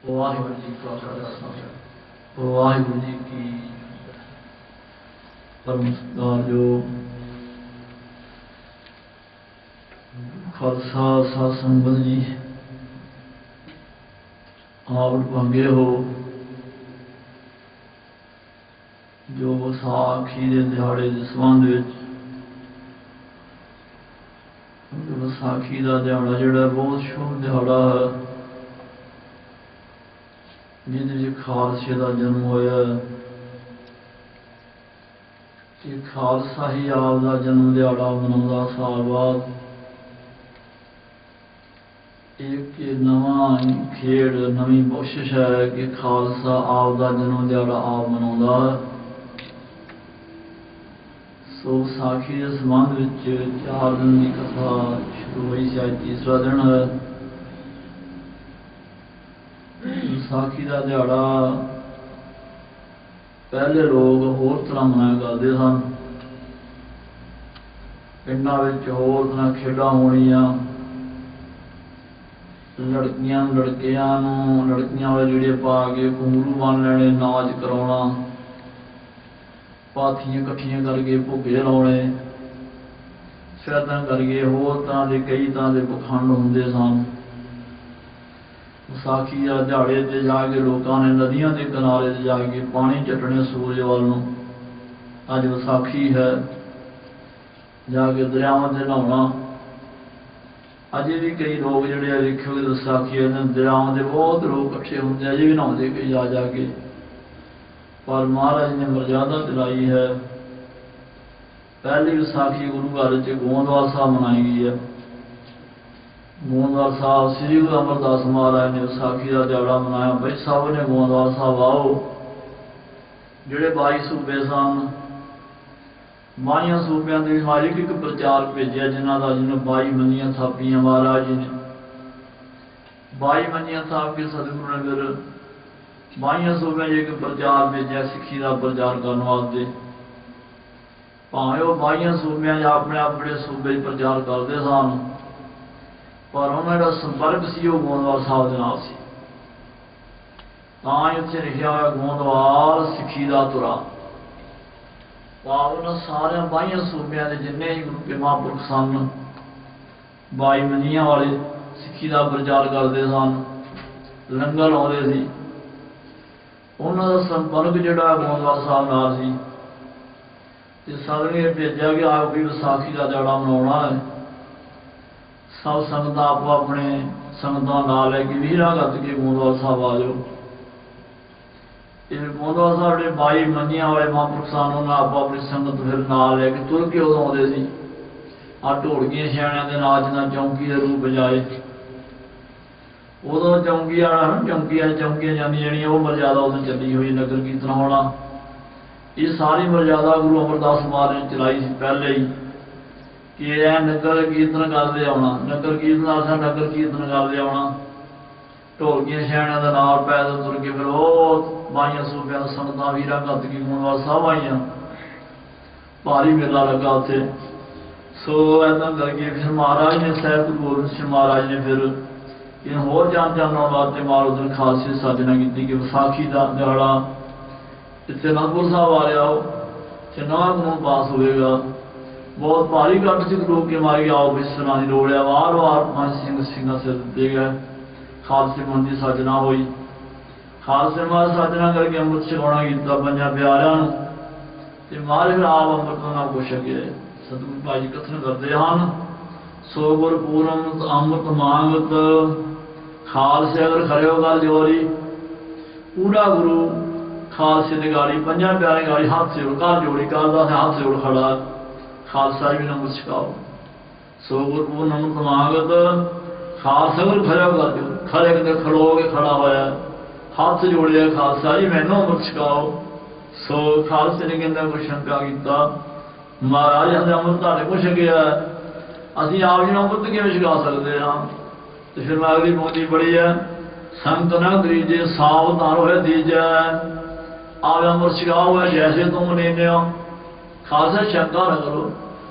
ਵਾਹਿਗੁਰੂ ਜੀ ਕਾ ਖਾਲਸਾ ਵਾਹਿਗੁਰੂ ਜੀ ਕੀ ਪਰਮ ਸਤਿਕਾਰਯੋਗ ਖਾਲਸਾ ਸਾਧ ਸੰਗਤ ਜੀ, ਆਪ ਭਾਗੇ ਹੋ ਜੋ ਵਿਸਾਖੀ ਦੇ ਦਿਹਾੜੇ ਦੇ ਸੰਬੰਧ ਵਿੱਚ ਵਿਸਾਖੀ ਦਾ ਦਿਹਾੜਾ ਜਿਹੜਾ ਬਹੁਤ ਸ਼ੁਭ ਦਿਹਾੜਾ ਹੈ, ਜਿਹਦੇ ਵਿੱਚ ਖਾਲਸੇ ਦਾ ਜਨਮ ਹੋਇਆ। ਕਿ ਖਾਲਸਾ ਹੀ ਆਪ ਦਾ ਜਨਮ ਦਿਹਾੜਾ ਮਨਾਉਂਦਾ ਸਾਲ ਬਾਅਦ। ਇੱਕ ਨਵਾਂ ਖੇਡ, ਨਵੀਂ ਕੋਸ਼ਿਸ਼ ਹੈ ਕਿ ਖਾਲਸਾ ਆਪ ਦਾ ਜਨਮ ਦਿਹਾੜਾ ਆਪ ਮਨਾਉਂਦਾ। ਸੋ ਵਿਸਾਖੀ ਦੇ ਸੰਬੰਧ ਵਿੱਚ 4 ਦਿਨ ਦੀ ਕਥਾ ਸ਼ੁਰੂ ਹੋਈ ਸੀ। ਅੱਜ ਤੀਸਰਾ ਦਿਨ ਹੈ। ਵਿਸਾਖੀ ਦਾ ਦਿਹਾੜਾ ਪਹਿਲੇ ਲੋਕ ਹੋਰ ਤਰ੍ਹਾਂ ਮਨਾਇਆ ਕਰਦੇ ਸਨ। ਪਿੰਡਾਂ ਵਿੱਚ ਹੋਰ ਤਰ੍ਹਾਂ ਖੇਡਾਂ ਹੋਣੀਆਂ, ਲੜਕੀਆਂ ਲੜਕਿਆਂ ਨੂੰ ਲੜਕੀਆਂ ਵਾਲੇ ਲੀੜੇ ਪਾ ਕੇ ਘੁੰਗਰੂ ਬੰਨ ਲੈਣੇ, ਨਾਚ ਕਰਾਉਣਾ, ਪਾਥੀਆਂ ਇਕੱਠੀਆਂ ਕਰਕੇ ਭੁੱਗੇ ਲਾਉਣੇ, ਸ਼ਰਧਾ ਕਰਕੇ ਹੋਰ ਤਰ੍ਹਾਂ ਦੇ ਕਈ ਤਰ੍ਹਾਂ ਦੇ ਪਖੰਡ ਹੁੰਦੇ ਸਨ। ਵਿਸਾਖੀ ਦਾ ਦਿਹਾੜੇ 'ਤੇ ਜਾ ਕੇ ਲੋਕਾਂ ਨੇ ਨਦੀਆਂ ਦੇ ਕਿਨਾਰੇ 'ਤੇ ਜਾ ਕੇ ਪਾਣੀ ਚੱਟਣੇ ਸੂਰਜ ਵੱਲ ਨੂੰ। ਅੱਜ ਵਿਸਾਖੀ ਹੈ, ਜਾ ਕੇ ਦਰਿਆਵਾਂ 'ਤੇ ਨਹਾਉਣਾ। ਅਜੇ ਵੀ ਕਈ ਲੋਕ ਜਿਹੜੇ ਆ ਵੇਖੋਗੇ ਵਿਸਾਖੀ ਦੇ ਦਰਿਆਵਾਂ 'ਤੇ ਬਹੁਤ ਲੋਕ ਇਕੱਠੇ ਹੁੰਦੇ, ਅਜੇ ਵੀ ਨਹਾਉਂਦੇ ਕਈ ਜਾ ਜਾ ਕੇ। ਪਰ ਮਹਾਰਾਜ ਨੇ ਮਰਜ਼ਾਦਾ ਦਿਲਾਈ ਹੈ। ਪਹਿਲੀ ਵਿਸਾਖੀ ਗੁਰੂ ਘਰ 'ਚ ਗੋਂਦਵਾਲ ਸਾਹਿਬ ਮਨਾਈ ਗਈ ਹੈ। ਗੋਂਦਵਾਲ ਸਾਹਿਬ ਸ੍ਰੀ ਗੁਰੂ ਅਮਰਦਾਸ ਮਹਾਰਾਜ ਨੇ ਵਿਸਾਖੀ ਦਾ ਦਿਹਾੜਾ ਮਨਾਇਆ। ਬਈ ਸਭ ਨੇ ਗੋਂਦਵਾਲ ਸਾਹਿਬ ਆਓ। ਜਿਹੜੇ 22 ਸੂਬੇ ਸਨ, 22 ਸੂਬਿਆਂ ਦੇ ਵਿੱਚ ਇੱਕ ਪ੍ਰਚਾਰ ਭੇਜਿਆ, ਜਿਨ੍ਹਾਂ ਦਾ ਜਿਹਨੂੰ 22 ਮੰਨੀਆਂ ਥਾਪੀਆਂ ਮਹਾਰਾਜ ਜੀ ਨੇ। 22 ਮੰਨੀਆਂ ਥਾਪ ਕੇ ਸਤਿਗੁਰੂ ਨੇ ਫਿਰ 22 ਸੂਬਿਆਂ 'ਚ ਇੱਕ ਪ੍ਰਚਾਰ ਭੇਜਿਆ ਸਿੱਖੀ ਦਾ ਪ੍ਰਚਾਰ ਕਰਨ ਵਾਸਤੇ। ਭਾਵੇਂ ਉਹ 22 ਸੂਬਿਆਂ 'ਚ ਆਪਣੇ ਆਪਣੇ ਸੂਬੇ 'ਚ ਪ੍ਰਚਾਰ ਕਰਦੇ ਸਨ, ਪਰ ਉਹਨਾਂ ਦਾ ਸੰਪਰਕ ਸੀ ਉਹ ਗੋਂਦਵਾਲ ਸਾਹਿਬ ਦੇ ਨਾਲ ਸੀ। ਤਾਂ ਹੀ ਉੱਥੇ ਲਿਖਿਆ ਹੋਇਆ ਗੋਂਦਵਾਲ ਸਿੱਖੀ ਦਾ ਧੁਰਾ। ਤਾਂ ਉਹਨਾਂ ਸਾਰਿਆਂ 22 ਸੂਬਿਆਂ ਦੇ ਜਿੰਨੇ ਹੀ ਗੁਰੂ ਕੇ ਮਹਾਂਪੁਰਖ ਸਨ, 22 ਮੰਨੀਆਂ ਵਾਲੇ ਸਿੱਖੀ ਦਾ ਪ੍ਰਚਾਰ ਕਰਦੇ ਸਨ, ਲੰਗਰ ਲਾਉਂਦੇ ਸੀ। ਉਹਨਾਂ ਦਾ ਸੰਪਰਕ ਜਿਹੜਾ ਗੋਂਦਵਾਲ ਸਾਹਿਬ ਨਾਲ ਸੀ। ਤੇ ਸਭ ਨੇ ਭੇਜਿਆ ਕਿ ਆਪ ਵੀ ਵਿਸਾਖੀ ਦਾ ਦਿਹਾੜਾ ਮਨਾਉਣਾ ਹੈ। ਸਭ ਸੰਗਤਾਂ ਆਪੋ ਆਪਣੇ ਸੰਗਤਾਂ ਨਾਲ ਲੈ ਕੇ ਵੀਰਾਂ ਗੱਤ ਕੇ ਗੋਂਦਵਾਲ ਸਾਹਿਬ ਆ ਜਾਓ। ਇਹ ਗੋਂਦਵਾਲ ਸਾਹਿਬ ਜਿਹੜੇ 22 ਮੰਨੀਆਂ ਵਾਲੇ ਮਹਾਂਪੁਰਖ ਸਨ, ਉਹਨਾਂ ਆਪੋ ਆਪਣੀ ਸੰਗਤ ਫਿਰ ਨਾਲ ਲੈ ਕੇ ਤੁਰ ਕੇ ਉਦੋਂ ਆਉਂਦੇ ਸੀ। ਆਹ ਢੋਲਕੀਆਂ ਛਿਆਣਿਆਂ ਦੇ ਨਾਲ ਜਿੱਦਾਂ ਚੌਂਕੀ ਦੇ ਰੂਪ ਬਜਾਏ। ਉਦੋਂ ਚੌਂਕੀ ਵਾਲਾ ਚੌਂਕੀਆਂ ਜਾਂਦੀਆਂ ਜਿਹੜੀਆਂ ਉਹ ਮਰਜ਼ਾਦਾ ਉਦੋਂ ਚੱਲੀ ਹੋਈ ਨਗਰ ਕੀਰਤਨ ਹੋਣਾ। ਇਹ ਸਾਰੀ ਮਰਜ਼ਾਦਾ ਗੁਰੂ ਅਮਰਦਾਸ ਮਹਾਰਾਜ ਨੇ ਚਲਾਈ ਸੀ ਪਹਿਲੇ ਹੀ, ਕਿ ਇਹ ਨਗਰ ਕੀਰਤਨ ਕਰਦੇ ਆਉਣਾ। ਨਗਰ ਕੀਰਤਨ ਆਸਾਂ ਨਗਰ ਕੀਰਤਨ ਕਰਦੇ ਆਉਣਾ, ਢੋਲਕੀਆਂ ਛਿਆਣਿਆਂ ਦੇ ਨਾਲ ਪੈਦਲ ਤੁਰ ਕੇ। ਫਿਰ ਉਹ 22 ਸੂਬਿਆਂ ਤੋਂ ਸੰਗਤਾਂ ਵੀਰਾਂ ਗੱਤ ਕੇ ਗੋਂਦਵਾਲ ਸਾਹਿਬ ਆਈਆਂ। ਭਾਰੀ ਮੇਲਾ ਲੱਗਾ ਉੱਥੇ। ਸੋ ਇੱਦਾਂ ਕਰਕੇ ਫਿਰ ਮਹਾਰਾਜ ਨੇ ਸਾਹਿਬ ਗੁਰੂ ਗੋਬਿੰਦ ਸਿੰਘ ਮਹਾਰਾਜ ਨੇ ਫਿਰ ਇਹਨੂੰ ਹੋਰ ਜਾਣਨ ਵਾਸਤੇ ਮਾਰੋ ਖਾਲਸੇ ਸਾਜਨਾ ਕੀਤੀ ਕਿ ਵਿਸਾਖੀ ਦਾ ਦਿਹਾੜਾ ਇੱਥੇ ਅਨੰਦਪੁਰ ਸਾਹਿਬ ਆ ਰਿਹਾ ਹੋ ਤੇ ਨਵਾਂ ਕਾਨੂੰਨ ਪਾਸ ਹੋਵੇਗਾ। ਬਹੁਤ ਭਾਰੀ ਇਕੱਠ ਸੀ, ਲੋਕ ਕੇ ਮਾਰੇ ਆਓ ਬਿਸਰਾਂ ਦੀ ਲੋੜ ਆ। ਵਾਰ ਵਾਰ 5 ਸਿੰਘ ਸਿੰਘਾਂ ਸਿਰ ਦਿੱਤੇ ਗਏ। ਖਾਲਸੇ ਮਨ ਦੀ ਸਾਜਨਾ ਹੋਈ। ਖਾਲਸੇ ਮਨ ਸਾਜਨਾ ਕਰਕੇ ਅੰਮ੍ਰਿਤ ਛਕਾਉਣਾ ਕੀਤਾ 5 ਪਿਆਰਿਆਂ ਨੂੰ। ਤੇ ਮਹਾਰਾਜ ਫਿਰ ਆਪ ਅੰਮ੍ਰਿਤ ਨਾਲ ਪੁੱਛ ਗਏ। ਸਤਿਗੁਰੂ ਭਾਈ ਜੀ ਕਥਨ ਕਰਦੇ ਹਨ, ਸੋ ਗੁਰਪੂਰਮ ਅੰਮ੍ਰਿਤ ਮੰਗਤ ਖਾਲਸੇ ਅਗਰ ਖਰਿਓ ਗੱਲ ਜੋਰੀ। ਪੂਰਾ ਗੁਰੂ ਖਾਲਸੇ ਦੀ ਗਾੜੀ 5 ਪਿਆਰੇ ਗਾੜੀ ਹੱਥ ਜੋੜ ਕਰ ਜੋੜੀ ਕਰਦਾ, ਹੱਥ ਜੋੜ ਖੜਾ। ਖਾਲਸਾ ਵੀ ਅੰਮ੍ਰਿਤ ਛਕਾਓ। ਸੋ ਗੁਰਪੂਰਨ ਅੰਮ੍ਰਿਤ ਮੰਗਤ ਖਾਲਸਾ ਅਗਰ ਖਰਿਓ ਗੱਲ ਜੋੜ। ਖਰੇ ਕਿਤੇ ਖੜੋ ਕੇ ਖੜਾ ਹੋਇਆ, ਹੱਥ ਜੋੜਿਆ, ਖਾਲਸਾ ਜੀ ਮੈਨੂੰ ਅੰਮ੍ਰਿਤ ਛਕਾਓ। ਸੋ ਖਾਲਸੇ ਨੇ ਕਹਿੰਦਾ ਕੋਈ ਸ਼ੰਕਾ ਕੀਤਾ, ਮਹਾਰਾਜ ਦੇ ਅੰਮ੍ਰਿਤ ਤੁਹਾਡੇ ਕੋਲ ਛਕਿਆ, ਅਸੀਂ ਆਪ ਜੀ ਨੂੰ ਅੰਮ੍ਰਿਤ ਕਿਵੇਂ ਛਕਾ ਸਕਦੇ ਹਾਂ। ਤੇ ਫਿਰ ਮੈਂ ਅਗਲੀ ਪੌਂਦੀ ਪੜ੍ਹੀ ਹੈ, ਸੰਤ ਨਾ ਦਰੀਜੇ ਸਾਵਧਾਨ ਹੋਏ ਦੀਜੈ। ਆਪ ਅੰਮ੍ਰਿਤ ਛਕਾ ਹੋਇਆ ਜੈਸੇ ਤੁਮ ਲੈਂਦੇ ਹੋ। ਖਾਲਸਾ ਸ਼ੰਕਾ ਨਾ ਕਰੋ,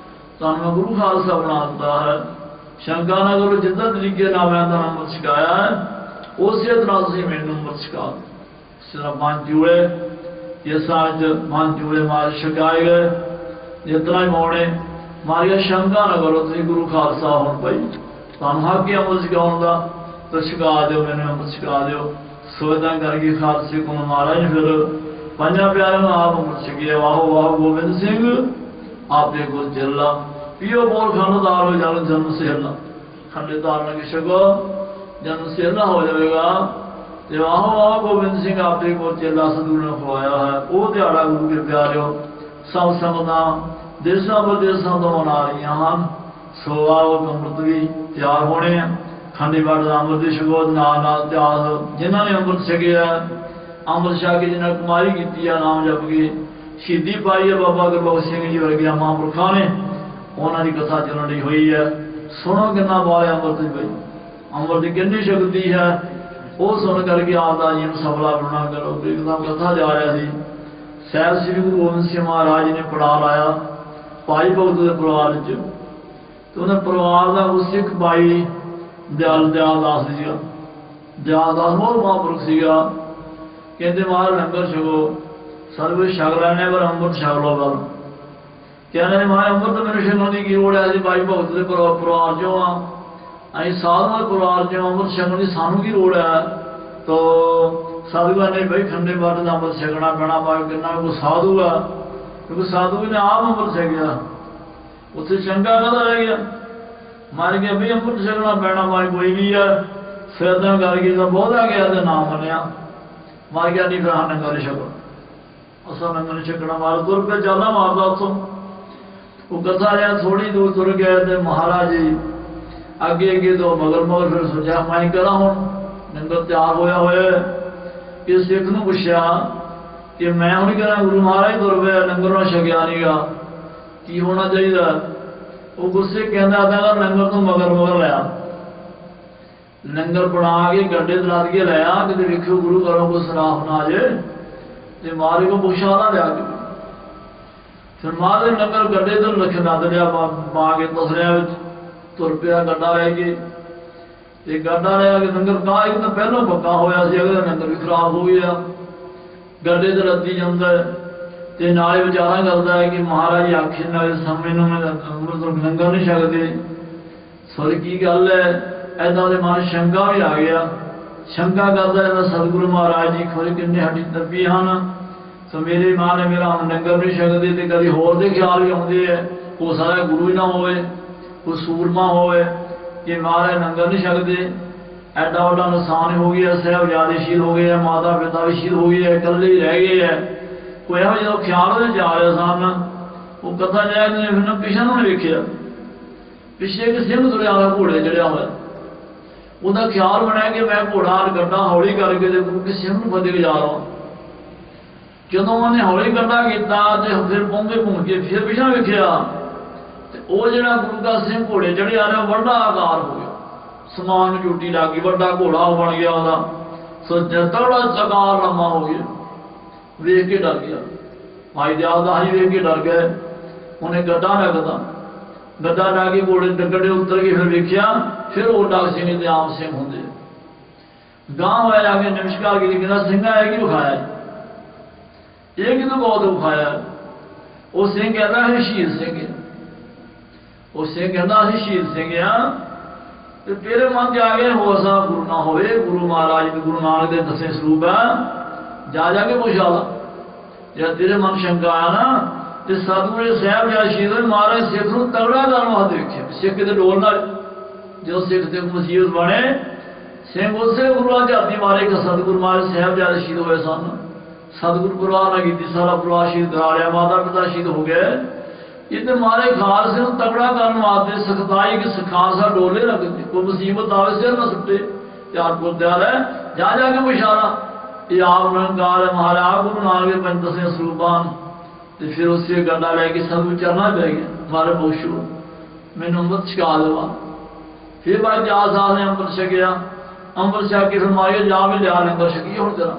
ਤੁਹਾਨੂੰ ਮੈਂ ਗੁਰੂ ਖਾਲਸਾ ਬਣਾ ਦਿੱਤਾ ਹੈ। ਸ਼ੰਕਾ ਨਾ ਕਰੋ, ਜਿੱਦਾਂ ਤਰੀਕੇ ਨਾਲ ਮੈਂ ਤੁਹਾਨੂੰ ਅੰਮ੍ਰਿਤ ਛਕਾਇਆ ਉਸੇ ਤਰ੍ਹਾਂ ਤੁਸੀਂ ਮੈਨੂੰ ਅੰਮ੍ਰਿਤ ਛਕਾ ਦਿਓ। ਇਸ ਤਰ੍ਹਾਂ ਪੰਜ ਜੂੜੇ ਇਸ ਅੱਜ ਪੰਜ ਜੂੜੇ ਮਾਰ ਛਕਾਏ ਗਏ। ਜਿਸ ਤਰ੍ਹਾਂ ਹੀ ਮੋੜੇ ਮਾਰੀਆ ਸ਼ੰਕਾ ਨਾ ਕਰੋ ਤੁਸੀਂ ਗੁਰੂ ਖਾਲਸਾ ਹੁਣ ਭਾਈ ਤੁਹਾਨੂੰ ਹੱਕ ਹੈ ਅੰਮ੍ਰਿਤ ਛਕਾਉਣ ਦਾ, ਤਾਂ ਛਕਾ ਦਿਓ ਮੈਨੂੰ ਅੰਮ੍ਰਿਤ ਛਕਾ ਦਿਓ। ਸੋ ਇੱਦਾਂ ਕਰਕੇ ਖਾਲਸੇ ਕੋਲ ਮਹਾਰਾਜ ਫਿਰ ਪੰਜਾਂ ਪਿਆਰਿਆਂ ਨੂੰ ਆਪ ਅੰਮ੍ਰਿਤ ਛਕਿਆ। ਵਾਹੋ ਵਾਹੋ ਗੋਬਿੰਦ ਸਿੰਘ ਆਪੇ ਕੋਲ ਚੱਲਾ ਪੀਓ ਬੋਲ ਖੰਡਦਾਰ ਹੋ ਜਾਣ ਜਨਮ ਸਹਿਲਾ। ਖੰਡੇਦਾਰ ਨੇ ਛਕੋ ਜਨਮ ਸਹਿਲਾ ਹੋ ਜਾਵੇਗਾ। ਤੇ ਵਾਹੋ ਵਾਹੋ ਗੋਬਿੰਦ ਸਿੰਘ ਆਪੇ ਕੋਲ ਚੱਲਾ ਸਤਿਗੁਰੂ ਨੇ ਖਵਾਇਆ ਹੈ। ਉਹ ਦਿਹਾੜਾ ਗੁਰੂ ਕੇ ਪਿਆਰਿਓ ਸਭ ਸੰਗਤਾਂ ਦੇਸ਼ਾਂ ਵਿਦੇਸ਼ਾਂ ਤੋਂ ਮਨਾ ਰਹੀਆਂ ਹਨ। ਸੋ ਆਓ ਅੰਮ੍ਰਿਤ ਵੀ ਤਿਆਰ ਹੋਣੇ ਆ। ਖੰਡੇ ਬਾਟ ਦਾ ਅੰਮ੍ਰਿਤ ਛਕੋ ਨਾਲ ਨਾਲ ਇਤਿਹਾਸ ਜਿਨ੍ਹਾਂ ਨੇ ਅੰਮ੍ਰਿਤ ਛਕਿਆ ਅੰਮ੍ਰਿਤ ਛਕ ਕੇ ਜਿਹਨਾਂ ਕੁਮਾਰੀ ਕੀਤੀ ਆ ਨਾਮ ਜਪ ਕੇ ਸ਼ਹੀਦੀ ਪਾਈ ਹੈ ਬਾਬਾ ਗੁਰਬਖਸ਼ ਸਿੰਘ ਜੀ ਵਰਗਿਆਂ ਮਹਾਂਪੁਰਖਾਂ ਨੇ ਉਹਨਾਂ ਦੀ ਕਥਾ ਚੱਲਣ ਲਈ ਹੋਈ ਹੈ। ਸੁਣੋ ਕਿੰਨਾ ਬਾਲ ਅੰਮ੍ਰਿਤ ਬਈ ਅੰਮ੍ਰਿਤ ਦੀ ਕਿੰਨੀ ਸ਼ਕਤੀ ਹੈ। ਉਹ ਸੁਣ ਕਰਕੇ ਆਪਦਾ ਜੀਵਨ ਸਫਲਾ ਬਣਨਾ ਕਰੋ। ਇੱਕਦਮ ਕਥਾ ਜਾ ਰਿਹਾ ਸੀ ਸਾਹਿਬ ਸ੍ਰੀ ਗੁਰੂ ਗੋਬਿੰਦ ਸਿੰਘ ਮਹਾਰਾਜ ਨੇ ਪੜਾ ਲਾਇਆ ਭਾਈ ਭਗਤ ਦੇ ਪਰਿਵਾਰ ਵਿੱਚ। ਤੇ ਉਹਨੇ ਪਰਿਵਾਰ ਦਾ ਉਹ ਸਿੱਖ ਭਾਈ ਦਿਆਲ ਦਾਸ ਸੀਗਾ। ਦਿਆਲ ਦਾਸ ਬਹੁਤ ਮਹਾਂਪੁਰਖ ਸੀਗਾ। ਕਹਿੰਦੇ ਮਹਾਰਾਜ ਲੰਗਰ ਛਕੋ ਸਰਵ ਛਕ ਲੈਣੇ ਪਰ ਅੰਮ੍ਰਿਤ ਛਕ ਲਓ ਗੱਲ। ਕਹਿੰਦੇ ਮਹਾਰਾਜ ਅੰਮ੍ਰਿਤ ਮੈਨੂੰ ਛਕਣ ਦੀ ਕੀ ਲੋੜ ਹੈ। ਅਸੀਂ ਭਾਈ ਭਗਤ ਦੇ ਪਰਿਵਾਰ ਚੋਂ ਆ ਅਸੀਂ ਸਾਧੂਆਂ ਦੇ ਪਰਿਵਾਰ ਚੋਂ ਅੰਮ੍ਰਿਤ ਛਕਣ ਦੀ ਸਾਨੂੰ ਕੀ ਲੋੜ ਹੈ। ਤੋ ਸਾਧੂਆਂ ਨੇ ਬਈ ਖੰਡੇ ਬਾਟ ਦਾ ਅੰਮ੍ਰਿਤ ਛਕਣਾ ਪੈਣਾ ਭਾਵੇਂ ਕਿੰਨਾ ਕੋਈ ਸਾਧੂ ਆ ਕਿਉਂਕਿ ਸਾਧੂ ਨੇ ਆਪ ਅੰਮ੍ਰਿਤ ਛਕਿਆ ਉੱਥੇ ਚੰਗਾ ਕਾਹਦਾ ਰਹਿ ਗਿਆ। ਮਰ ਗਿਆ ਵੀ ਅੰਮ੍ਰਿਤ ਛਕਣਾ ਪੈਣਾ ਭਾਵੇਂ ਕੋਈ ਵੀ ਆ। ਫਿਰ ਤਾਂ ਕਰਕੇ ਤਾਂ ਬਹੁਤਾ ਗਿਆ ਤੇ ਨਾ ਮੰਨਿਆ ਮਰ ਗਿਆ ਨਹੀਂ ਫਿਰ ਨੰਗਾ ਨਹੀਂ ਛਕੋ ਅਸਾਂ ਨੰਗਾ ਨਹੀਂ ਛਕਣਾ ਮਾਰ ਤੁਰ ਪਏ ਚਾਲਾ ਮਾਰਦਾ ਉੱਥੋਂ। ਉਹ ਕਥਾ ਰਿਹਾ ਥੋੜੀ ਦੂਰ ਤੁਰ ਗਿਆ ਤੇ ਮਹਾਰਾਜ ਜੀ ਅੱਗੇ ਅੱਗੇ ਤੋਂ ਮਗਰ ਫਿਰ ਸੋਚਿਆ ਮੈਂ ਕਰਾਂ ਹੁਣ ਲੰਗਰ ਤਿਆਰ ਹੋਇਆ ਹੋਇਆ। ਕਿ ਸਿੱਖ ਨੂੰ ਪੁੱਛਿਆ ਕਿ ਮੈਂ ਹੁਣ ਕਰਾਂ ਗੁਰੂ ਮਹਾਰਾਜ ਤੁਰ ਪਿਆ ਲੰਗਰ ਨਾਲ ਛਕਿਆ ਨੀਗਾ ਕੀ ਹੋਣਾ ਚਾਹੀਦਾ। ਉਹ ਗੁੱਸੇ ਕਹਿੰਦਾ ਤਾਂ ਲੰਗਰ ਤੋਂ ਮਗਰ ਲਿਆ ਲੰਗਰ ਬਣਾ ਕੇ ਗੱਡੇ ਤੇ ਲੱਦ ਕੇ ਲਿਆ ਕਿਤੇ ਵੇਖਿਓ ਗੁਰੂ ਘਰੋਂ ਕੋਈ ਸਰਾਫ ਨਾ ਆ ਜੇ ਤੇ ਮਾਰੇ ਕੋ ਪੁੱਛਾ ਨਾ ਲਿਆ ਕੇ। ਫਿਰ ਮਾਰੇ ਲੰਗਰ ਗੱਡੇ ਤੋਂ ਲੱਦ ਲਿਆ ਪਾ ਕੇ ਤਸਰਿਆਂ ਵਿੱਚ ਤੁਰ ਪਿਆ ਗੱਡਾ ਲੈ ਕੇ। ਤੇ ਗੱਡਾ ਲਿਆ ਕੇ ਲੰਗਰ ਕਾ ਇੱਕ ਤਾਂ ਪਹਿਲਾਂ ਪੱਕਾ ਹੋਇਆ ਸੀ ਅਗਲਾ ਲੰਗਰ ਵੀ ਖਰਾਬ ਹੋ ਗਿਆ। ਗੱਡੇ ਤੇ ਲੱਦੀ ਜਾਂਦਾ ਤੇ ਨਾਲੇ ਵਿਚਾਰਾਂ ਕਰਦਾ ਹੈ ਕਿ ਮਹਾਰਾਜ ਆਖੇ ਨਾਲ ਸਮੇਂ ਨੂੰ ਮੈਂ ਅੰਮ੍ਰਿਤ ਲੰਗਰ ਨਹੀਂ ਛਕਦੇ। ਸੋਰੀ ਕੀ ਗੱਲ ਹੈ। ਇੱਦਾਂ ਦੇ ਮਨ ਸ਼ੰਕਾ ਵੀ ਆ ਗਿਆ। ਸ਼ੰਕਾ ਕਰਦਾ ਇਹਦਾ ਸਤਿਗੁਰੂ ਮਹਾਰਾਜ ਜੀ ਖੋਰੇ ਕਿੰਨੇ ਸਾਡੀ ਦੱਬੀ ਹਨ। ਸੋ ਮੇਰੇ ਮਾਂ ਨੇ ਮੇਰਾ ਲੰਗਰ ਨਹੀਂ ਛਕਦੇ ਤੇ ਕਦੇ ਹੋਰ ਦੇ ਖਿਆਲ ਵੀ ਆਉਂਦੇ ਹੈ। ਉਹ ਸਾਰਾ ਗੁਰੂ ਹੀ ਨਾ ਹੋਵੇ ਕੋਈ ਸੂਰਮਾ ਹੋਵੇ ਕਿ ਮਹਾਰਾਜ ਲੰਗਰ ਨਹੀਂ ਛਕਦੇ। ਐਡਾ ਵੱਡਾ ਨੁਕਸਾਨ ਹੋ ਗਿਆ। ਸਾਹਿਬਜ਼ਾਦੇ ਸ਼ਹੀਦ ਹੋ ਗਏ ਆ ਮਾਤਾ ਪਿਤਾ ਵੀ ਸ਼ਹੀਦ ਹੋ ਗਏ ਆ ਇਕੱਲੇ ਹੀ ਰਹਿ ਗਏ ਆ। ਕੋਈ ਇਹੋ ਜਦੋਂ ਖਿਆਲ ਉਹਦੇ ਜਾ ਰਿਹਾ ਸਨ ਉਹ ਕਥਾ ਜਾਇਆ ਫਿਰ ਪਿਛਾ ਨੂੰ ਵੇਖਿਆ ਪਿੱਛੇ ਇੱਕ ਸਿੰਘ ਤੁਰਿਆ ਹੋਇਆ ਘੋੜੇ ਚੜਿਆ ਹੋਇਆ। ਉਹਦਾ ਖਿਆਲ ਬਣਿਆ ਕਿ ਮੈਂ ਘੋੜਾ ਗੱਡਾ ਹੌਲੀ ਕਰਕੇ ਤੇ ਗੁਰੂ ਕੇ ਸਿੰਘ ਨੂੰ ਫਤਿਹ ਗੁਜ਼ਾਰ ਹਾਂ। ਜਦੋਂ ਉਹਨੇ ਹੌਲੀ ਗੱਡਾ ਕੀਤਾ ਤੇ ਫਿਰ ਘੁੰਮ ਕੇ ਫਿਰ ਪਿਛਾ ਵੇਖਿਆ ਤੇ ਉਹ ਜਿਹੜਾ ਗੁਰੂ ਦਾ ਸਿੰਘ ਘੋੜੇ ਚੜਿਆ ਰਿਹਾ ਵੱਡਾ ਆਕਾਰ ਹੋ ਗਿਆ। ਸਮਾਨ ਨੂੰ ਜੁੱਟੀ ਲੱਗ ਗਈ ਵੱਡਾ ਘੋੜਾ ਬਣ ਗਿਆ ਉਹਦਾ। ਸੋ ਤਗੜਾ ਆਕਾਰ ਲੰਮਾ ਹੋ ਗਿਆ। ਵੇਖ ਕੇ ਡਰ ਗਿਆ ਭਾਈ ਦਿਆਲ ਦਾਸ ਜੀ ਵੇਖ ਕੇ ਡਰ ਗਏ। ਉਹਨੇ ਗੱਡਾ ਗੱਡਾ ਲਾ ਕੇ ਘੋੜੇ ਗੱਡੇ ਉੱਤਰ ਕੇ ਫਿਰ ਵੇਖਿਆ ਫਿਰ ਉਹ ਡਾਕ ਸਿੰਘ ਤੇ ਆਮ ਸਿੰਘ ਹੁੰਦੇ ਗਾਂ ਹੋਇਆ ਜਾ ਕੇ ਨਮਸਕਾਰ ਕੀਤੀ ਕਹਿੰਦਾ ਸਿੰਘਾ ਇਹ ਕੀ ਵਿਖਾਇਆ ਇਹ ਕਿਹਨੂੰ ਬਹੁਤ ਵਿਖਾਇਆ। ਉਹ ਸਿੰਘ ਕਹਿੰਦਾ ਅਸੀਂ ਸ਼ਹੀਦ ਸਿੰਘ ਆ। ਉਹ ਸਿੰਘ ਕਹਿੰਦਾ ਅਸੀਂ ਸ਼ਹੀਦ ਸਿੰਘ ਆ। ਤੇ ਤੇਰੇ ਮਨ 'ਚ ਆ ਗਿਆ ਹੋ ਸਕਦਾ ਗੁਰੂ ਨਾ ਹੋਵੇ ਗੁਰੂ ਮਹਾਰਾਜ ਦੇ ਗੁਰੂ ਨਾਨਕ ਦੇ ਦਸੇ ਸਰੂਪ ਆ ਜਾ ਕੇ ਪੁੱਛ ਲਾ। ਜੇ ਤੇਰੇ ਮਨ ਸ਼ੰਕਾ ਆਇਆ ਨਾ ਤੇ ਸਤਿਗੁਰੂ ਸਾਹਿਬ ਜਾਂ ਸ਼ਹੀਦ ਮਹਾਰਾਜ ਸਿੱਖ ਨੂੰ ਤਗੜਾ ਕਰਨ ਵਾਸਤੇ ਵੇਖਿਆ ਸਿੱਖ ਕਿਤੇ ਡੋਲ ਨਾਲ ਜਦੋਂ ਸਿੱਖ ਤੇ ਮੁਸੀਬਤ ਬਣੇ ਸਿੰਘ ਉਸੇ ਗੁਰੂਆਂ ਦੇ ਹੱਥੀ ਮਾਰੇ ਕਿ ਸਤਿਗੁਰੂ ਮਹਾਰਾਜ ਸਾਹਿਬ ਜਾਂ ਸ਼ਹੀਦ ਹੋਏ ਸਨ। ਸਤਿਗੁਰੂ ਪਰਵਾਹ ਨਾ ਕੀਤੀ ਸਾਰਾ ਪਰਿਵਾਰ ਸ਼ਹੀਦ ਕਰਾ ਲਿਆ ਮਾਤਾ ਪਿਤਾ ਸ਼ਹੀਦ ਹੋ ਗਏ। ਇਹ ਤੇ ਮਾਰੇ ਖਾਲਸੇ ਨੂੰ ਤਗੜਾ ਕਰਨ ਵਾਸਤੇ ਸਖਤਾਈ ਕਿ ਖਾਲਸਾ ਡੋਲੇ ਨਾ ਕਿਤੇ ਕੋਈ ਮੁਸੀਬਤ ਆਵੇ ਸਿਰ ਨਾ ਸੁੱਟੇ। ਯਾਰ ਗੁਰਦਿਆਲ ਹੈ ਜਾ ਕੇ ਪੁਛਾਰਾ ਇਹ ਆਪ ਨਿਰੰਕਾਰ ਹੈ ਮਹਾਰਾਜ ਗੁਰੂ ਨਾਨਕ ਦੇ ਪੰਜ ਦਸੇ ਸਰੂਪਾਂ। ਤੇ ਫਿਰ ਉਸੇ ਗੱਲਾਂ ਲੈ ਕੇ ਸਭ ਚਰਨਾ ਪੈ ਗਿਆ ਮਾਰੇ ਬਖਸ਼ੋ ਮੈਨੂੰ ਅੰਮ੍ਰਿਤ ਛਕਾ ਦੇਵਾ। ਫਿਰ ਬਾਅਦ ਜਾਲ ਸਾਹਿਬ ਨੇ ਅੰਮ੍ਰਿਤ ਛਕਿਆ। ਅੰਮ੍ਰਿਤ ਛਕ ਕੇ ਫਿਰ ਮਾਰਿਆ ਜਾ ਵੀ ਲਿਆ ਲੰਗਰ ਛਕੀ ਹੁਣ ਤੇਰਾ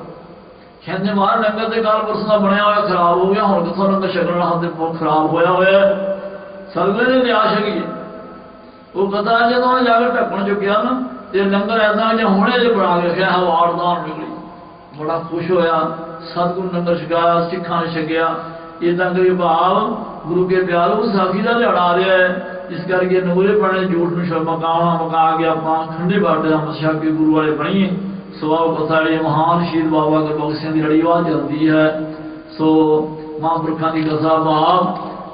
ਕਹਿੰਦੇ ਮਾਰ ਲੰਗਰ ਦੇ ਕਾਲ ਪੁਰਸ਼ ਦਾ ਬਣਿਆ ਹੋਇਆ ਖਰਾਬ ਹੋ ਗਿਆ ਹੁਣ ਕਿਥੋਂ ਲੰਗਰ ਛਕਣ ਵਾਲਾ ਹੱਥ ਬਹੁਤ ਖਰਾਬ ਹੋਇਆ ਸਤਿਗੁਰੂ ਨੇ ਲਿਆ ਛਕੀ। ਉਹ ਕਥਾ ਜਦੋਂ ਉਹਨੇ ਜਾ ਕੇ ਢੱਕਣ ਚੁੱਕਿਆ ਨਾ ਤੇ ਲੰਗਰ ऐसा जो हुणे जो बना के रखा हवारदान निकली, बड़ा खुश होया, सतगुरु लंगर छकाया, सिखा ने छकिया। इदा करी भाव गुरु के प्यारो विसाखी का दिहाड़ा आ रहा है, इस करके नूरे पढ़ने झूठ में मका के आप खंडे बाटे अमृत छक के गुरु वाले बनीए। सो आओ कथा जी महान शहीद बाबा गुरबख्श सिंह की लड़ीवार चलती है। सो महापुरखा की कथा भाव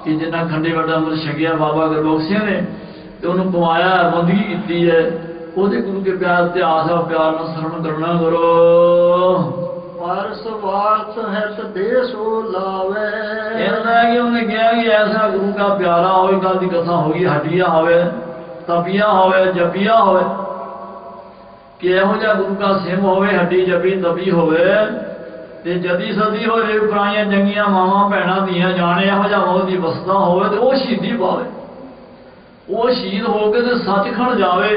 कि जिन्ना खंडे बाटे अमृत छकिया बाबा गुरबख्श सिंह ने तो उन्होंने कमाया बंदगी की है, ਉਹਦੇ गुरु के प्यार इतिहास है, प्यार में शरण करना करो। वारस वारस है देशो लावे, कहना है कि उन्हें कहा कि ऐसा गुरु का प्यारा हो, कल की कथा होगी हटिया होवे, तपिया होवे, जपिया होवे, कि यहो जिहा गुरु का सिम होवे, हड्डी जपी तपी होवे ते जदी सदी होवे, पुरानियां जंगियां मावां भैणां धीआं जाने यहो जिहा मौत दी बसदा होवे ते वो शहीदी पावे, वो शहीद होके ते सचखंड जावे,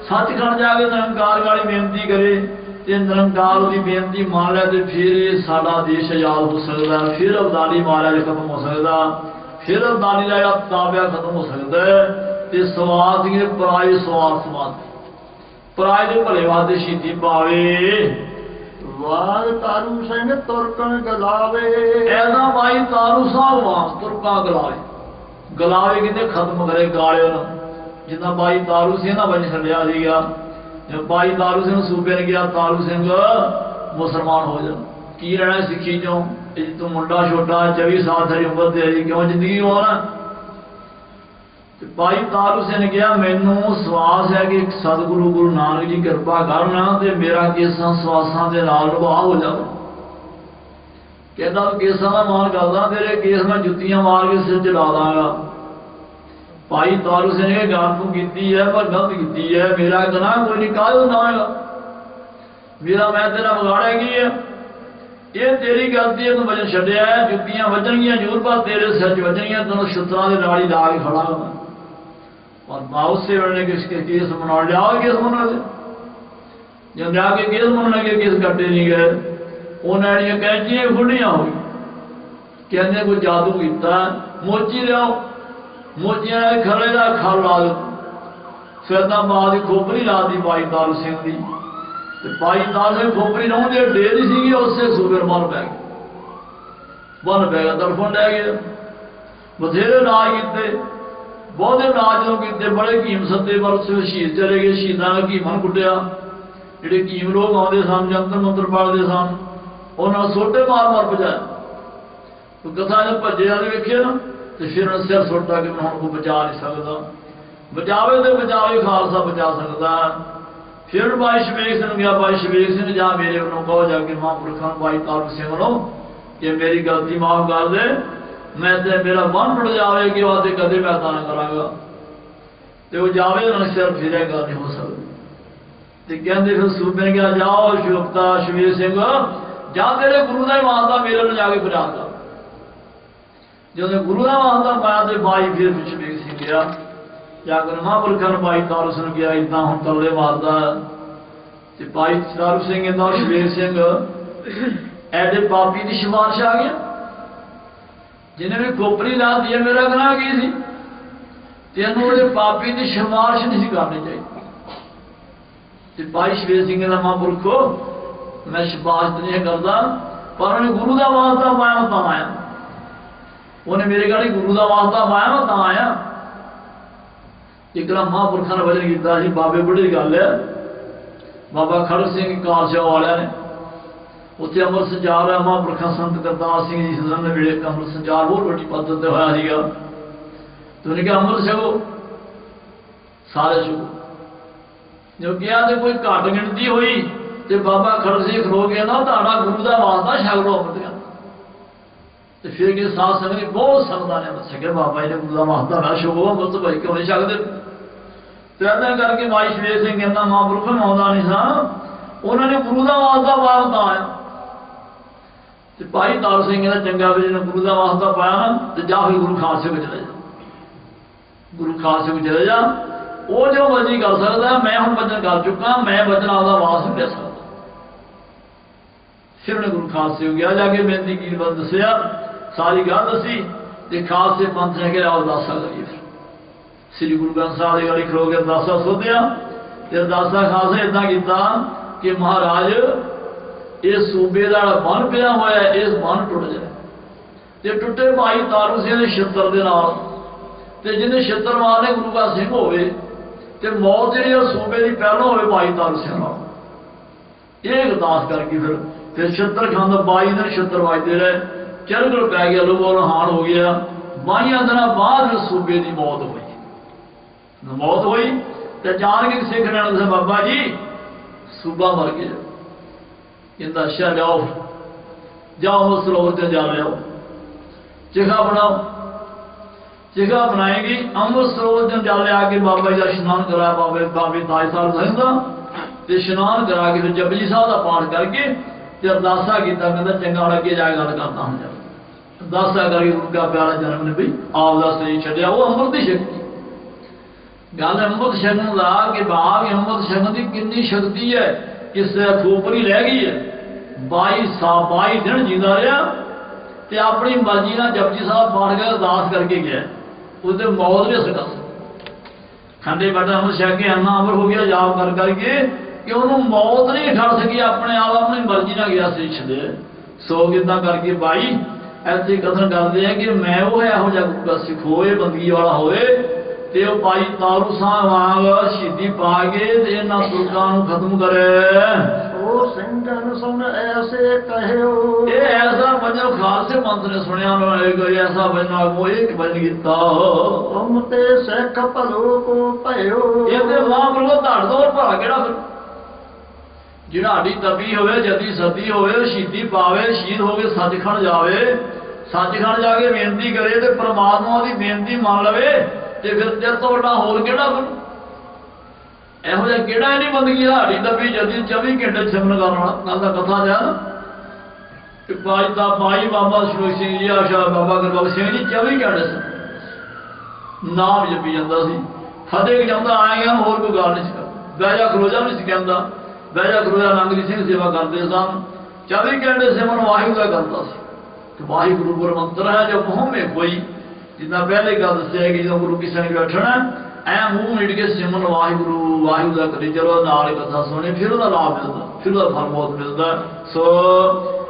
सचखंड जाके निरंकार वाली बेनती करे ते निरंकार की बेनती मान लै ते फिर साडा देश आजाद हो सकता है, फिर अबदाली महाराज खत्म हो सकता, फिर अबदाली का ताबिया खत्म हो सकता है। ते स्वार्थ के पराए स्वार्थ समाज पराए के भले वास्ते शहीदी पावे। वार तारू सिंह तुरकन गलावे, ऐसा भाई तारू साहब वांग तुरका गलावे, गलावे किते खत्म करे गाले ना, जिन्ना भाई तारू सिंह ना बन छड़िया सीगा। जब भाई तारू सिंह सूबे ने गया, तारू सिंह मुसलमान हो जा, की रहना सिखी चो, तू मुंडा छोटा 24 साल तेरी उम्र तेरी क्यों जिंदगी हो ना। भाई तारू सिंह ने कहा मैनू विश्वास है कि सतगुरु गुरु नानक जी कृपा करना ते मेरा केसा सवासा के नाल निभाव हो जाए। कहता केसा का मान करदा, तेरे केस में जुत्तियां मार के सिर च ला दांगा। भाई तारू सिंह ने गल तू की है पर गलत की है, मेरा गुनाह कोई नहीं, काहदे ना होगा मेरा, मैं तेरा बिगाड़िया की है, ये तेरी गलती है, तू वजन छड्डिया है, जुत्तियां वजणगियां जरूर पर तेरे सिर च वजणगियां, तेन छुत्तरां दे नाल ही ला के खड़ा होना। और बाउस से ने किसके केस मना लिया, केस मना ले जब जाके केस मन लगे, केस कट्टे नहीं गए, उन्हें कैंचियां खुलियां हो गई, कहते कोई जादू किया, मोची लियाओ, मोचिया खरे का खल ला दो, फिर बाद की खोपरी ला दी भाई तारू सिंह की, भाई तारू सिंह खोपरी लाने के डेर ही सी, उससे सूबे बन पै गए, बन पै गया, तड़फन लै गया। बथेरे इलाज किए, बहुत इलाज जो किए, बड़े कीम सत्ते पर शहीद चले गए, शहीदा का कीमन कुटिया, ਜਿਹੜੇ ਕੀਮ लोग आते सन जंतर मंत्र पढ़ते सन, उन्होंने सोटे मार मार बचाया। तो कथा जब भजे वाले वेखे ना तो फिर उन्हें सिर सुटता कि मैं को बचा नहीं सकता, बचावे तो बचावे खालसा बचा सकता है। फिर भाई शबीर सिंह गया, भाई शबीर सिंह जा मेरे को कहो जाके महापुरखा भाई तारू सिंह लो कि मेरी गलती माफ कर दे, मैं तो मेरा मन टुट जाए कि वह कदे मैं ताना करांगा, तो वो जावे उन्हें सिर फिरेगा नहीं हो सकता। कहते फिर सूबे ने कहा जाओ शुभता शबीर सिंह जा तेरे गुरु का ही मानता मेरे को जाके बचा दो। जो गुरु का मानता पाया तो भाई फिर शबीर सिंह गया, जाकर महापुरखा ने भाई तारू सिंह गया इदा हम तले मारता, भाई तारू सिंह इदा शबीर सिंह ऐडे पापी की सिफारिश आ गया, जिन्हें भी खोपरी ला दी है, मेरा गुनाह की सी, तेन पापी की सिफारिश नहीं करनी चाहिए। भाई शबीर सिंह का महापुरखो मैं सिफारिश तो नहीं करता, पर उन्हें गुरु का वास्ता पाया मैं आया, उन्हें मेरे गाड़ी गुरु का वास्ता पाया मैं आया। एक महापुरखा ने वजन किया जी, बाबे बड़ी गल है, बाबा खड़क सिंह कारशा वाले ने उत्थे अमृत संचार है, महापुरखा संत करतार सिंह जी सदन ने वेले अमृत संचार बहुत बड़ी पद्धत से होया। तो उन्हें कहा अमृत छको, सारे छको। जो क्या तो कोई घट गिनती हुई तो बाबा खड़क सिंह खलो गया ना, ताड़ा गुरु का वास्ता छक लो अमृत का। तो फिर के साथ संगत बहुत संगतां ने अमृत छकिया, बाबा जी ने गुरु का वास्ता ना छको अमृत भाई क्यों नहीं छकते। तो ऐसा करके भाई शबीर सिंह कहना महापुरख में आउंदा नहीं सा, उन्होंने गुरु का वास्ता पाया तो आया। तो भाई तारू सिंह कहना चंगा भी जिन्हें गुरु का वास्ता पाया ना तो जा फिर गुरु खालसे को चले जा, गुरु खालसे को चले जा, वो जो मर्जी कर सकता है, मैं हम वचन कर चुका, मैं वचन आपका वास नहीं ले सकता। फिर उन्हें गुरु खालसे हो गया, जाके बेनती की बात दसिया, सारी गल दसी, तो खालसे पंथ ने कहा अरदासा करिए। फिर श्री गुरु ग्रंथ साहब की गली खलो के अरदासा सोधिया, ਤੇ ਅਰਦਾਸਾ ਖਾਲਸਾ ਇਦਾਂ ਕੀਤਾ ਕਿ ਮਹਾਰਾਜ ਇਹ ਸੂਬੇ ਦਾ ਬੰਨ ਪਿਆ ਹੋਇਆ, ਇਸ ਬੰਨ ਟੁੱਟ ਜਾਏ। ਤੇ ਟੁੱਟੇ ਭਾਈ ਤਾਰੂ ਸਿੰਘ ਦੇ ਛਿੱਤਰ ਦੇ ਨਾਲ, ਤੇ ਜਿਹਨੇ ਛਿੱਤਰ ਮਾਰਨੇ ਗੁਰੂ ਗੋਬਿੰਦ ਸਿੰਘ ਹੋਵੇ, ਤੇ ਮੌਤ ਜਿਹੜੀ ਉਹ ਸੂਬੇ ਦੀ ਪਹਿਲੋਂ ਹੋਵੇ ਭਾਈ ਤਾਰੂ ਸਿੰਘ ਨਾਲ। ਇਹ ਅਰਦਾਸ ਕਰਕੇ ਫਿਰ ਛਿੱਤਰ ਖਾਂਦਾ 22 ਦਿਨ ਛਿੱਤਰ ਵੱਜਦੇ ਰਹੇ, ਚਰਗਲ ਪੈ ਗਿਆ, ਲੋਗੋ ਲਹਾਨ ਹੋ ਗਿਆ। 22 ਦਿਨਾਂ ਬਾਅਦ ਸੂਬੇ ਦੀ ਮੌਤ ਹੋਈ ਤੇ ਅਚਾਨਕ ਸਿੱਖ ਨੇ ਦੱਸਿਆ ਬਾਬਾ ਜੀ ਸੂਬਾ ਮਰ ਗਿਆ। ਕਹਿੰਦਾ ਅੱਛਾ ਜਾਓ ਸਰੋਵਰ ਤੇ ਜਾ ਲਿਆਓ, ਚਿਖਾ ਬਣਾਓ। ਚਿਖਾ ਬਣਾਏਗੀ, ਅੰਮ੍ਰਿਤ ਸਰੋਵਰ ਤੇ ਜਾ ਲਿਆ ਕੇ ਬਾਬਾ ਜੀ ਦਾ ਇਸ਼ਨਾਨ ਕਰਾਇਆ, ਬਾਬੇ ਤਾਜ ਸਾਹਿਬ ਸਿੰਘ ਦਾ, ਤੇ ਇਸ਼ਨਾਨ ਕਰਾ ਕੇ ਫਿਰ ਜਪਜੀ ਸਾਹਿਬ ਦਾ ਪਾਠ ਕਰਕੇ ਤੇ ਅਰਦਾਸਾ ਕੀਤਾ। ਕਹਿੰਦਾ ਚੰਗਾ ਹੁਣ ਅੱਗੇ ਜਾ ਕੇ ਗੱਲ ਕਰਦਾ ਹੁਣ ਜਾ ਅਰਦਾਸਾ ਕਰਕੇ ਗੁਰੂ ਦਾ ਪਿਆਰਾ ਜਨਮ ਨੇ ਬਈ ਆਪ ਦਾ ਸਰੀਰ ਛੱਡਿਆ। ਉਹ ਅੰਮ੍ਰਿਤ ਦੀ ਸ਼ਕਤੀ ਗੱਲ ਅੰਮ੍ਰਿਤ ਛਕਣ ਦਾ ਕਿ ਬਾਗ ਅੰਮ੍ਰਿਤ ਛਕਣ ਦੀ ਕਿੰਨੀ ਸ਼ਕਤੀ ਹੈ। ਕਿਸੇ ਖੋਪਰੀ ਰਹਿ ਗਈ ਹੈ, 22 ਦਿਨ ਜੀਂਦਾ ਰਿਹਾ ਤੇ ਆਪਣੀ ਮਰਜ਼ੀ ਨਾਲ ਜਪਜੀ ਸਾਹਿਬ ਪਾਠ ਕੇ ਅਰਦਾਸ ਕਰਕੇ ਗਿਆ। ਉਹਦੇ ਮੌਤ ਵੀ ਸਕਾ ਖੰਡੇ ਬਾਟਾ ਨੂੰ ਛਕ ਕੇ ਅੰਨਾ ਅਮਰ ਹੋ ਗਿਆ ਜਾਪ ਕਰ ਕਰਕੇ ਕਿ ਉਹਨੂੰ ਮੌਤ ਨਹੀਂ ਠੜ ਸਕੀ, ਆਪਣੇ ਆਪ ਆਪਣੀ ਮਰਜ਼ੀ ਨਾਲ ਗਿਆ ਸੀ ਛੱਡੇ। ਸੋ ਕਿੱਦਾਂ ਕਰਕੇ ਬਾਈ ਐਸੇ ਕਥਨ ਕਰਦੇ ਆ ਕਿ ਮੈਂ ਉਹ ਇਹੋ ਜਿਹਾ ਗੁਰੂ ਸਿੱਖ ਹੋਏ, ਬੰਦਗੀ ਵਾਲਾ ਹੋਵੇ ਤੇ ਉਹ ਭਾਈ ਤਾਰੂ ਸਾਹਿਬ ਵਾਂਗ ਸ਼ਹੀਦੀ ਪਾ ਕੇ ਤੇ ਇਹਨਾਂ ਤੁਰਕਾਂ ਨੂੰ ਖਤਮ ਕਰੇ। ਉਹ ਸਿੰਘਨ ਸੁਣ ਐਸੇ ਕਹਿਓ, ਇਹ ਐਸਾ ਵਜਨ ਖਾਲਸੇ ਮੰਤ ਨੇ ਸੁਣਿਆ, ਉਹਨਾਂ ਐਸਾ ਵਜਨ ਉਹ ਇੱਕ ਵਜਨ ਕੀਤਾ। ਤੁਮ ਤੇ ਸਿੱਖ ਭਲੋ ਕੋ ਭਇਓ, ਇਹਦੇ ਮਹਾਂਪੁਰਖੋ ਧੜ ਦੋ ਭਲਾ ਕਿਹੜਾ ਫਿਰ ਜਿਹੜਾ ਸਾਡੀ ਤਪੀ ਹੋਵੇ, ਜਦੀ ਸਦੀ ਹੋਵੇ, ਸ਼ਹੀਦੀ ਪਾਵੇ, ਸ਼ਹੀਦ ਹੋ ਕੇ ਸੱਚਖੰਡ ਜਾਵੇ, ਸੱਚਖੰਡ ਜਾ ਕੇ ਬੇਨਤੀ ਕਰੇ ਤੇ ਪ੍ਰਮਾਤਮਾ ਦੀ ਬੇਨਤੀ ਮੰਨ ਲਵੇ, ਤੇ ਫਿਰ ਤੇਰੇ ਤੋਂ ਵੱਡਾ ਹੋਰ ਕਿਹੜਾ ਫਿਰ ਇਹੋ ਜਿਹਾ ਕਿਹੜਾ ਨਹੀਂ ਬੰਦਗੀ ਸਾਡੀ ਤਪੀ ਜਦੀ 24 ਘੰਟੇ ਸਿਮਰਨ ਕਰਨ ਵਾਲਾ। ਗੱਲ ਦਾ ਕਥਾ ਜਾ ਕਿ ਭਾਈ ਬਾਬਾ ਸ਼੍ਰੀ ਸਿੰਘ ਜੀ, ਆਸ਼ਾ ਬਾਬਾ ਗੁਰਬਖਸ਼ ਸਿੰਘ ਜੀ 24 ਘੰਟੇ ਨਾਮ ਜਪੀ ਜਾਂਦਾ ਸੀ। ਫਤਿਹ ਜਾਂਦਾ ਆਏਗਾ, ਹੋਰ ਕੋਈ ਗੱਲ ਨਹੀਂ ਸੀ ਕਰਦਾ, ਬਹਿ ਜਾ ਖਲੋ ਜਾ ਨਹੀਂ ਸੀ ਕਹਿੰਦਾ, ਬਹਿ ਜਾ ਖਲੋ ਜਾ। ਲੰਗਰੀ ਸਿੰਘ ਸੇਵਾ ਕਰਦੇ ਸਨ, 24 ਘੰਟੇ ਸਿਮਰਨ ਵਾਹਿਗੁਰੂ ਦਾ ਕਰਦਾ ਸੀ। ਤੇ ਵਾਹਿਗੁਰੂ ਗੁਰਮੰਤਰ ਹੈ ਜੋ ਮੋਹਮੇ ਕੋਈ, ਜਿੱਦਾਂ ਪਹਿਲੇ ਗੱਲ ਦੱਸਿਆ ਕਿ ਜਦੋਂ ਗੁਰੂ ਕਿਸੇ ਨੇ ਬੈਠਣਾ ਐ ਮੂੰਹ ਮਿਟ ਕੇ ਸਿਮਰਨ ਵਾਹਿਗੁਰੂ ਵਾਹਿਗੁਰੂ ਦਾ ਕਰੀ ਚਲੋ, ਨਾਲ ਕਥਾ ਸੁਣੇ, ਫਿਰ ਉਹਦਾ ਲਾਭ ਮਿਲਦਾ, ਫਿਰ ਉਹਦਾ ਫਲ ਬਹੁਤ ਮਿਲਦਾ। ਸੋ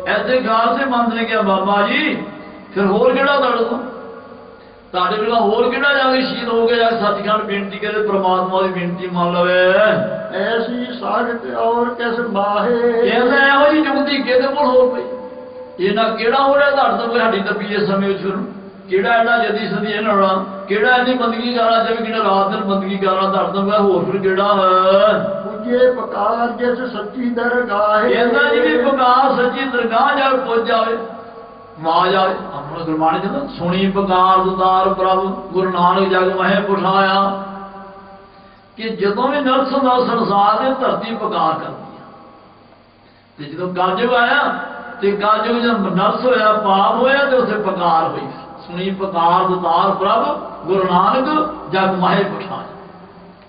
ਐਸੇ ਖਾਲਸੇ ਮੰਤ ਨੇ ਕਿਹਾ ਬਾਬਾ ਜੀ ਫਿਰ ਹੋਰ ਕਿਹੜਾ ਤੁਹਾਡੇ ਬਿਨਾਂ ਹੋਰ ਕਿਹੜਾ ਜਾ ਕੇ ਸ਼ਹੀਦ ਹੋ ਕੇ ਜਾ ਕੇ ਸੱਚਖੰਡ ਬੇਨਤੀ ਕਰੇ, ਪ੍ਰਮਾਤਮਾ ਦੀ ਬੇਨਤੀ ਮੰਨ ਲਵੇ। ਐਸੀ ਸਾਖਤ ਔਰ ਕਿਸ ਬਾਹੇ, ਕਹਿੰਦਾ ਇਹੋ ਜਿਹੀ ਜੁਗਤੀ ਕਿਹਦੇ ਕੋਲ ਹੋਰ ਪਈ, ਇਹ ਨਾ ਕਿਹੜਾ ਹੋ ਰਿਹਾ ਤੁਹਾਡੇ ਤੋਂ ਸਾਡੀ ਤਪੀ ਇਸ ਸਮੇਂ ਵਿੱਚ ਕਿਹੜਾ ਇਹਦਾ ਜਦੀ ਸਦੀ ਇਹਨਾਂ ਨਾਲ ਕਿਹੜਾ ਇਹਦੀ ਬੰਦਗੀ ਕਰਾ, ਜਿਵੇਂ ਕਿਹੜਾ ਰਾਤ ਦਿਨ ਬੰਦਗੀ ਕਰਾ ਤੁਹਾਡੇ ਤੋਂ ਹੋਰ ਫਿਰ ਕਿਹੜਾ ਹੈ। ਪੁੱਜੇ ਪੁਕਾਰ ਜਿਸ ਸੱਚੀ ਦਰਗਾਹ, ਕਹਿੰਦਾ ਜਿਹੜੀ ਪੁਕਾਰ ਸੱਚੀ ਦਰਗਾਹ ਜਾ ਕੇ ਪੁੱਜ ਜਾਵੇ, ਆਵਾਜ਼ ਆਵੇ। ਆਪਣਾ ਗੁਰਬਾਣੀ ਕਹਿੰਦਾ ਸੁਣੀ ਪੁਕਾਰ ਦੁਤਾਰ ਪ੍ਰਭ ਗੁਰੂ ਨਾਨਕ ਜਗ ਮਹਿ ਪੁਠਾਇਆ, ਕਿ ਜਦੋਂ ਵੀ ਨਰਸ ਦਾ ਸੰਸਾਰ ਦੇ ਧਰਤੀ ਪੁਕਾਰ ਕਰਦੀ ਆ। ਤੇ ਜਦੋਂ ਕਲਯੁਗ ਆਇਆ ਤੇ ਕਲਯੁਗ ਜਦੋਂ ਨਰਸ ਹੋਇਆ, ਪਾਪ ਹੋਇਆ, ਤੇ ਉੱਥੇ ਪੁਕਾਰ ਹੋਈ। ਸੁਣੀ ਪੁਕਾਰ ਦੁਤਾਰ ਪ੍ਰਭ ਗੁਰੂ ਨਾਨਕ ਜਗ ਮਹਿ ਪੁਠਾਇਆ,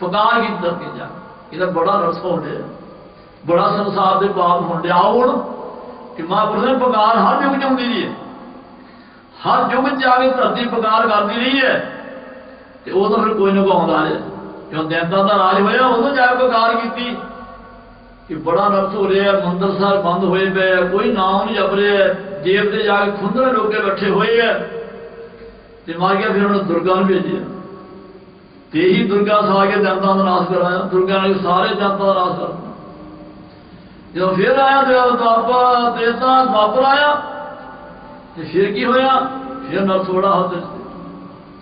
ਪੁਕਾਰ ਕੀ ਧਰਤੀ ਜਾ। ਇਹਦਾ ਬੜਾ ਨਰਸ ਹੋ ਰਿਹਾ, ਬੜਾ ਸੰਸਾਰ ਦੇ ਪਾਪ ਹੋਣ ਡਿਆ। ਹੁਣ ਕਿ ਮਹਾਂਪੁਰਖ ਨੇ ਪੁਕਾਰ ਹਰ ਯੁੱਗ ਚ ਆਉਂਦੀ ਰਹੀ ਹੈ, ਹਰ ਯੁੱਗ ਚ ਆ ਕੇ ਧਰਤੀ ਪੁਕਾਰ ਕਰਦੀ ਰਹੀ ਹੈ। ਤੇ ਉਹ ਤਾਂ ਫਿਰ ਕੋਈ ਨਾ ਕੋਈ ਆਉਂਦਾ ਰਿਹਾ, ਜਦੋਂ ਦੈਂਤਾਂ ਦਾ ਰਾਜ ਹੋਇਆ ਉਦੋਂ ਜਾ ਕੇ ਪੁਕਾਰ ਕੀਤੀ ਕਿ ਬੜਾ ਨਰਸ ਹੋ ਰਿਹਾ, ਮੰਦਰ ਸਾਹਿਬ ਬੰਦ ਹੋਏ ਪਏ, ਕੋਈ ਨਾਮ ਨਹੀਂ ਜਪ ਰਿਹਾ, ਜੇਬ ਤੇ ਜਾ ਕੇ ਖੁੰਦਰੇ ਲੋਕੇ ਬੈਠੇ ਹੋਏ ਆ। ਤੇ ਮਾਰ ਗਿਆ, ਫਿਰ ਉਹਨੇ ਦੁਰਗਾ ਨੂੰ ਭੇਜਿਆ, ਤੇ ਇਹੀ ਦੁਰਗਾ ਸਾ ਕੇ ਦੈਂਤਾਂ ਦਾ ਨਾਸ਼ ਕਰਾਇਆ। ਦੁਰਗਾ ਨੇ ਸਾਰੇ ਦੈਂਤਾਂ ਦਾ ਨਾਸ਼ ਕਰਤਾ। ਜਦੋਂ ਫਿਰ ਆਇਆ ਦੁਆਪਰ ਆਇਆ, ਤੇ ਫਿਰ ਕੀ ਹੋਇਆ, ਫਿਰ ਨਰਸੋੜਾ ਹੱਥ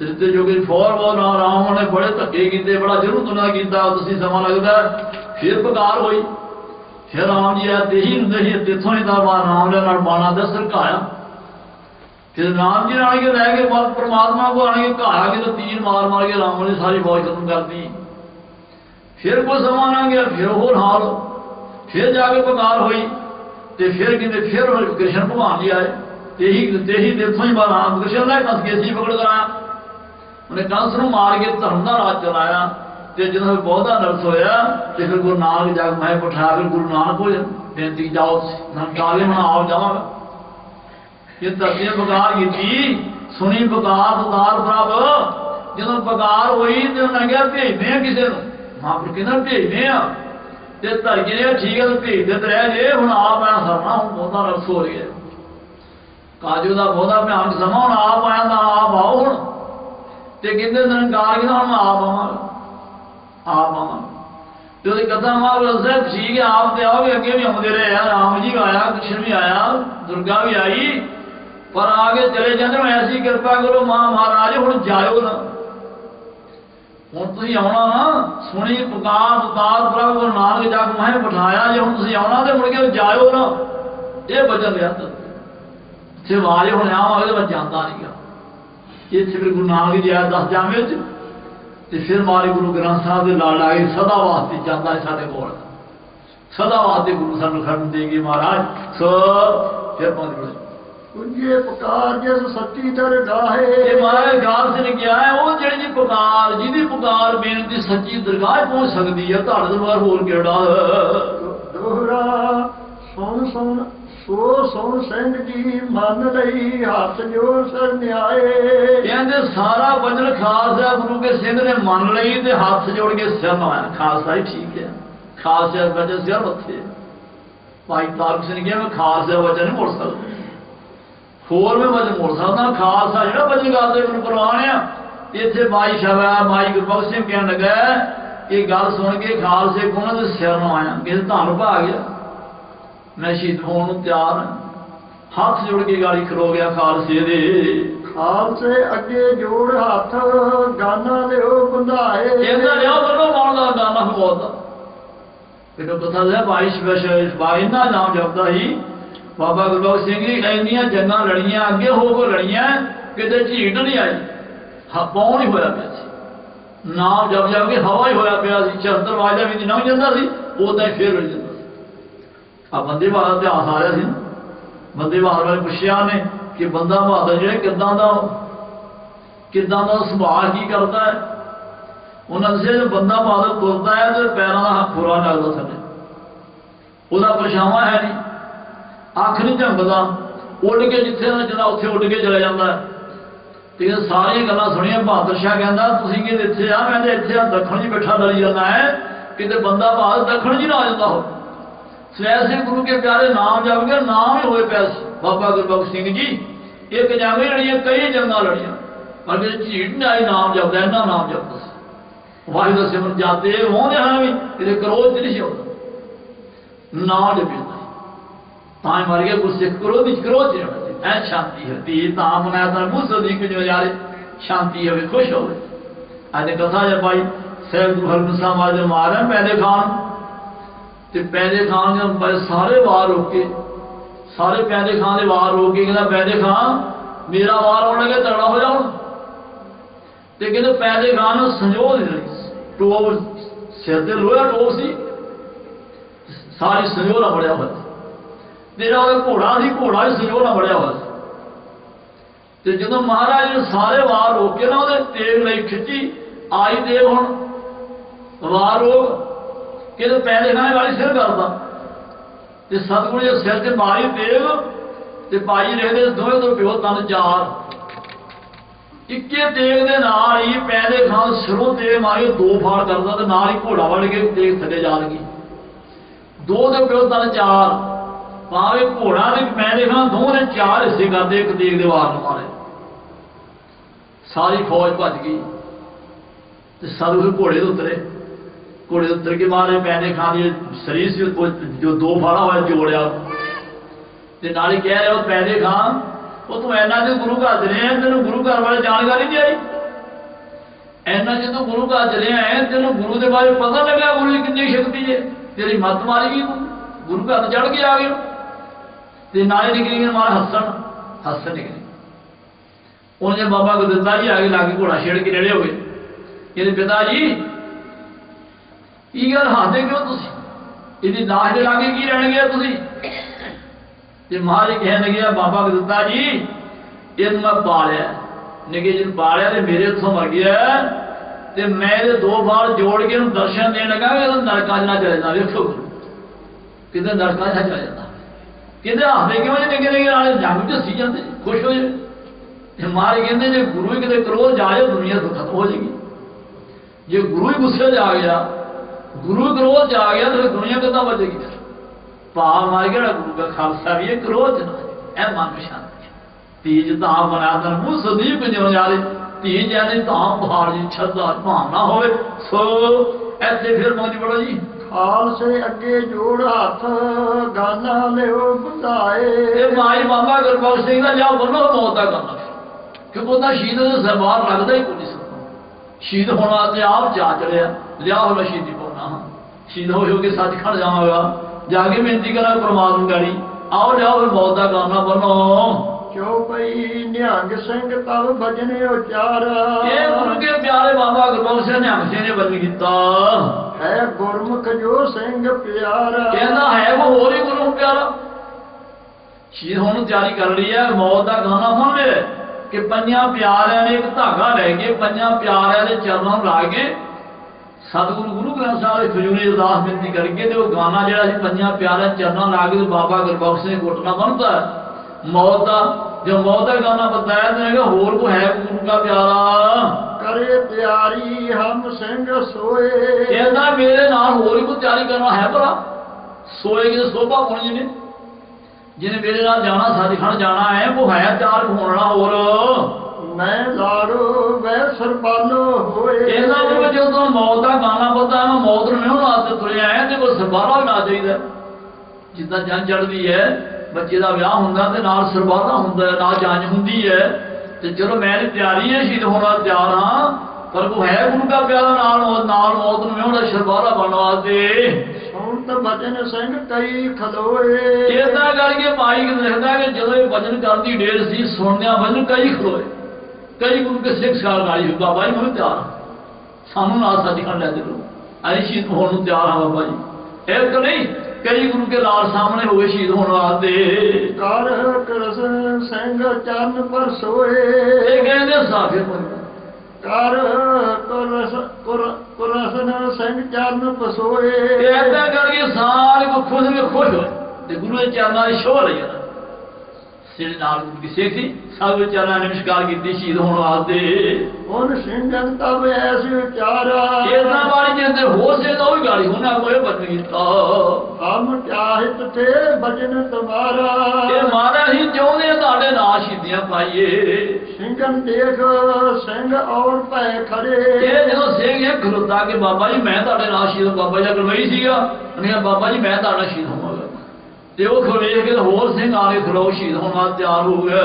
ਤੇ ਜੋਗੇ ਫੌਰ ਬਹੁਤ ਨਾ ਰਾਮ ਨੇ ਬੜੇ ਧੱਕੇ ਕੀਤੇ, ਬੜਾ ਜ਼ਰੂਰ ਕੀਤਾ, ਤੁਸੀਂ ਸਮਾਂ ਲੱਗਦਾ। ਫਿਰ ਪੁਕਾਰ ਹੋਈ, ਫਿਰ ਰਾਮ ਜੀ ਆ ਤੇਹੀ ਹੁੰਦੇ ਸੀ, ਤਿੱਥੋਂ ਹੀ ਦਰਬਾਰ ਰਾਮ ਦੇ ਨਾਲ ਬਾਣਾ ਦਾ ਸਰਕਾਇਆ। ਫਿਰ ਰਾਮ ਜੀ ਆਣ ਕੇ ਲੈ ਕੇ ਪਰਮਾਤਮਾ ਕੋ ਆਣ ਕੇ ਘਾਇਆ ਕਿ ਤੀਰ ਮਾਰ ਮਾਰ ਕੇ ਰਾਮ ਨੇ ਸਾਰੀ ਫੌਜ ਖਤਮ ਕਰਦੀ। ਫਿਰ ਕੋਈ ਸਮਾਂ ਨਾ ਗਿਆ, ਫਿਰ ਹੋਰ ਹਾਲ, ਫਿਰ ਜਾ ਕੇ ਪੁਕਾਰ ਹੋਈ, ਤੇ ਫਿਰ ਕਹਿੰਦੇ ਫਿਰ ਕ੍ਰਿਸ਼ਨ ਭਗਵਾਨ ਜੀ ਆਏ, ਤੇਹੀ ਦੇਖੋ ਹੀ ਰਾਮ ਕ੍ਰਿਸ਼ਨ ਦਾ ਕੰਸ ਕੇਸੀ ਪਕੜ ਕਰਾਇਆ। ਉਹਨੇ ਕੰਸ ਨੂੰ ਮਾਰ ਕੇ ਧਰਮ ਦਾ ਰਾਜ ਚਲਾਇਆ। ਤੇ ਜਦੋਂ ਬਹੁਤਾ ਨਰਸ ਹੋਇਆ ਤੇ ਫਿਰ ਗੁਰੂ ਨਾਨਕ ਜਗ ਮਹਿ ਪੁਠਾਇਆ। ਫਿਰ ਗੁਰੂ ਨਾਨਕ ਹੋਏ ਬੇਨਤੀ ਜਾਓ ਕਾਲੇ ਹੁਣ ਆਪ ਜਾਵਾਂਗਾ। ਇਹ ਧਰਤੀ ਪੁਕਾਰ ਕੀਤੀ, ਸੁਣੀ ਪੁਕਾਰ ਦੁਤਾਰ ਪ੍ਰਭ। ਜਦੋਂ ਪੁਕਾਰ ਹੋਈ ਤੇ ਉਹਨਾਂ ਕਿਹਾ ਭੇਜਦੇ ਆ ਕਿਸੇ ਨੂੰ, महापुरुष कहना भेजने आ ते धरके ने ठीक है तो भेजते तो रह जे हुण आप आया सरना हुण बहुता रस हो रही है काजू का बहुता भयानक समा हुण आप आया तो आप आओ हुण ते कहते निरंकार कहना हुण मैं आप आवांगा तो कथा महापुरुष दस्या ठीक है आप तो आओगे अगे भी आते रहे हैं राम जी आया कृष्ण भी आया दुर्गा भी आई पर आगे चले जाते ऐसी कृपा करो महाराज हुण जाओ ना ਹੁਣ ਤੁਸੀਂ ਆਉਣਾ ਨਾ ਸੁਣੀ ਪੁਕਾਰ ਉਤਾਰ ਪ੍ਰਭ ਗੁਰੂ ਨਾਨਕ ਜਗ ਮਹਿ ਬਿਠਾਇਆ ਜੇ ਹੁਣ ਤੁਸੀਂ ਆਉਣਾ ਤੇ ਮੁੜ ਕੇ ਜਾਇਓ ਨਾ ਇਹ ਬਚਨ ਲਿਆ ਤਾਂ ਜੇ ਆਵਾਜ਼ ਹੁਣ ਆਵਾਂਗੇ ਤਾਂ ਜਾਂਦਾ ਨਹੀਂਗਾ ਇੱਥੇ ਫਿਰ ਗੁਰੂ ਨਾਨਕ ਜੀ ਆਇਆ 10 ਜਾਮ ਵਿੱਚ ਤੇ ਫਿਰ ਮਾਰੇ ਗੁਰੂ ਗ੍ਰੰਥ ਸਾਹਿਬ ਦੇ ਨਾਲ ਆ ਕੇ ਸਦਾ ਵਾਸਤੇ ਜਾਂਦਾ ਸਾਡੇ ਕੋਲ ਸਦਾ ਵਾਸਤੇ ਗੁਰੂ ਸਾਨੂੰ ਖੜਨ ਦੇਗੇ ਮਹਾਰਾਜ ਸੋ ਫਿਰ ਪਹੁੰਚ ये पुकार जिस सच्ची दरगाहे ये महाराज गाल से क्या है वो जी पुकार जिहदी पुकार बेनती सच्ची दरगाह पहुंच सकती है तुहाडे तो बाहर होर केड़ा दोहरा सुन सुन सो सुन सिंह जी मन लई हाथ जोड़ सरन्याए कहते सारा वचन खालसा गुरु के सिंह ने मन लई ते हाथ जोड़ के सिर नवाया खालसा ही ठीक है खालसा वचन सिर मथे भाई तारक सिंह ने मैं खालसा वचन नहीं मोड़ सकता होर में वचन मोड़ सकता खालसा जो वचन करते गुरु प्रवान आ इतने माई शबा माई गुरबख्श सिंह कह लगा ये गल सुन के खालसे को उन्होंने सिर नवाया किसी धन पा गया मैं शहीद होने तैयार हाँ हाथ जोड़ के गाड़ी खलो गया खालसे दे खालसे अगे जोड़ हाथ गाना लियो बंधाए कहता लिया बनो कौन का गाना खबोता फिर कथा लिया बाई इन्ना नाम जपता ही बाबा गुरबख्श सिंह जी इन्नियां जंगां लड़ियां अगे हो को लड़ियां किते झीट नहीं आई पौन ही होया पिया सी नाम जप जप के हवा ही होया पिया सी चरतर वाजा भी लंघ जांदा सी उदां ही फेर लड़ जांदा सी आ बंदे बहादुर इतिहास आ रहा सी बंदे बहादुर वाले पुछया ने कि बंदा बहादुर जिहड़ा किदां दा सुभाव की करता है उन्होंने दस्सिया जो बंदा बहादुर तुरदा है तो पैरों का खुरा लगदा थल्ले उहदा परछावां है नहीं अख नहीं झंकदा उड़ के जिथे चला उत्थे उड़ के चला जाता है तो सारिया गल्लां सुनिया बहादुर शाह कहता तुसीं कि इत्थे आ मैं इत्थे दखण जी बैठा डरी जाना है किते बंदा बहादुर दखण जी ना आ जाता हो स्वैसे गुरु के प्यारे नाम जप के नाम ही होए पिया बाबा गुरबख्श सिंह जी एक जंग ही लड़ियां कई जंगा लड़ियां पर किते झीट नहीं आई नाम जपदा इन्ना नाम जपदा वाहिगुरू दा सिमरन जाते होंदे हैं भी किते क्रोध च नहीं होता नाम जपदा तां मर गया गुस्से क्रोध क्रोध ऐ शांति होती तां मनाया था मूसा दी कुछ नजारे शांति हो खुश हो अज कथा जब भाई सैयद गुरु हरगोबिंद साहब महाराज मारे पैदे खान ते पैदे खान सारे वार रोके सारे पैदे खान के वार रोके कहना पैदे खान मेरा वार आने लगे तगड़ा हो जाओ ते कहते पैदे खान संजो टोप सिर ते लोहा टोप सी सारी संजोला बड़िया हुआ तेरा घोड़ा सी घोड़ा भी संजोला बड़िया हुआ तो जो महाराज ने सारे वार रोके ना वो तेग लाई खिंची आई देव हूँ वार रोक कि पैदे खाने वाली सिर करता तो सतगुरु जो सिर से मारी तेग तो पाई रखते दोवें तो प्यो तन चार इक्के तेग के नाल ही पैदे खान सिरों तेग मारी दो फाड़ करता तो नाल ही घोड़ा वड़ के तेग थले जा लगी दो तो प्यो तन चार भावे घोड़ा ने पैदे खान दो ने चार हिस्से करते एक तेग दे वार मारे सारी फौज भज गई तो सतगुरु घोड़े तो उतरे घोड़े उतर के मारे पैदे खान शरीर से जो दो फाड़ा हुआ जोड़िया ते नाले कह रहे हो पैदे खान वो तू इन्ना जो गुरु घर चले हैं तेन गुरु घर वाले जानकारी नहीं आई इन्ना जो तू गुरु घर चले हैं तेन गुरु के बारे पता लगा गुरु की कितनी शक्ति है तेरी मत मारी गई गुरु घर चढ़ के आ गए ते नाले निकली गए मारे हसन निकली उन्हें बाबा गुरदित्ता जी आगे लाके घोड़ा छेड़ के नेड़े हो गए कहते पिताजी ये गल हादे क्यों तुसी इहदी लाश दे लागे की रहन गया तुसी ते महाराज कहन लगे बाबा गुरदित्ता जी इन मैं पालिया निके जिन पालिया ते मेरे हथों मर गया ते मैं ये दो बार जोड़ के दर्शन देने लगा नरका ना चले जाना देखो कितने नरका ना चले जाता कहते हादे क्यों निके निके नाले जंग च सी जाते खुश हो जाए महाराज कहते जो गुरु ही कितने क्रोध जाए दुनिया तो खत्म हो जाएगी जो गुरु ही गुस्से आ गया गुरु क्रोध च आ गया तो फिर दुनिया कितना बचेगी? फिर भाव मार गया गुरु का खालसा भी है, क्रोध च ना है मन शांति। तीज धाम बना तन मुँह सदीप जो जारे तीज यानी धाम बहार जी श्रद्धा भावना होवे। सो ऐसे फिर मौज पड़ो जी। खालਸੇ ਅੱਗੇ ਜੋੜ ਹੱਥ ਗਾਨਾ ਲਿਓ ਬਧਾਏ। ਇਹ ਮਾਈ ਬਾਬਾ ਗੁਰਬਖਸ਼ ਸਿੰਘ ਦਾ ਜਾ ਬੰਨੋ ਮੌਤ ਦਾ ਕਰਨਾ, ਕਿਉਂਕਿ ਉਹਦਾ ਸ਼ਹੀਦ ਦੇ ਸਰਬਾਰ ਲੱਗਦਾ ਹੀ ਕੋਈ ਨਹੀਂ ਸਕਦਾ। ਸ਼ਹੀਦ ਹੋਣਾ ਤੇ ਆਪ ਜਾ ਚੜਿਆ, ਲਿਆ ਹੁਣ ਸ਼ਹੀਦੀ ਪਾਉਣਾ, ਸ਼ਹੀਦ ਹੋ ਕੇ ਸੱਚਖੰਡ ਜਾਵਾਂਗਾ, ਜਾ ਕੇ ਬੇਨਤੀ ਕਰਾਂ ਪਰਮਾਤਮਾ ਗਾੜੀ, ਆਓ ਲਿਆਓ ਫਿਰ ਮੌਤ ਦਾ ਕਰਨਾ ਬੰਨੋ। ਚੌਪਈ ਨਿਹੰਗ ਸਿੰਘ ਤਬ ਭਜਨ ਉਚਾਰਾ। ਇਹ ਗੁਰੂ ਕੇ ਪਿਆਰੇ ਬਾਬਾ ਗੁਰਬਖਸ਼ ਸਿੰਘ ਨਿਹੰਗ ਸਿੰਘ ਨੇ ਭਜਨ ਕੀਤਾ। ਹੈ ਗੁਰਮੁਖ ਜੋ ਸਿੰਘ ਪਿਆਰਾ। ਕਹਿੰਦਾ ਹੈ ਉਹ ਹੋਰ ਹੀ ਗੁਰੂ ਪਿਆਰਾ। ਸ਼ਹੀਦ ਹੋਣ ਨੂੰ ਤਿਆਰੀ ਕਰ ਲਈ ਹੈ, ਮੌਤ ਦਾ ਗਾਣਾ ਸੁਣ ਲਿਆ ਕਿ ਪੰਜਾਂ ਪਿਆਰਿਆਂ ਨੇ ਇੱਕ ਧਾਗਾ ਲੈ ਕੇ ਪੰਜਾਂ ਪਿਆਰਿਆਂ ਦੇ ਚਰਨਾਂ ਨੂੰ ਲਾ ਕੇ ਸਤਿਗੁਰੂ ਗੁਰੂ ਗ੍ਰੰਥ ਸਾਹਿਬ ਦੀ ਖਜੂਰੀ ਅਰਦਾਸ ਬੇਨਤੀ ਕਰਕੇ ਤੇ ਉਹ ਗਾਣਾ ਜਿਹੜਾ ਸੀ ਪੰਜਾਂ ਪਿਆਰਿਆਂ ਦੇ ਚਰਨਾਂ ਲਾ ਕੇ ਬਾਬਾ ਗੁਰਬਖਸ਼ ਸਿੰਘ ਘੁੱਟਣਾ ਬਣਦਾ ਮੌਤ ਦਾ। ਜੋ ਮੌਤ ਦਾ ਗਾਣਾ ਬਤਾਇਆ ਤਾਂ ਹੋਰ ਕੋ ਹੈ ਗੁਰੂ ਦਾ ਪਿਆਰਾ। ਕਰੇ ਤਿਆਰੀ ਹਮ ਸਿੰਘ ਸੋਏ। ਕਹਿੰਦਾ ਮੇਰੇ ਨਾਲ ਹੋਰ ਕੋ ਤਿਆਰੀ ਕਰਨਾ ਹੈ ਭਲਾ। ਸੋਏ ਕਿ ਸੋਭਾ ਹੋਣੀ ਜਿਹਨੇ ਮੇਰੇ ਨਾਲ ਜਾਣਾ ਸੱਚਖੰਡ ਜਾਣਾ ਹੈ ਉਹ ਹੈ ਤਿਆਰ ਹੋਣ ਵਾਲਾ। ਹੋਰ ਮੈਂ ਲਾੜੋ ਵੈ ਸਰਬਾਲੋ ਹੋਏ। ਇਹਨਾਂ ਨੂੰ ਜਦੋਂ ਮੌਤ ਦਾ ਗਾਣਾ ਪਤਾ ਮੈਂ ਮੌਤ ਨੂੰ ਨਹੀਂ ਵਾਸਤੇ ਤੁਰਿਆ ਹੈ ਤੇ ਕੋਈ ਸਰਬਾਲਾ ਨਾ ਚਾਹੀਦਾ। ਜਿੱਦਾਂ ਜੰਜ ਚੜ੍ਹਦੀ ਹੈ, ਬੱਚੇ ਦਾ ਵਿਆਹ ਹੁੰਦਾ ਤੇ ਨਾਲ ਸਰਬਾਲਾ ਹੁੰਦਾ, ਨਾਲ ਜੰਜ ਹੁੰਦੀ ਹੈ। ਤੇ ਚਲੋ ਮੈਂ ਤਿਆਰੀ ਹੈ ਸ਼ਹੀਦ ਹੋਣਾ ਤਿਆਰ ਹਾਂ, ਪਰ ਉਹ ਹੈ ਗੁਰੂ ਦਾ ਪਿਆਰਾ ਨਾਲ ਮੌਤ ਨੂੰ ਵਿਆਹੁਣਾ ਸਰਬਾਲਾ ਬਣਨ ਵਾਸਤੇ। ਸੁਣਤ ਭਜਨ ਸਿੰਘ ਕਈ ਖਲੋਏ। ਇਦਾਂ ਕਰਕੇ ਭਾਈ ਲਿਖਦਾ ਕਿ ਜਦੋਂ ਇਹ ਭਜਨ ਕਰਦੀ ਢੇਰ ਸੀ ਸੁਣਦਿਆਂ ਭਜਨ ਕਈ ਖਲੋਏ। ਕਈ ਗੁਰੂ ਕੇ ਸਿੱਖ ਸਾਲ ਗਾਲੀ ਹੋ ਬਾਬਾ ਜੀ ਮੈਂ ਤਿਆਰ, ਸਾਨੂੰ ਨਾਲ ਸੱਚਖੰਡ ਲੈ ਚਲੋ, ਅਸੀਂ ਸ਼ਹੀਦ ਹੋਣ ਨੂੰ ਤਿਆਰ ਹਾਂ ਬਾਬਾ ਜੀ। ਇਹ ਤਾਂ ਨਹੀਂ ਕਈ ਗੁਰੂ ਕੇ ਲਾਲ ਸਾਹਮਣੇ ਹੋਏ ਸ਼ਹੀਦ ਹੋਣ ਵਾਸਤੇ। ਕਰ ਕ੍ਰਿਸ਼ਨ ਸਿੰਘ ਚਰਨ ਪਰ ਸੋਏ। ਇਹ ਕਹਿੰਦੇ ਸਾਖੇ ਕਰ ਕ੍ਰਿਸ਼ਨ ਸਿੰਘ ਚਰਨ ਪਸੋਏ। ਏਦਾਂ ਕਰਕੇ ਸਾਰੇ ਕੋ ਖੁਸ਼ ਹੋਏ ਤੇ ਗੁਰੂ ਦੇ ਚਰਨਾਂ ਦੀ ਸ਼ੋਭਾ ਲਈ ਜਾਂਦਾ। ਜਿਹੜੇ ਨਾਲ ਗੁਰੂ ਦੀ ਸਿੱਖ ਸੀ ਸਭ ਚਰਨਾਂ ਨੇ ਨਮਸਕਾਰ ਕੀਤੀ ਸ਼ਹੀਦ ਹੋਣ ਵਾਸਤੇ। ਹੁਣ ਸਿੰਘਨ ਤਬ ਐਸੀ ਉਚਾਰਾ। ਇਹਨਾਂ ਵਾਲੀ ਜਿੰਦੇ ਹੋ ਸੇ ਤਾਂ ਉਹ ਵੀ ਗਾਲੀ ਹੋਣਾ ਕੋਈ ਬਦਲ ਕੀਤਾ। ਹਮ ਚਾਹਿਤ ਥੇ ਭਜਨ ਤੁਮਾਰਾ। ਇਹ ਮਹਾਰਾਜ ਹੀ ਚਾਹੁੰਦੇ ਤੁਹਾਡੇ ਨਾਲ ਸ਼ਹੀਦੀਆਂ ਪਾਈਏ। ਸਿੰਘਨ ਦੇਖ ਸਿੰਘ ਔਰ ਭੈ ਖੜੇ। ਇਹ ਜਦੋਂ ਸਿੰਘ ਇਹ ਖਲੋਤਾ ਕਿ ਬਾਬਾ ਜੀ ਮੈਂ ਤੁਹਾਡੇ ਨਾਲ ਸ਼ਹੀਦ, ਬਾਬਾ ਜੀ ਅਗਰਵਾਈ ਸੀਗਾ ਉਹਨੇ ਕਿਹਾ ਬਾਬਾ ਜੀ ਮੈਂ ਤੁਹਾਡਾ ਸ਼ਹੀਦ ਹੋਵਾਂਗਾ। ਤੇ ਉਹ ਵੇਖ ਕੇ ਹੋਰ ਸਿੰਘ ਆ ਕੇ ਖਲੋ ਸ਼ਹੀਦ ਹੋਣ ਵਾਸਤੇ ਤਿਆਰ ਹੋ ਗਏ।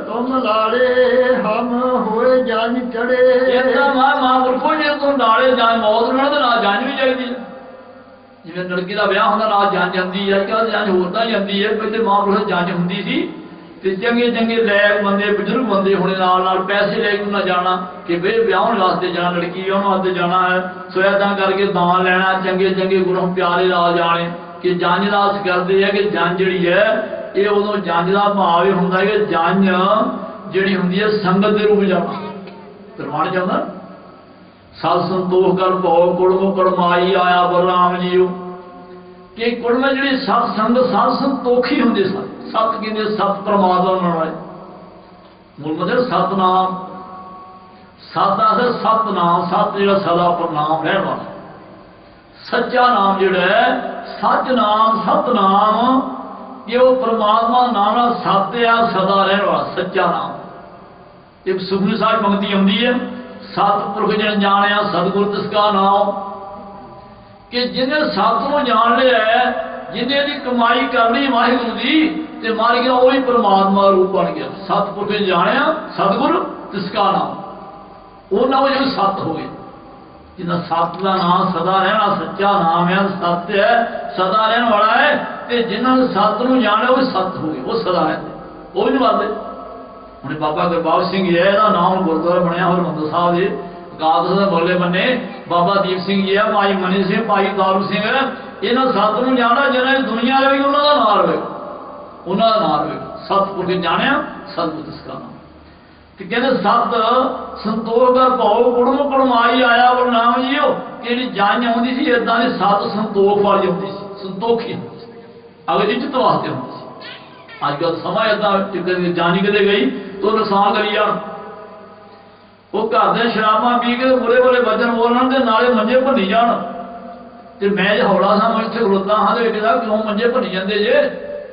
ਤੁਮ ਲਾੜੇ ਹਮ ਹੋਏ ਜੰਜ ਚੜੇ। ਇਦਾਂ ਮਾਂ ਮੁਰਖੋ ਜੇ ਤੂੰ ਨਾਲੇ ਜਾਂ ਮੌਤ ਨਾਲ ਤੇ ਨਾਲ ਜੰਜ ਵੀ ਚਾਹੀਦੀ ਹੈ। ਜਿਵੇਂ ਲੜਕੀ ਦਾ ਵਿਆਹ ਹੁੰਦਾ ਨਾਲ ਜੰਜ ਜਾਂਦੀ ਹੈ, ਅੱਜ ਜੰਜ ਹੋਰ ਤਾਂ ਜਾਂਦੀ ਹੈ। ਪਹਿਲੇ ਮਾਂ ਮੁਰਖ ਜੰਜ ਹੁੰਦੀ ਸੀ ਤੇ ਚੰਗੇ ਚੰਗੇ ਲੈ ਬੰਦੇ ਬਜ਼ੁਰਗ ਬੰਦੇ ਹੋਣੇ ਨਾਲ ਪੈਸੇ ਲੈ ਕੇ ਉਹਨਾਂ ਜਾਣਾ ਕਿ ਵੇ ਵਿਆਹਣ ਵਾਸਤੇ ਜਾਣਾ, ਲੜਕੀ ਵਿਆਹਣ ਵਾਸਤੇ ਜਾਣਾ ਹੈ। ਸੋ ਏਦਾਂ ਕਰਕੇ ਦਾਨ ਲੈਣਾ, ਚੰਗੇ ਚੰਗੇ ਗੁਰੂ ਪਿਆਰੇ ਨਾਲ ਜਾਣੇ ਕਿ ਜੰਜ ਦਾ ਅਰਥ ਕਰਦੇ ਆ ਕਿ ਜੰਜ ਜਿਹੜੀ ਹੈ ਇਹ ਉਦੋਂ ਜੰਜ ਦਾ ਭਾਵ ਇਹ ਹੁੰਦਾ ਕਿ ਜੰਜ ਜਿਹੜੀ ਹੁੰਦੀ ਹੈ ਸੰਗਤ ਦੇ ਰੂਪ ਜਾਣਾ ਕਰਵਾਉਣ ਜਾਂਦਾ। ਸਤ ਸੰਤੋਖ ਕਰ ਭਉ ਕੁੜਮ ਕੁੜਮਾਈ ਆਇਆ ਬਲਰਾਮ ਜੀਓ ਕਿ ਕੁੜਮ ਜਿਹੜੀ ਸਤ ਸੰਗਤ ਸਤ ਸੰਤੋਖੀ ਹੁੰਦੇ ਸਨ। ਸਤ ਕਹਿੰਦੇ ਸਤ ਪਰਮਾਤਮਾ ਨਾਲ ਵਾਲੇ ਮੂਲ ਮਤਲਬ ਸਤਨਾਮ। ਸਤ ਆਸਰ ਸਤਨਾਮ, ਸਤ ਜਿਹੜਾ ਸਦਾ ਪ੍ਰਨਾਮ ਰਹਿਣ ਵਾਲਾ ਸੱਚਾ ਨਾਮ ਜਿਹੜਾ ਹੈ ਸੱਚ ਨਾਮ ਸਤਨਾਮ ਕਿ ਉਹ ਪਰਮਾਤਮਾ ਨਾਮ ਨਾਲ ਸੱਤ ਆ ਸਦਾ ਰਹਿਣ ਵਾਲਾ ਸੱਚਾ ਨਾਮ। ਇੱਕ ਸੁਖਮਨੀ ਸਾਹਿਬ ਮੰਗਤੀ ਆਉਂਦੀ ਹੈ ਸਤਿਪੁਰਖ ਜਨ ਜਾਣਿਆ ਸਤਿਗੁਰ ਤਿਸ ਕਾ ਨਾਮ ਕਿ ਜਿਹਨੇ ਸਤ ਨੂੰ ਜਾਣ ਲਿਆ, ਜਿਹਨੇ ਦੀ ਕਮਾਈ ਕਰਨੀ ਵਾਹਿਗੁਰੂ ਦੀ ਤੇ ਮਰ ਗਿਆ ਉਹ ਹੀ ਪਰਮਾਤਮਾ ਰੂਪ ਬਣ ਗਿਆ। ਸਤਿਪੁਰਖ ਜਨ ਜਾਣਿਆ ਸਤਿਗੁਰ ਤਿਸ ਕਾ ਨਾਮ, ਉਹਨਾਂ ਵਜੋਂ ਸਤ ਹੋ ਗਏ। ਜਿਹਦਾ ਸਤ ਦਾ ਨਾਮ ਸਦਾ ਰਹਿਣਾ ਸੱਚਾ ਨਾਮ ਹੈ, ਸਤ ਹੈ ਸਦਾ ਰਹਿਣ ਵਾਲਾ ਹੈ। ਤੇ ਜਿਨ੍ਹਾਂ ਨੇ ਸਤ ਨੂੰ ਜਾਣਿਆ ਉਹ ਸਤ ਹੋ ਗਏ, ਉਹ ਸਦਾ ਰਹਿੰਦੇ, ਉਹ ਵੀ ਨਹੀਂ ਮਰਦੇ। ਹੁਣ ਬਾਬਾ ਗੁਰਬਖਸ਼ ਸਿੰਘ ਜੀ ਹੈ, ਇਹਦਾ ਨਾਮ ਗੁਰਦੁਆਰਾ ਬਣਿਆ ਹਰਿਮੰਦਰ ਸਾਹਿਬ ਦੇ ਅਕਾਦਸ਼ ਦੇ ਬੋਲੇ ਬੰਨੇ ਬਾਬਾ ਦੀਪ ਸਿੰਘ ਜੀ ਹੈ, ਭਾਈ ਮਨੀ ਸਿੰਘ, ਭਾਈ ਦਾਰੂ ਸਿੰਘ। ਇਹਨਾਂ ਸਤ ਨੂੰ ਜਾਣਾ ਜਿਹਨਾਂ ਦੀ ਦੁਨੀਆ ਰਹੇਗੀ ਉਹਨਾਂ ਦਾ ਨਾਂ ਰਹੇਗਾ, ਉਹਨਾਂ ਦਾ ਨਾਂ ਰਹੇਗਾ। ਸਤਿਪੁਰਖ ਜਾਣਿਆ ਸਤਿਗੁਰ ਤਿਸ ਕਾ ਨਾਮ। ਤੇ ਕਹਿੰਦੇ ਸਤ ਸੰਤੋਖ ਕਰ ਭਉ ਕੁੜਮ ਕੁੜਮਾਈ ਆਇਆ ਬਲਰਾਮ ਜੀਓ ਕਿ ਜਿਹੜੀ ਜੰਜ ਆਉਂਦੀ ਸੀ ਏਦਾਂ ਦੀ ਸਤ ਸੰਤੋਖ ਵਾਲੀ ਆਉਂਦੀ ਸੀ, ਸੰਤੋਖੀ ਹੁੰਦੀ ਸੀ, ਅਗਰ ਇੱਜ਼ਤ ਵਾਸਤੇ ਹੁੰਦੀ ਸੀ। ਅੱਜ ਕੱਲ੍ਹ ਸਮਾਂ ਏਦਾਂ ਜਾਣੀ ਕਿਤੇ ਗਈ ਤੋ ਨੁਕਸਾਨ ਕਰੀ ਜਾਣ। ਉਹ ਘਰ ਦੇ ਸ਼ਰਾਬਾਂ ਪੀ ਕੇ ਬੁਰੇ ਬੁਰੇ ਵਚਨ ਬੋਲਣ ਤੇ ਨਾਲੇ ਮੰਜੇ ਭੰਨੀ ਜਾਣ ਤੇ ਮੈਂ ਜੇ ਹੌਲਾ ਸਾਂ ਮੈਂ ਇੱਥੇ ਖਲੋਤਾ ਹਾਂ ਤੇ ਵੇਖਦਾ ਕਿਉਂ ਮੰਜੇ ਭੰਨੀ ਜਾਂਦੇ ਜੇ।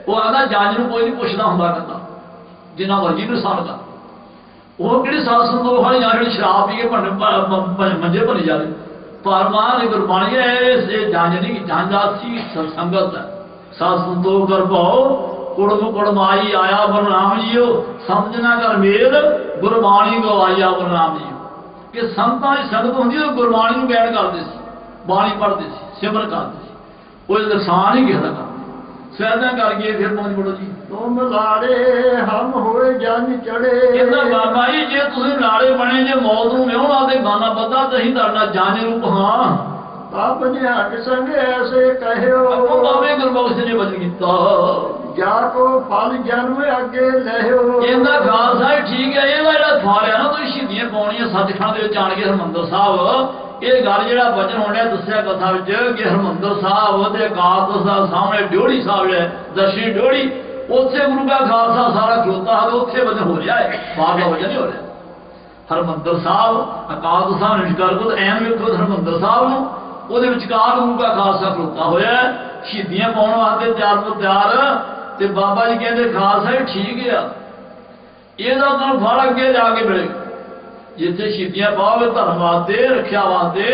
ਉਹ ਆਂਦਾ ਜੱਜ ਨੂੰ ਕੋਈ ਨਹੀਂ ਪੁੱਛਦਾ ਹੁੰਦਾ ਕਹਿੰਦਾ ਜਿੰਨਾ ਮਰਜ਼ੀ ਨੂੰ ਸਾਲਦਾ। ਉਹ ਕਿਹੜੀ ਸਾਧ ਸੰਤੋਖ ਵਾਲੀ ਜਾਂ ਜਿਹੜੀ ਸ਼ਰਾਬ ਪੀ ਕੇ ਮੰਜੇ ਭੰਨੀ ਜਾਵੇ। ਪਰ ਮਾਂ ਦੀ ਗੁਰਬਾਣੀ ਹੈ ਇਹ ਜੰਜ ਨਹੀਂ, ਜੰਜ ਆਸੀ ਸੰਗਤ ਹੈ। ਸਾਧ ਸੰਤੋਖ ਕਰ ਭਾਓ ਕੁੜਮ ਕੁੜਮਾਈ ਆਇਆ ਗੁਰੂ ਨਾਮ ਜੀਓ, ਸਮਝਣਾ ਕਰ ਮੇਲ ਗੁਰਬਾਣੀ ਗਵਾਈਆ ਗੁਰੂ ਨਾਮ ਜੀਓ। ਕਿ ਸੰਤਾਂ ਦੀ ਸੰਗਤ ਹੁੰਦੀ ਉਹ ਗੁਰਬਾਣੀ ਨੂੰ ਬੈਠ ਕਰਦੇ ਸੀ, ਬਾਣੀ ਪੜ੍ਹਦੇ ਸੀ, ਸਿਮਰ ਕਰਦੇ ਸੀ। ਉਹ ਨੁਕਸਾਨ ਹੀ ਕਿਸੇ ਦਾ ਕਰਦੇ। ਸੈਦਾ ਕਰ ਗਏ ਫਿਰ ਪਹੁੰਚ ਬੜੋ ਜੀ। ਤੁਮ ਲਾੜੇ ਹਮ ਹੋਏ ਜਨ ਚੜੇ। ਕਹਿੰਦਾ ਬਾਬਾ ਜੀ ਜੇ ਤੁਸੀਂ ਲਾੜੇ ਬਣੇ ਜੇ ਮੌਤ ਨੂੰ ਵਿਆਹੁਣਾ ਤੇ ਗਾਨਾ ਪਤਾ ਤਹੀਂ ਤੁਹਾਡਾ ਜਨ ਰੂਪ ਹਾਂ। ਆਪ ਨਿਹੰਗ ਸੰਗ ਐਸੇ ਕਹਿਓ। ਬਾਬੇ ਗੁਰਬਖਸ਼ ਨੇ ਬਚਨ ਕੀਤਾ ਜਾ ਕੋ ਫਲ ਜਨਮ ਅੱਗੇ ਲਹਿਓ। ਕਹਿੰਦਾ ਖਾਲਸਾ ਠੀਕ ਹੈ। ਇਹਦਾ ਜਿਹੜਾ ਫਲ ਆ ਨਾ ਤੁਸੀਂ ਸ਼ਹੀਦੀਆਂ ਪਾਉਣੀਆਂ ਸੱਚਖੰਡ ਦੇ ਵਿੱਚ ਆਣ ਕੇ ਹਰਿਮੰਦਰ ਸਾਹਿਬ। ਇਹ ਗੱਲ ਜਿਹੜਾ ਬਚਨ ਹੋਣਿਆ ਦੱਸਿਆ ਕਥਾ ਵਿੱਚ ਕਿ ਹਰਿਮੰਦਰ ਸਾਹਿਬ ਤੇ ਅਕਾਲ ਤਖ਼ਤ ਸਾਹਿਬ ਸਾਹਮਣੇ ਡਿਓੜੀ ਸਾਹਿਬ ਹੈ, ਦਸ਼ੀ ਡਿਓੜੀ, ਉੱਥੇ ਗੁਰੂ ਦਾ ਖਾਲਸਾ ਸਾਰਾ ਖਲੋਤਾ ਹੈ। ਉੱਥੇ ਵਜਨ ਹੋ ਰਿਹਾ ਹੈ, ਬਾਹਰ ਦਾ ਵਜਨ ਨਹੀਂ ਹੋ ਰਿਹਾ। ਹਰਿਮੰਦਰ ਸਾਹਿਬ ਅਕਾਲ ਤਖ਼ਤ ਸਾਹਿਬ ਨਿਸ਼ਕਾਰ ਕੋਲ ਐਨ ਵੇਖੋ ਹਰਿਮੰਦਰ ਸਾਹਿਬ ਨੂੰ, ਉਹਦੇ ਵਿਚਕਾਰ ਗੁਰੂ ਦਾ ਖਾਲਸਾ ਖਲੋਤਾ ਹੋਇਆ ਸ਼ਹੀਦੀਆਂ ਪਾਉਣ ਵਾਸਤੇ ਤਿਆਰ ਤੋਂ ਤਿਆਰ। ਤੇ ਬਾਬਾ ਜੀ ਕਹਿੰਦੇ ਖਾਲਸਾ ਇਹ ਠੀਕ ਆ, ਇਹਦਾ ਤੁਹਾਨੂੰ ਫਲ ਅੱਗੇ ਜਾ ਕੇ ਮਿਲੇਗਾ। ਜਿੱਥੇ ਸ਼ਹੀਦੀਆਂ ਪਾਓਗੇ ਧਰਮ ਵਾਸਤੇ, ਰੱਖਿਆ ਵਾਸਤੇ,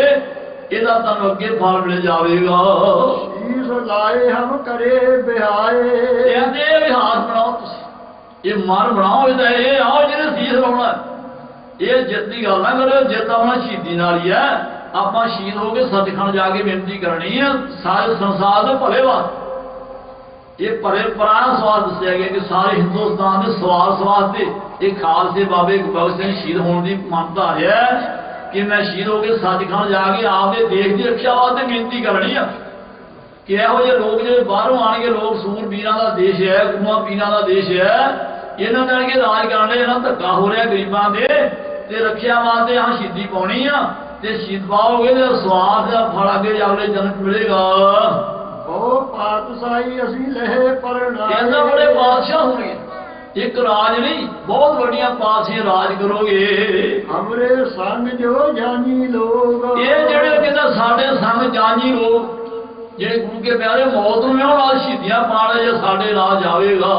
ਇਹਦਾ ਤੁਹਾਨੂੰ ਅੱਗੇ ਫਲ ਮਿਲ ਜਾਵੇਗਾ। ਸ਼ੀਸ ਲਾਏ ਹਮ ਕਰੇ ਬਿਹਾਏ। ਕਹਿੰਦੇ ਵੀ ਹਾਥ ਬਣਾਓ ਤੁਸੀਂ, ਇਹ ਮਨ ਬਣਾਓ, ਇਹਦਾ ਇਹ ਆਓ ਜਿਹਨੇ ਸੀਸ ਲਾਉਣਾ। ਇਹ ਜਿੱਤ ਦੀ ਗੱਲ ਨਾ ਕਰੋ, ਜਿੱਤ ਆਪਣਾ ਸ਼ਹੀਦੀ ਨਾਲ ਹੀ ਹੈ। ਆਪਾਂ ਸ਼ਹੀਦ ਹੋ ਕੇ ਸੱਚਖੰਡ ਜਾ ਕੇ ਬੇਨਤੀ ਕਰਨੀ ਹੈ ਸਾਰੇ ਸੰਸਾਰ ਦੇ ਭਲੇ ਵਾਸਤੇ। ਇਹ ਭਲੇ ਪ੍ਰਾਣ ਸਵਾਲ ਦੱਸਿਆ ਗਿਆ ਕਿ ਸਾਰੇ ਹਿੰਦੁਸਤਾਨ ਦੇ ਸਵਾਲ ਵਾਸਤੇ ਇਹ ਖਾਲਸੇ ਬਾਬੇ ਗੁਰਬਖਸ਼ ਸਿੰਘ ਸ਼ਹੀਦ ਹੋਣ ਦੀ ਮੰਨਤਾ ਹੈ ਕਿ ਮੈਂ ਸ਼ਹੀਦ ਹੋ ਕੇ ਸੱਚਖੰਡ ਜਾ ਕੇ ਆਪਦੇ ਦੇਸ਼ ਦੀ ਰੱਖਿਆ ਵਾਸਤੇ ਬੇਨਤੀ ਕਰਨੀ ਆ। ਕਿ ਇਹੋ ਜਿਹੇ ਲੋਕ ਜਿਹੜੇ ਬਾਹਰੋਂ ਆਣਗੇ, ਲੋਕ ਸੂਰ ਪੀਰਾਂ ਦਾ ਦੇਸ਼ ਹੈ, ਗੁਰੂਆਂ ਪੀਰਾਂ ਦਾ ਦੇਸ਼ ਹੈ, ਇਹਨਾਂ ਨਾਲ ਕੇ ਰਾਜ ਕਰਨ ਲਈ ਇਹਨਾਂ ਧੱਕਾ ਹੋ ਰਿਹਾ ਗਰੀਬਾਂ ਦੇ, ਤੇ ਰੱਖਿਆ ਵਾਸਤੇ ਆਹ ਸ਼ਹੀਦੀ ਪਾਉਣੀ ਆ। ਤੇ ਸ਼ਹੀਦ ਪਾਓਗੇ ਤੇ ਸਵਾਦ ਦਾ ਫਲ ਅੱਗੇ ਜਾਵਲੇ ਜਨਮ ਮਿਲੇਗਾ। ਉਹ ਪਾਤਸ਼ਾਹੀ ਅਸੀਂ ਲਹੇ ਪਰਣਾ। ਕਹਿੰਦਾ ਬੜੇ ਬਾਦਸ਼ਾਹ ਹੋਣਗੇ, ਇੱਕ ਰਾਜ ਨਹੀਂ ਬਹੁਤ ਵੱਡੀਆਂ ਪਾਤਸ਼ਾਹੀ ਰਾਜ ਕਰੋਗੇ। ਹਮਰੇ ਸੰਗ ਜੋ ਜਾਨੀ ਲੋਕ। ਇਹ ਜਿਹੜੇ ਕਹਿੰਦਾ ਸਾਡੇ ਸੰਗ ਜਾਨੀ ਲੋਕ ਜਿਹੜੇ ਗੁਰੂ ਕੇ ਪਿਆਰੇ ਮੌਤ ਨੂੰ ਵਿਆਹੁਣ ਨਾਲ ਸ਼ਹੀਦੀਆਂ ਪਾਣੇ ਜੇ ਸਾਡੇ ਰਾਜ ਆਵੇਗਾ।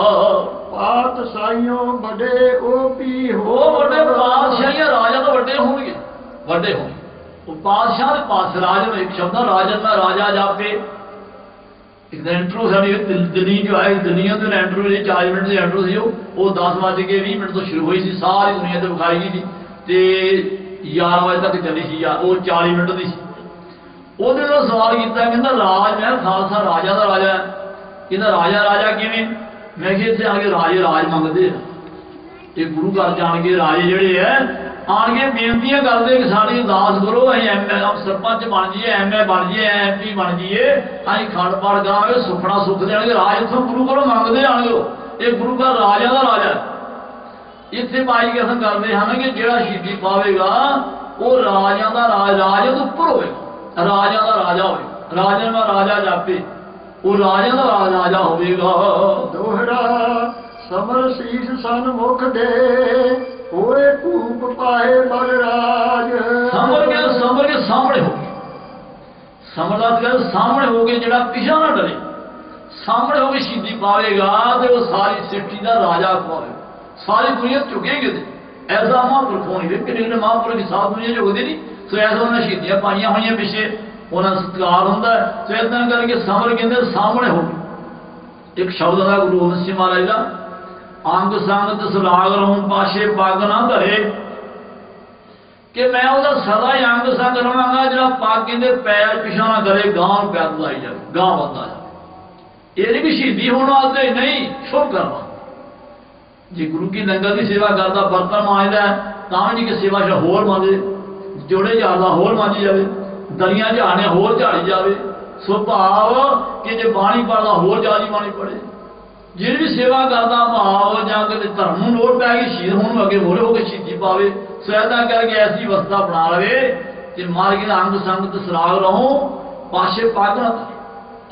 ਪਾਤਸ਼ਾਹੀਓਂ ਵੱਡੇ ਉਹ ਵੀ ਉਹ ਵੱਡੇ ਪਾਤਸ਼ਾਹੀਆਂ ਰਾਜਾ ਤੋਂ ਵੱਡੇ ਹੋਣਗੇ, ਵੱਡੇ ਹੋਣਗੇ। ਉਹ ਪਾਤਸ਼ਾਹ ਦੇ ਪਾਸ ਰਾਜ ਨੂੰ ਇੱਕ ਸ਼ਬਦ ਰਾਜਨ ਦਾ ਰਾਜਾ ਜਾਪੇ। ਇੱਕ ਇੰਟਰੋ ਸਾਡੀ ਦਿੱਲੀ ਜੋ ਆਏ ਦੁਨੀਆ ਤੋਂ ਇੰਟਰੋ ਜਿਹੜੀ 40 ਮਿੰਟ ਦੀ ਇੰਟਰੋ ਸੀ ਉਹ 10:20 ਤੋਂ ਸ਼ੁਰੂ ਹੋਈ ਸੀ, ਸਾਰੀ ਦੁਨੀਆ ਤੇ ਵਿਖਾਈ ਗਈ ਸੀ ਤੇ 11 ਵਜੇ ਤੱਕ ਚੱਲੀ ਸੀ। ਉਹ 40 ਮਿੰਟ ਦੀ ਸੀ। ਉਹਦੇ ਨਾਲ ਸਵਾਲ ਕੀਤਾ, ਕਹਿੰਦਾ ਰਾਜ ਮੈਂ ਖਾਲਸਾ ਰਾਜਾ ਦਾ ਰਾਜਾ ਹੈ। ਕਹਿੰਦਾ ਰਾਜਾ ਕਿਵੇਂ? ਮੈਂ ਕਿਹਾ ਇੱਥੇ ਆ ਕੇ ਰਾਜ ਮੰਗਦੇ ਆ। ਇਹ ਗੁਰੂ ਘਰ ਜਾਣ ਕੇ ਰਾਜੇ ਜਿਹੜੇ ਹੈ ਆਣ ਕੇ ਬੇਨਤੀਆਂ ਕਰਦੇ ਕਿ ਸਾਡੀ ਅਰਦਾਸ ਕਰੋ, ਅਸੀਂ ਸਰਪੰਚ ਬਣ ਜਾਈਏ, MA ਬਣ ਜਾਈਏ, MP ਬਣ ਜਾਈਏ, ਅਸੀਂ ਖੰਡ ਪਾਠ ਕਰਾਂਗੇ, ਸੁਖਣਾ ਸੁੱਖ ਦੇਣਗੇ। ਰਾਜ ਇੱਥੋਂ ਗੁਰੂ ਕੋਲੋਂ ਮੰਗਦੇ ਆਣਗੇ। ਇਹ ਗੁਰੂ ਘਰ ਰਾਜਾ ਦਾ ਰਾਜਾ। ਇੱਥੇ ਬਾਈ ਕਿਸਮ ਕਰਦੇ ਹਨ ਕਿ ਜਿਹੜਾ ਸ਼ਹੀਦੀ ਪਾਵੇਗਾ ਉਹ ਰਾਜਿਆਂ ਦਾ ਰਾਜ ਤੋਂ ਉੱਪਰ ਹੋਵੇਗਾ, ਰਾਜਿਆਂ ਦਾ ਰਾਜਾ ਹੋਵੇ, ਰਾਜਿਆਂ ਦਾ ਰਾਜਾ ਜਾਪੇ, ਉਹ ਰਾਜਿਆਂ ਦਾ ਰਾਜਾ ਹੋਵੇਗਾ। ਦੋਹਰਾ ਸਮਰ ਸੀਸ ਸਨਮੁਖ ਦੇ ਹੋਏ ਕੂਪ ਪਾਏ ਬਲਰਾਜ। ਸਮਰ ਕੇ ਸਾਹਮਣੇ ਹੋ ਗਏ, ਸਮਰਦਾ ਗੱਲ ਸਾਹਮਣੇ ਹੋ ਕੇ ਜਿਹੜਾ ਪਿਛਾ ਨਾ ਡਰੇ, ਸਾਹਮਣੇ ਹੋ ਕੇ ਸ਼ਹੀਦੀ ਪਾਵੇਗਾ ਤੇ ਉਹ ਸਾਰੀ ਸਿੱਠੀ ਦਾ ਰਾਜਾ ਖਵਾਵੇ, ਸਾਰੀ ਦੁਨੀਆ ਝੁਕੇਗੀ ਤੇ। ਐਸਾ ਮਹਾਂਪੁਰਖ ਹੋਣੀ ਵੇ ਕਿਹੜੇ ਮਹਾਂਪੁਰਖ ਦੀ ਸਾਰੀ ਦੁਨੀਆ ਝੁਕਦੀ ਨਹੀਂ। ਸੋ ਐਸਾ ਉਹਨਾਂ ਸ਼ਹੀਦੀਆਂ ਪਾਈਆਂ ਹੋਈਆਂ ਪਿੱਛੇ, ਉਹਨਾਂ ਦਾ ਸਤਿਕਾਰ ਹੁੰਦਾ। ਸੋ ਏਦਾਂ ਕਰਕੇ ਸਮਰ ਕਹਿੰਦੇ ਸਾਹਮਣੇ ਹੋ ਗਏ। ਇੱਕ ਸ਼ਬਦ ਦਾ ਗੁਰੂ ਗੋਬਿੰਦ ਸਿੰਘ ਮਹਾਰਾਜ ਦਾ, ਅੰਗ ਸੰਗ ਤਸਲਾਗ ਰਹੂੰ ਪਾਸ਼ੇ ਪੱਗ ਨਾ ਧਰੇ, ਕਿ ਮੈਂ ਉਹਦਾ ਸਦਾ ਹੀ ਅੰਗ ਸੰਗ ਰਵਾਂਗਾ ਜਿਹੜਾ ਪੱਗ ਇਹਦੇ ਪੈਰ ਪਿਛਾ ਨਾ ਕਰੇ, ਗਾਂ ਨੂੰ ਪੈਰ ਲਾਈ ਜਾਵੇ, ਗਾਂ ਵੱਧਦਾ ਜਾਵੇ। ਇਹ ਨਹੀਂ ਵੀ ਸ਼ਹੀਦੀ ਹੋਣ ਵਾਸਤੇ ਨਹੀਂ, ਸ਼ੁਭ ਕਰਵਾ। ਜੇ ਗੁਰੂ ਕੀ ਲੰਗਰ ਦੀ ਸੇਵਾ ਕਰਦਾ, ਬਰਤਨ ਮਾਂਜਦਾ, ਤਾਂ ਵੀ ਕਿ ਸੇਵਾ ਹੋਰ ਮਾਂਜੇ, ਜੋੜੇ ਝਾੜਦਾ ਹੋਰ ਮਾਂਜੀ ਜਾਵੇ, ਦਲੀਆਂ ਝਾੜਨੇ ਹੋਰ ਝਾੜੀ ਜਾਵੇ। ਸੁਭਾਵ ਕਿ ਜੇ ਬਾਣੀ ਪੜ੍ਹਦਾ ਹੋਰ ਜ਼ਿਆਦਾ ਬਾਣੀ ਪੜ੍ਹੇ। ਜਿਹੜੀ ਵੀ ਸੇਵਾ ਕਰਦਾ ਭਾਵ ਜਾਂ ਕਿਤੇ ਧਰਮ ਨੂੰ ਲੋੜ ਪੈ ਗਈ ਸ਼ਹੀਦ ਹੋਣ ਅੱਗੇ ਮੋਰੇ ਹੋ ਕੇ ਸ਼ਹੀਦੀ ਪਾਵੇ। ਸੋ ਏਦਾਂ ਕਰਕੇ ਐਸੀ ਅਵਸਥਾ ਬਣਾ ਲਵੇ ਤੇ ਮਾਰਗ ਦਾ ਅੰਗ ਸੰਗ ਤੇ ਸਰਾਗ ਰਹੋ, ਪਾਸ਼ੇ ਪੱਗ ਨਾ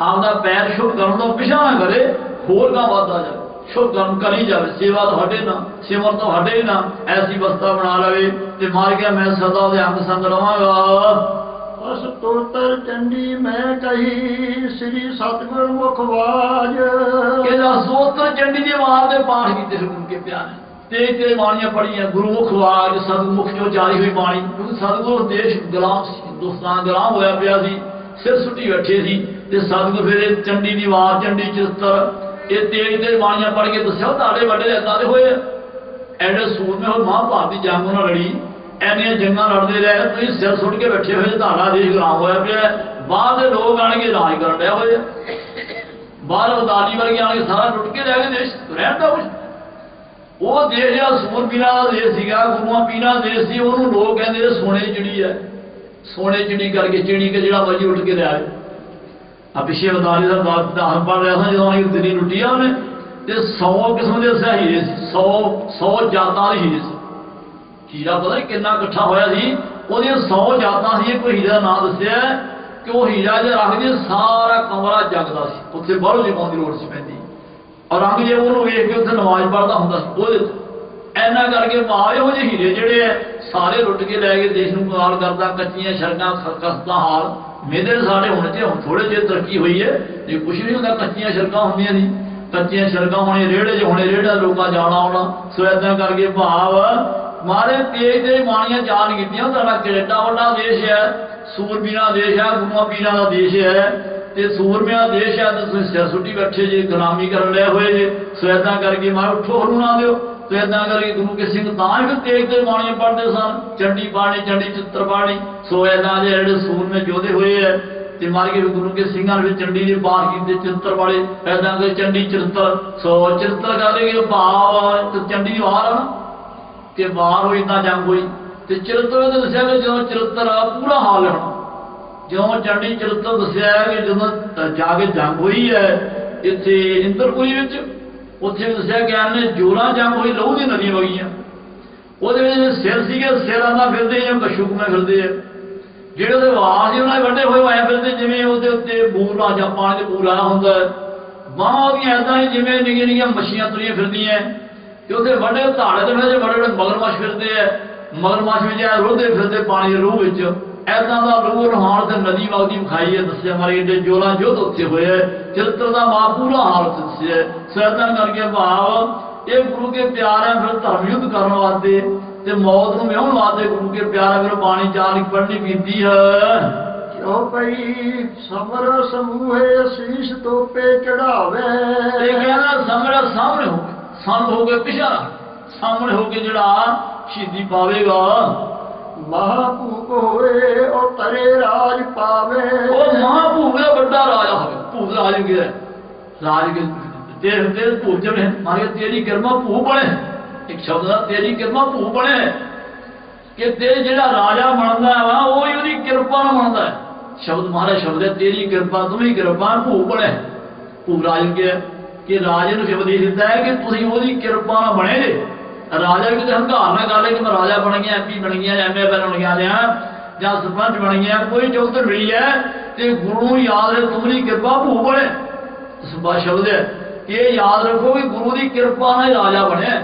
ਆਪਦਾ ਪੈਰ ਸ਼ੁਭ ਕਰਨ ਤੋਂ ਪਿਛਾ ਨਾ ਕਰੇ, ਹੋਰ ਨਾ ਵੱਧਦਾ ਜਾਵੇ, ਸ਼ੁਭ ਕਰਮ ਕਰੀ ਜਾਵੇ, ਸੇਵਾ ਤੁਹਾਡੇ ਨਾਲ, ਸਿਮਰ ਤੁਹਾਡੇ ਨਾਲ। ਐਸੀ ਅਵਸਥਾ ਬਣਾ ਲਵੇ ਤੇ ਮਾਰ ਗਿਆ ਮੈਂ ਸਦਾ ਉਹਦੇ ਅੰਗ ਸੰਗ ਰਵਾਂਗਾ। ਅਸ ਤੋਤਰ ਚੰਡੀ ਮੈਂ ਕਹੀ ਸ੍ਰੀ ਸਤਿਗੁਰ ਮੁਖਵਾਜ। ਇਹਦਾ ਸੋਤਰ ਚੰਡੀ ਦੀ ਆਵਾਜ਼ ਦੇ ਪਾਠ ਕੀਤੇ ਸੀ ਗੁਰੂ ਕੇ ਪਿਆਰੇ। ਤੇਜ ਤੇਜ ਬਾਣੀਆਂ ਪੜੀਆਂ ਗੁਰੂ ਮੁਖਵਾਜ ਸਤਿਗੁਰ ਜੋ ਜਾਰੀ ਹੋਈ ਬਾਣੀ। ਕਿਉਂਕਿ ਸਤਿਗੁਰ ਦੇਸ਼ ਗੁਲਾਮ ਹਿੰਦੁਸਤਾਨ ਗੁਲਾਮ ਹੋਇਆ ਪਿਆ ਸੀ, ਸਿਰ ਸੁੱਟੀ ਬੈਠੇ ਸੀ ਤੇ ਸਤਿਗੁਰ ਫਿਰ ਇਹ ਚੰਡੀ ਦੀ ਆਵਾਜ਼ ਚੰਡੀ ਚਿੱਤਰ ਇਹ ਤੇਜ ਤੇਜ ਬਾਣੀਆਂ ਪੜ੍ਹ ਕੇ ਦੱਸਿਆ ਤੁਹਾਡੇ ਵੱਡੇ ਏਦਾਂ ਦੇ ਹੋਏ ਐਡੇ ਸੂਰਮੇ ਹੋਏ। ਮਹਾਂਭਾਰਤ ਦੀ ਜੰਗ ਉਹਨਾਂ ਲੜੀ, ਐਨੀਆਂ ਜੰਗਾਂ ਲੜਦੇ ਰਹੇ, ਤੁਸੀਂ ਸਿਰ ਸੁੱਟ ਕੇ ਬੈਠੇ ਹੋਏ, ਤੁਹਾਡਾ ਦੇਸ਼ ਗੁਲਾਮ ਹੋਇਆ ਪਿਆ। ਬਾਹਰ ਦੇ ਲੋਕ ਆਣ ਕੇ ਰਾਜ ਕਰਨ ਡਿਆ ਹੋਏ, ਬਾਹਰ ਅਦਾਲੀ ਵਰਗੇ ਆਣ ਕੇ ਸਾਰਾ ਲੁੱਟ ਕੇ ਲੈ ਗਏ ਦੇਸ਼, ਰਹਿਣ ਦਾ ਕੁਛ। ਉਹ ਦੇਸ਼ ਜਿਹੜਾ ਸੂਰ ਪੀਰਾਂ ਦਾ ਦੇਸ਼ ਸੀਗਾ, ਗੁਰੂਆਂ ਪੀਰਾਂ ਦਾ ਦੇਸ਼ ਸੀ, ਉਹਨੂੰ ਲੋਕ ਕਹਿੰਦੇ ਸੋਨੇ ਦੀ ਚਿੜੀ ਹੈ। ਸੋਨੇ ਚਿੜੀ ਕਰਕੇ ਚਿੜੀ ਕੇ ਜਿਹੜਾ ਮਰਜੀ ਉੱਠ ਕੇ ਲਿਆਏ। ਆ ਪਿੱਛੇ ਅਦਾਲੀ ਦਾ ਦਾਸ ਪੜ ਰਿਹਾ ਸੀ, ਜਦੋਂ ਅਸੀਂ ਦਿੱਲੀ ਲੁੱਟੀ ਆ ਉਹਨੇ ਤੇ 100 ਕਿਸਮ ਦੇ ਹੀਰੇ ਸੀ, 100 ਜਾਤਾਂ ਦੇ ਹੀਰੇ ਸੀ। ਹੀਰਾ ਪਤਾ ਨਹੀਂ ਕਿੰਨਾ ਇਕੱਠਾ ਹੋਇਆ ਸੀ, ਉਹਦੀਆਂ 100 ਜਾਤਾਂ ਸੀ। ਕੋਈ ਹੀਰਾ ਦਾ ਨਾਂ ਦੱਸਿਆ ਕਿ ਉਹ ਹੀਰਾ ਜਿਹਾ ਰੱਖ ਕੇ ਸਾਰਾ ਕਮਰਾ ਜਗਦਾ ਸੀ, ਉੱਥੇ ਬਾਹਰੋਂ ਜਮਾਉਣ ਦੀ ਲੋੜ ਸੀ ਪੈਂਦੀ। ਰੰਗ ਜੇ ਉਹਨੂੰ ਵੇਖ ਕੇ ਉੱਥੇ ਨਮਾਜ਼ ਪੜ੍ਹਦਾ ਹੁੰਦਾ ਸੀ ਉਹਦੇ। ਐਨਾ ਕਰਕੇ ਭਾਵ ਇਹੋ ਜਿਹੇ ਹੀਰੇ ਜਿਹੜੇ ਐ ਸਾਰੇ ਲੁੱਟ ਕੇ ਲੈ ਕੇ ਦੇਸ਼ ਨੂੰ ਕਾਲ ਕਰਦਾ। ਕੱਚੀਆਂ ਸੜਕਾਂ, ਖਸਤਾ ਹਾਲ ਮੇਲੇ ਸਾਡੇ ਹੁਣ ਤੇ ਹੁਣ ਥੋੜੇ ਜਿਹੇ ਤਰੱਕੀ ਹੋਈ ਹੈ, ਜੇ ਕੁਛ ਨਹੀਂ ਹੁੰਦਾ ਕੱਚੀਆਂ ਸੜਕਾਂ ਹੁੰਦੀਆਂ ਸੀ। ਕੱਚੀਆਂ ਸੜਕਾਂ ਹੋਣੇ, ਰੇੜੇ 'ਚ ਹੋਣੇ, ਰੇੜਾ ਲੋਕਾਂ ਜਾਣਾ ਆਉਣਾ। ਸੋ ਏਦਾਂ ਕਰਕੇ ਭਾਵ ਮਾਰੇ ਤੇਜ ਤੇਜ ਬਾਣੀਆਂ ਜਾਣ ਕੀਤੀਆਂ। ਤੁਹਾਡਾ ਕਿੱਡਾ ਵੱਡਾ ਦੇਸ਼ ਹੈ, ਸੂਰਬੀਰਾਂ ਦੇਸ਼ ਹੈ, ਗੁਰੂਆਂ ਪੀਰਾਂ ਦਾ ਦੇਸ਼ ਹੈ ਤੇ ਸੂਰਮਿਆਂ ਦੇਸ਼ ਹੈ ਤੇ ਤੁਸੀਂ ਸਿਰ ਸੁੱਟੀ ਬੈਠੇ ਜੇ, ਗੁਲਾਮੀ ਕਰਨ ਲਿਆ ਹੋਏ ਜੇ। ਸੋ ਏਦਾਂ ਕਰਕੇ ਮਾਰ ਉੱਠੋ ਹਰੂ ਨਾ ਦਿਓ। ਤੇ ਏਦਾਂ ਕਰਕੇ ਗੁਰੂ ਕੇ ਸਿੰਘ ਤਾਂ ਹੀ ਤੇਜ ਤੇਜ ਬਾਣੀਆਂ ਪੜ੍ਹਦੇ ਸਨ, ਚੰਡੀ ਬਾਣੀ, ਚੰਡੀ ਚਿੱਤਰ ਬਾਣੀ। ਸੋ ਏਦਾਂ ਦੇ ਜਿਹੜੇ ਸੂਰਮੇ ਯੋਧੇ ਹੋਏ ਹੈ ਤੇ ਮਾਰ ਕੇ ਗੁਰੂ ਕੇ ਸਿੰਘਾਂ ਨੇ ਚੰਡੀ ਦੇ ਬਾਹਰ ਕੀਤੇ ਚਿੱਤਰ ਵਾਲੇ। ਏਦਾਂ ਕੇ ਚੰਡੀ ਚਿੱਤਰ। ਸੋ ਚਿੱਤਰ ਕਰਕੇ ਭਾਵ ਚੰਡੀ ਦੀ ਵਾਰ ਆ ਨਾ ਕਿ ਵਾਰ ਹੋਈ ਤਾਂ ਜੰਗ ਹੋਈ ਤੇ ਚਰਿੱਤਰ ਤੇ ਦੱਸਿਆ ਕਿ ਜਦੋਂ ਚਰਿੱਤਰ ਪੂਰਾ ਹਾਲ ਹੋਣਾ, ਜਿਉਂ ਚੰਡੀ ਚਰਿੱਤਰ ਦੱਸਿਆ ਕਿ ਜਦੋਂ ਜਾ ਕੇ ਜੰਗ ਹੋਈ ਹੈ ਇੱਥੇ ਇੰਦਰਪੁਰੀ ਵਿੱਚ, ਉੱਥੇ ਵੀ ਦੱਸਿਆ ਗਿਆਨ ਨੇ ਜੋਰਾਂ ਜੰਗ ਹੋਈ, ਲਹੂ ਦੀਆਂ ਨਦੀਆਂ ਵਗੀਆਂ। ਉਹਦੇ ਵਿੱਚ ਸਿਰ ਸੀਗੇ, ਸਿਰਾਂ ਦਾ ਫਿਰਦੇ ਜਾਂ ਕਸ਼ੂ ਕੁਮੇ ਫਿਰਦੇ ਆ। ਜਿਹੜੇ ਉਹਦੇ ਵਾਲ ਸੀ ਉਹਨਾਂ ਦੇ ਵੱਡੇ ਹੋਏ ਆਏ ਫਿਰਦੇ, ਜਿਵੇਂ ਉਹਦੇ ਉੱਤੇ ਬੂਰ ਆ ਜਾਂ ਪਾਣੀ ਦੇ ਬੂਰ ਆਇਆ ਹੁੰਦਾ। ਬਾਹਾਂ ਉਹਦੀਆਂ ਏਦਾਂ ਹੀ ਜਿਵੇਂ ਨਿੱਕੀਆਂ ਨਿੱਕੀਆਂ ਮੱਛੀਆਂ ਤੁਰੀਆਂ ਫਿਰਦੀਆਂ ਤੇ ਉਹਦੇ ਵੱਡੇ ਧਾੜੇ ਦੇ ਵਿੱਚ ਵੱਡੇ ਵੱਡੇ ਮਗਰਮੱਛ ਫਿਰਦੇ ਆ। ਮਗਰਮੱਛ ਵਿੱਚ ਰੋਂਦੇ ਫਿਰਦੇ ਪਾਣੀ ਦੇ ਰੂਹ ਵਿੱਚ। ਏਦਾਂ ਦਾ ਰੂਹ ਰਹਾਉਣ ਤੇ ਨਦੀ ਵਗਦੀ ਵਿਖਾਈ ਹੈ। ਦੱਸਿਆ ਮਾਰੇ ਏਡੇ ਜੋਰਾਂ ਯੁੱਧ ਉੱਥੇ ਹੋਏ। ਚਰਿੱਤਰ ਦਾ ਮਾਂ ਪੂਰਾ ਹਾਲ ਦੱਸਿਆ। ਸੋ ਏਦਾਂ ਕਰਕੇ ਭਾਵ ਇਹ ਗੁਰੂ ਕੇ ਪਿਆਰ ਹੈ ਫਿਰ ਧਰਮ ਯੁੱਧ ਕਰਨ ਵਾਸਤੇ ਤੇ ਮੌਤ ਨੂੰ ਵਿਆਹੁਣ ਵਾਸਤੇ ਗੁਰੂ ਕੇ ਪਿਆਰ ਫਿਰ ਬਾਣੀ ਚਾਲ ਪੜ੍ਹਨੀ ਪੀਂਦੀ ਹੈ। ਕਿਉਂ ਪਈ ਸਮਰ ਸਮੂਹੇ ਸੀਸ ਤੋਪੇ ਚੜਾਵੇ। ਇਹ ਕਹਿੰਦਾ ਸਮਰ ਸਾਹਮਣੇ ਹੋ ਕੇ, ਸੰਗ ਹੋ ਕੇ ਪਿਛਾ ਸਾਹਮਣੇ ਹੋ ਕੇ ਜਿਹੜਾ ਸ਼ਹੀਦੀ ਪਾਵੇਗਾ। ਮਹਾਭੂਪ ਹੋਏ ਉਹ ਤਰੇ ਰਾਜ ਪਾਵੇ। ਉਹ ਮਹਾਭੂਪ ਦਾ ਵੱਡਾ ਰਾਜਾ ਹੋਵੇ। ਭੂਪ ਰਾਜ ਗਿਆ ਰਾਜ ਤੇ ਭੂਪ ਜਣੇ ਮਾਰੇ ਤੇਰੀ ਕਿਰਪਾ ਭੂਪ ਬਣੇ। ਇੱਕ ਸ਼ਬਦ ਦਾ ਤੇਰੀ ਕਿਰਪਾ ਭੂਪ ਬਣੇ ਕਿ ਤੇ ਜਿਹੜਾ ਰਾਜਾ ਬਣਦਾ ਵਾ ਉਹ ਹੀ ਉਹਦੀ ਕਿਰਪਾ ਨਾਲ ਬਣਦਾ ਹੈ। ਸ਼ਬਦ ਮਹਾਰਾਜ ਸ਼ਬਦ ਹੈ ਤੇਰੀ ਕਿਰਪਾ ਤੁਮੀ ਕਿਰਪਾ ਭੂਪ ਬਣੇ। ਭੂਪ ਰਾਜ ਗਿਆ ਕਿ ਰਾਜੇ ਨੂੰ ਸ਼ਬਦ ਇਹ ਦਿੱਤਾ ਹੈ ਕਿ ਤੁਸੀਂ ਉਹਦੀ ਕਿਰਪਾ ਨਾਲ ਬਣੇ ਜੇ। ਰਾਜਾ ਵੀ ਕਿਤੇ ਹੰਕਾਰ ਨਾਲ ਗੱਲ ਹੈ ਕਿ ਮੈਂ ਰਾਜਾ ਬਣ ਗਿਆ, MP ਬਣ ਗਿਆ, MA ਬਣ ਗਿਆ ਜਾਂ ਸਰਪੰਚ ਬਣ ਗਿਆ, ਕੋਈ ਜੋਤ ਮਿਲੀ ਹੈ ਤੇ ਗੁਰੂ ਨੂੰ ਯਾਦ ਹੈ ਤੁਮਰੀ ਕਿਰਪਾ ਭੂਪ ਬਣੇ। ਸੁਭਾ ਸ਼ਬਦ ਹੈ ਕਿ ਇਹ ਯਾਦ ਰੱਖੋ ਕਿ ਗੁਰੂ ਦੀ ਕਿਰਪਾ ਨਾਲ ਰਾਜਾ ਬਣਿਆ।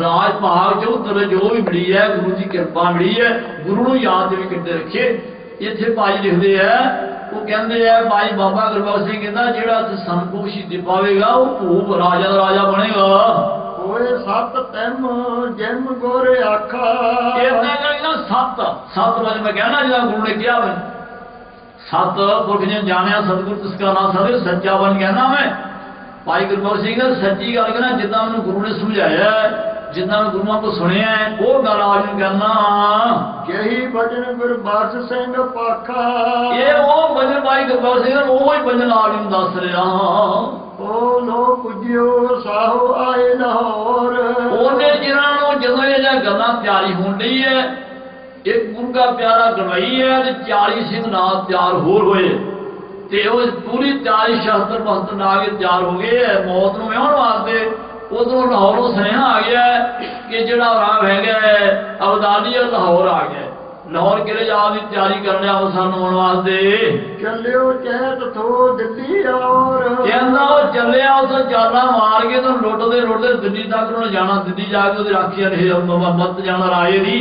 ਰਾਜ ਭਾਗ ਚ ਉਤਰ ਜੋ ਵੀ ਮਿਲੀ ਹੈ ਗੁਰੂ ਦੀ ਕਿਰਪਾ ਮਿਲੀ ਹੈ। ਗੁਰੂ ਨੂੰ ਯਾਦ ਦੇ ਵੀ ਕਿੱਡੇ ਰੱਖੇ। ਇੱਥੇ ਭਾਈ ਲਿਖਦੇ ਆ, ਉਹ ਕਹਿੰਦੇ ਆ ਭਾਈ ਬਾਬਾ ਗੁਰਬਖਸ਼ ਸਿੰਘ ਕਹਿੰਦਾ ਜਿਹੜਾ ਸੰਤੋਖ ਸ਼ਹੀਦੀ ਪਾਵੇਗਾ ਉਹ ਭੂਪ ਰਾਜਾ ਦਾ ਰਾਜਾ ਬਣੇਗਾ। ਹੋਏ ਸਤ ਤੈਮ ਜਿਮ ਗੁਰ ਆਖਾ। ਇਦਾਂ ਕਹਿੰਦਾ ਸੱਤ ਵਜੇ ਮੈਂ ਕਹਿਣਾ ਜਿਹੜਾ ਗੁਰੂ ਨੇ ਕਿਹਾ ਵੇ ਸਤ ਪੁਰਖ ਨੇ ਜਾਣਿਆ ਸਤਿਗੁਰ ਤਿਸ ਕਾ ਨਾਮ ਸਦੇ ਸੱਚਾ ਬਣ ਕਹਿਣਾ ਮੈਂ। ਭਾਈ ਗੁਰਬਖਸ਼ ਸਿੰਘ ਨੇ ਸੱਚੀ ਗੱਲ ਕਹਿਣਾ, ਜਿੱਦਾਂ ਮੈਨੂੰ ਗੁਰੂ ਨੇ ਸਮਝਾਇਆ, ਜਿੱਦਾਂ ਮੈਂ ਗੁਰੂਆਂ ਤੋਂ ਸੁਣਿਆ ਉਹ ਗੱਲ ਆਜ ਨੂੰ ਕਹਿਣਾ। ਜਹੀ ਭਜਨ ਗੁਰਬਖਸ਼ ਸਿੰਘ ਪਾਖਾ। ਇਹ ਉਹ ਭਜਨ ਭਾਈ ਗੁਰਬਖਸ਼ ਸਿੰਘ ਉਹ ਹੀ ਭਜਨ ਆਜ ਨੂੰ ਦੱਸ ਰਿਹਾ। ਉਹ ਲੋ ਪੁੱਜਿਓ ਸਾਹੋ ਆਏ ਲਾਹੌਰ। ਉਹਨੇ ਜਿਹਨਾਂ ਨੂੰ ਜਦੋਂ ਇਹ ਜਿਹੀਆਂ ਗੱਲਾਂ ਤਿਆਰੀ ਹੋਣ ਡਈ ਹੈ, ਇੱਕ ਗੁਰੂ ਦਾ ਪਿਆਰਾ ਗਵਾਈ ਹੈ ਤੇ 40 ਸਿੰਘ ਨਾਲ ਤਿਆਰ ਹੋਰ ਹੋਏ ਤੇ ਉਹ ਪੂਰੀ ਤਿਆਰੀ ਸ਼ਸਤਰ ਬਸਤਰ ਲਾ ਕੇ ਤਿਆਰ ਹੋ ਗਏ ਮੌਤ ਨੂੰ ਵਿਆਹੁਣ ਵਾਸਤੇ। ਉਦੋਂ ਲਾਹੌਰੋਂ ਸੁਨੇਹਾ ਆ ਗਿਆ ਕਿ ਜਿਹੜਾ ਰਾਹ ਹੈਗਾ ਅਬਦਾਲੀ ਲਾਹੌਰ ਆ ਗਿਆ। ਲਾਹੌਰ ਕਿਲੇ ਜਾਣ ਦੀ ਤਿਆਰੀ ਕਰਨ ਲਿਆ ਸਾਨੂੰ ਆਉਣ ਵਾਸਤੇ। ਚੱਲਿਓ ਚੈਤ ਥੋ ਦਿੱਲੀ ਔਰ। ਕਹਿੰਦਾ ਉਹ ਚੱਲਿਆ ਉਦੋਂ ਚਾਲਾਂ ਮਾਰ ਕੇ ਤਾਂ ਲੁੱਟਦੇ ਦਿੱਲੀ ਤੱਕ ਉਹਨੇ ਜਾਣਾ। ਦਿੱਲੀ ਜਾ ਕੇ ਉਹਦੇ ਰਾਖੀਆਂ ਨੇ ਮੱਤ ਜਾਣਾ ਰਾਜੇ ਦੀ।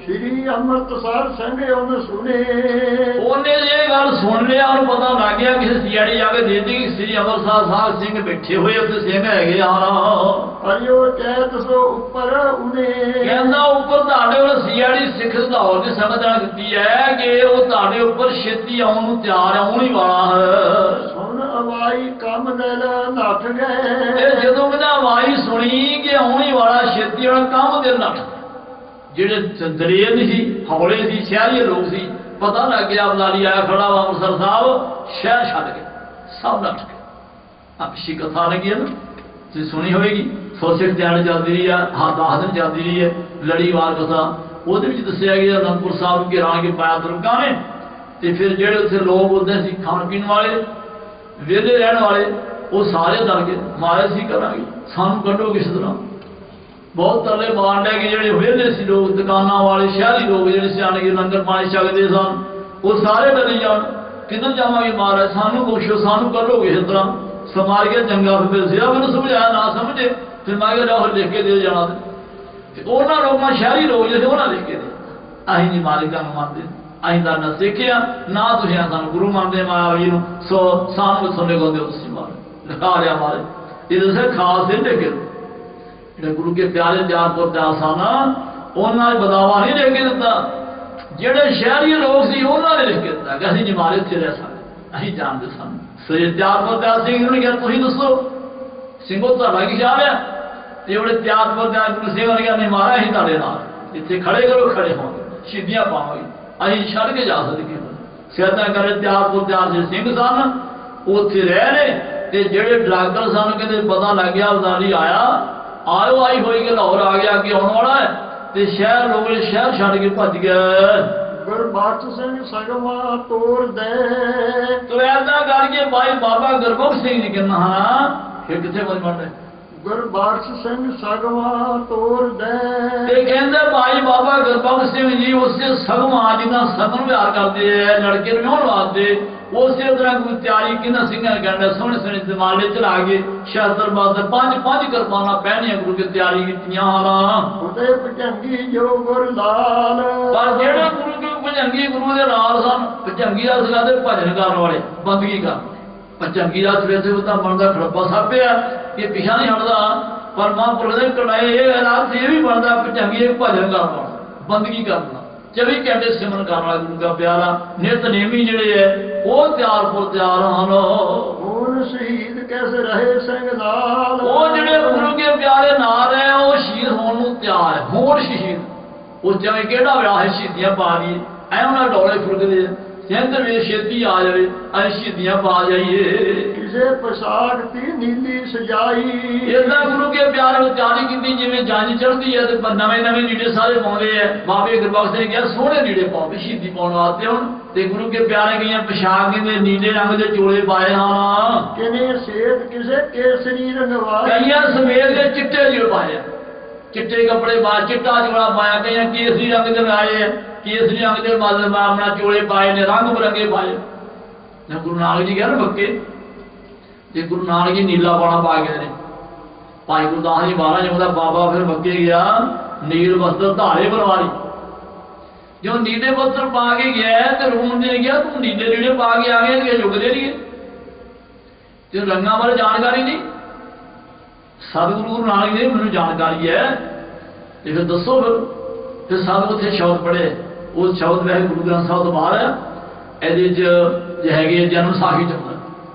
श्री अमृतसर ਸਿੰਘ ਉਹਨ ਸੁਨੇ ਉਹਨੇ ਇਹ ਗੱਲ ਸੁਣ ਲਿਆ, ਉਹਨੂੰ ਪਤਾ ਲੱਗ ਗਿਆ ਕਿਸੇ ਸਿਆੜੀ ਜਾ ਕੇ ਦੇਤੀ ਕਿ ਸ੍ਰੀ ਅੰਮ੍ਰਿਤਸਰ ਸਾਹਿਬ ਸਿੰਘ ਬੈਠੇ ਹੋਏ ਉੱਥੇ ਸਿੰਘ ਹੈਗੇ ਆ। ਅਰਿਓ ਚੈਤ ਸੋ ਉੱਪਰ ਉਹਨੇ ਕਹਿੰਦਾ ਉੱਪਰ ਤੁਹਾਡੇ ਕੋਲ ਸਿਆੜੀ ਸਿੱਖ ਲਾਹੌਰ ਦੀ ਸੰਗਤ ਨਾਲ ਦਿੱਤੀ ਹੈ ਕਿ ਉਹ ਤੁਹਾਡੇ ਉੱਪਰ ਛੇਤੀ ਆਉਣ ਨੂੰ ਤਿਆਰ ਆਉਣ ਹੀ ਵਾਲਾ ਹੈ। ਸੁਣ ਅਵਾਈ ਕੰਮ ਦਿਲ ਨੱਠ ਗਏ। ਤੇ ਜਦੋਂ ਉਹਦਾ ਆਵਾਜ਼ ਸੁਣੀ ਕਿ ਆਉਣ ਹੀ ਵਾਲਾ ਛੇਤੀ ਵਾਲਾ ਕੰਮ ਦਿਲ ਨੱਠ, ਜਿਹੜੇ ਦਲੇਰ ਨਹੀਂ ਸੀ, ਹੌਲੇ ਸੀ, ਸ਼ਹਿਰੀ ਲੋਕ ਸੀ, ਪਤਾ ਲੱਗ ਗਿਆ ਅਬਦਾਲੀ ਆਇਆ ਖੜਾ ਵਾ ਅੰਮ੍ਰਿਤਸਰ ਸਾਹਿਬ, ਸ਼ਹਿਰ ਛੱਡ ਕੇ ਸਭ ਨੱਠ ਗਏ। ਆ ਪਿੱਛੇ ਕਥਾ ਲੱਗੀ ਹੈ ਨਾ, ਤੁਸੀਂ ਸੁਣੀ ਹੋਏਗੀ, ਸੋਸ਼ਲ ਦਿਹਾੜੇ ਚੱਲਦੀ ਰਹੀ ਆ, 10 ਦਿਨ ਚੱਲਦੀ ਰਹੀ ਹੈ ਲੜੀਵਾਰ ਕਥਾ। ਉਹਦੇ ਵਿੱਚ ਦੱਸਿਆ ਗਿਆ ਅਨੰਦਪੁਰ ਸਾਹਿਬ ਨੂੰ ਘੇਰਾ ਕੇ ਪਾਇਆ ਤੁਰਕਾਂ ਨੇ, ਤੇ ਫਿਰ ਜਿਹੜੇ ਉੱਥੇ ਲੋਕ ਹੁੰਦੇ ਸੀ ਖਾਣ ਪੀਣ ਵਾਲੇ, ਵਿਹਲੇ ਰਹਿਣ ਵਾਲੇ, ਉਹ ਸਾਰੇ ਡਰ ਗਏ, ਮਾਰੇ ਸੀ ਕਰਾਂਗੇ ਸਾਨੂੰ ਕੱਢੋ ਕਿਸ ਤਰ੍ਹਾਂ। ਬਹੁਤ ਤਰਲੇ ਮਾਰਨ ਲੈ ਕੇ ਜਿਹੜੇ ਵਿਹਲੇ ਸੀ ਲੋਕ, ਦੁਕਾਨਾਂ ਵਾਲੇ, ਸ਼ਹਿਰੀ ਲੋਕ ਜਿਹੜੇ ਸਿਆਣੇ ਕੇ ਲੰਗਰ ਪਾਣੀ ਛਕਦੇ ਸਨ, ਉਹ ਸਾਰੇ ਡਰੀ ਜਾਣ, ਕਿੱਧਰ ਜਾਵਾਂਗੇ ਮਹਾਰਾਜ, ਸਾਨੂੰ ਬਖਸ਼ੋ, ਸਾਨੂੰ ਕੱਢੋ ਕਿਸੇ ਤਰ੍ਹਾਂ। ਸਮਾਰ ਕੇ ਚੰਗਾ ਫਿਰ ਸਿਆ ਮੈਨੂੰ ਸਮਝਾਇਆ, ਨਾ ਸਮਝੇ ਫਿਰ ਮੈਂ ਕਿਹਾ ਰਾਹੁਲ ਲਿਖ ਕੇ ਦੇ ਜਾਣਾ। ਤੇ ਉਹਨਾਂ ਲੋਕਾਂ, ਸ਼ਹਿਰੀ ਲੋਕ ਜਿਹੜੇ ਉਹਨਾਂ ਲਿਖ ਕੇ ਦੇ, ਅਸੀਂ ਨਹੀਂ ਮਾਲਿਕਾਂ ਨੂੰ ਮੰਨਦੇ, ਅਸੀਂ ਤਾਂ ਨਾ ਸਿੱਖਿਆ ਨਾ ਤੁਸੀਂ ਸਾਨੂੰ ਗੁਰੂ ਮੰਨਦੇ ਮਹਾਰਾਜ ਜੀ ਨੂੰ, ਸੋ ਸਾਨੂੰ ਸੁਣੇ ਗਾਉਂਦੇ ਹੋ ਤੁਸੀਂ ਮਾਰੇ ਲਿਖਾ ਲਿਆ ਮਾਰੇ। ਇਹ ਦੱਸਿਆ ਖਾਸ ਦਿਨ ਲਿਖ ਕੇ ਜਿਹੜੇ ਗੁਰੂ ਕੇ ਪਿਆਰੇ ਜਾਨਪੁਰ ਦਾ ਸਨ, ਉਹਨਾਂ ਨੇ ਬਦਾਵਾ ਨਹੀਂ ਲਿਖ ਕੇ ਦਿੱਤਾ, ਜਿਹੜੇ ਸ਼ਹਿਰੀ ਲੋਕ ਸੀ ਉਹਨਾਂ ਨੇ ਲਿਖ ਕੇ ਦਿੱਤਾ ਕਿ ਅਸੀਂ ਨਹੀਂ ਮਾਰੇ ਇੱਥੇ ਰਹਿ ਸਕਦੇ, ਅਸੀਂ ਜਾਣਦੇ ਸਨ। ਸ੍ਰੀ ਤਿਆਗਪੁਰ ਦਿਆਲ ਸਿੰਘ ਨੇ ਕਿਹਾ ਤੁਸੀਂ ਦੱਸੋ ਸਿੰਘੋ ਤੁਹਾਡਾ ਕੀ ਖਿਆਲ ਹੈ? ਤੇ ਜਿਹੜੇ ਤਿਆਗਪੁਰ ਦਿਆਲ ਗੁਰੂ ਸਿੰਘ ਨੇ ਕਿਹਾ ਨਹੀਂ ਮਹਾਰਾਜ ਅਸੀਂ ਤੁਹਾਡੇ ਨਾਲ, ਇੱਥੇ ਖੜੇ ਕਰੋ, ਖੜੇ ਹੋਵਾਂਗੇ, ਸ਼ਹੀਦੀਆਂ ਪਾਵਾਂਗੇ, ਅਸੀਂ ਛੱਡ ਕੇ ਜਾ ਸਕਦੇ। ਸਿਆਦਾਂ ਕਰੇ ਤਿਆਗਪੁਰ ਦਿਆਲ ਜੀ ਸਿੰਘ ਸਨ, ਉੱਥੇ ਰਹਿ ਨੇ, ਤੇ ਜਿਹੜੇ ਡਰਾਗਰ ਸਨ ਕਹਿੰਦੇ ਪਤਾ ਲੱਗ ਗਿਆ ਅਬਦਾਲੀ ਆਇਆ, ਆਇਓ ਆਈ ਹੋਈ ਕਿ ਲਾਹੌਰ ਆ ਗਿਆ, ਅੱਗੇ ਆਉਣ ਵਾਲਾ ਹੈ, ਤੇ ਸ਼ਹਿਰ ਲੋਕ ਸ਼ਹਿਰ ਛੱਡ ਕੇ ਭੱਜ ਗਏ। ਗੁਰਬਖਸ਼ ਸਿੰਘ ਸਗਵਾ ਤੋਰ ਦੇ ਤੋ ਐਦਾਂ ਕਰਕੇ ਭਾਈ ਬਾਬਾ ਗੁਰਬਖਸ਼ ਸਿੰਘ ਜੀ ਕਹਿੰਦਾ ਹਾਂ ਫਿਰ ਕਿੱਥੇ ਪਹੁੰਚਣਾ। ਗੁਰਬਖਸ਼ ਸਿੰਘ ਸਗਵਾ ਤੋਰ ਦੇ ਤੇ ਕਹਿੰਦੇ ਭਾਈ ਬਾਬਾ ਗੁਰਬਖਸ਼ ਸਿੰਘ ਜੀ ਉਸੇ ਸਗਵਾ ਜਿੱਦਾਂ ਸਗਨ ਵਿਹਾਰ ਕਰਦੇ ਐ ਲੜਕੇ ਨੂੰ ਵਿਆਹਣ ਵਾਸਤੇ, ਉਸੇ ਤਰ੍ਹਾਂ ਕੋਈ ਤਿਆਰੀ ਕਿਹਨਾਂ ਸਿੰਘਾਂ ਨੇ ਕਰਨਾ, ਸੋਹਣੇ ਸੋਹਣੇ ਦਿਮਾਲੇ ਚਲਾ ਕੇ ਸ਼ਸਤਰ ਬਾਦਰ ਪੰਜ ਕਿਰਪਾਨਾਂ ਪਹਿਨੀਆਂ ਗੁਰੂ ਕੀ ਤਿਆਰੀ ਕੀਤੀਆਂ ਹਨ। ਉਹਦੇ ਭਜੰਗੀ ਜੋ ਗੁਰ ਲਾਲ, ਪਰ ਜਿਹੜੇ ਗੁਰੂ ਕੀ ਭਜੰਗੀ ਗੁਰੂ ਦੇ ਨਾਲ ਸਨ, ਭਜੰਗੀ ਦਾ ਸੀਗਾ ਤੇ ਭਜਨ ਕਰਨ ਵਾਲੇ, ਬੰਦਗੀ ਕਰਨ। ਭਜੰਗੀ ਦਾ ਸਵੇਰੇ ਉਹਦਾ ਬਣਦਾ ਖੜੱਪਾ ਸਾਪਿਆ, ਇਹ ਪਿਛਾ ਨਹੀਂ ਹਟਦਾ, ਪਰ ਮਹਾਂਪੁਰਖ ਦੇ ਕੜਾਏ ਇਹ ਰਾਤ ਇਹ ਵੀ ਬਣਦਾ ਭਜੰਗੀ ਇੱਕ ਭਜਨ ਕਰਨ ਵਾਲਾ, ਬੰਦਗੀ ਕਰਨਾ, 24 ਘੰਟੇ ਸਿਮਰਨ ਕਰਨ ਵਾਲਾ ਗੁਰੂ ਦਾ ਪਿਆਰਾ। ਨਿਤਨੇਮੀ ਜਿਹੜੇ ਹੈ ਉਹ ਤਿਆਰ ਪੁਰ ਤਿਆਰ ਹਨ। ਹੁਣ ਸ਼ਹੀਦ ਕਿਸ ਰਹੇ ਸਿੰਘ ਨਾਲ, ਉਹ ਜਿਹੜੇ ਗੁਰੂ ਕੇ ਪਿਆਰੇ ਨਾਲ ਹੈ ਉਹ ਸ਼ਹੀਦ ਹੋਣ ਨੂੰ ਤਿਆਰ ਹੈ, ਹੋਣ ਸ਼ਹੀਦ। ਉਹ ਜਿਵੇਂ ਕਿਹੜਾ ਵਿਆਹ ਹੈ ਸ਼ਹੀਦੀਆਂ ਪਾ ਲਈਏ, ਐ ਉਹਨਾਂ ਡੋਲੇ ਫੁਰਕਦੇ ਸਿੰਧ ਵੀ ਛੇਤੀ ਆ ਜਾਵੇ, ਅਸੀਂ ਸ਼ਹੀਦੀਆਂ ਪਾ ਜਾਈਏ। ਕਿਸੇ ਪੋਸ਼ਾਕ ਦੀ ਨੀਲੀ ਸਜਾਈ, ਏਦਾਂ ਗੁਰੂ ਕੇ ਪਿਆਰੇ ਨੂੰ ਤਿਆਰੀ ਕੀਤੀ ਜਿਵੇਂ ਜੰਝ ਚੜ੍ਹਦੀ ਹੈ ਤੇ ਨਵੇਂ ਨਵੇਂ ਲੀੜੇ ਸਾਰੇ ਪਾਉਂਦੇ ਆ। ਬਾਬੇ ਗੁਰਬਖਸ਼ ਸਿੰਘ ਨੇ ਕਿਹਾ ਸੋਹਣੇ ਲੀੜੇ ਪਾਓ ਸ਼ਹੀਦੀ ਪਾਉਣ ਵਾਸਤੇ ਹੁਣ, ਤੇ ਗੁਰੂ ਕੇ ਪਿਆਰੇ ਗਈਆਂ ਪੋਸ਼ਾਕ ਕਹਿੰਦੇ ਨੀਲੇ ਰੰਗ ਦੇ ਚੋਲੇ ਪਾਏ ਹਨ, ਕਿਨੇ ਸੇਤ ਕਿਸੇ ਕੇਸਰੀ ਰੰਗਵਾਈ, ਕਈਆਂ ਸਮੇਤ ਦੇ ਚਿੱਟੇ ਜਿਹੇ ਪਾਏ, ਚਿੱਟੇ ਕੱਪੜੇ ਪਾ, ਚਿੱਟਾ ਚੋਲਾ ਪਾਇਆ, ਕਈਆਂ ਕੇਸਰੀ ਰੰਗ ਦੇ ਲਾਏ ਆ, ਕੇਸਰੀ ਰੰਗ ਦੇ ਮਤਲਬ ਆਪਣਾ ਚੋਲੇ ਪਾਏ ਨੇ, ਰੰਗ ਬਰੰਗੇ ਪਾਏ। ਗੁਰੂ ਨਾਨਕ ਜੀ ਕਿਹਾ ਨਾ ਬੱਕੇ, ਤੇ ਗੁਰੂ ਨਾਨਕ ਜੀ ਨੀਲਾ ਪਾਣਾ ਪਾ ਗਏ ਨੇ। ਭਾਈ ਗੁਰਦਾਸ ਜੀ ਮਹਾਰਾਜ ਜੀ ਉਹਦਾ ਬਾਬਾ ਫਿਰ ਬੱਕੇ ਗਿਆ, ਨੀਲ ਵਸਤਰ ਧਾਰੇ ਬਣਵਾਰੀ। ਜੋ ਨੀਲੇ ਵਸਤਰ ਪਾ ਕੇ ਗਿਆ ਤੇ ਰੂਮ ਦੇ ਗਿਆ ਤੂੰ ਨੀਲੇ ਲੀੜੇ ਪਾ ਕੇ ਆ ਗਏ ਤੇ ਝੁਕਦੇ ਨਹੀਂ, ਤੇ ਰੰਗਾਂ ਬਾਰੇ ਜਾਣਕਾਰੀ ਨਹੀਂ। ਸਤਿਗੁਰੂ ਗੁਰੂ ਨਾਨਕ ਜੀ ਮੈਨੂੰ ਜਾਣਕਾਰੀ ਹੈ, ਤੇ ਫਿਰ ਦੱਸੋ। ਫਿਰ ਸਭ ਉੱਥੇ ਸ਼ਬਦ ਪੜ੍ਹੇ, ਉਹ ਸ਼ਬਦ ਵੈਸੇ ਗੁਰੂ ਗ੍ਰੰਥ ਸਾਹਿਬ ਤੋਂ ਬਾਹਰ ਹੈ, ਇਹਦੇ 'ਚ ਹੈਗੇ ਜਨਮ ਸਾਖੀ ਚੱਲਦਾ,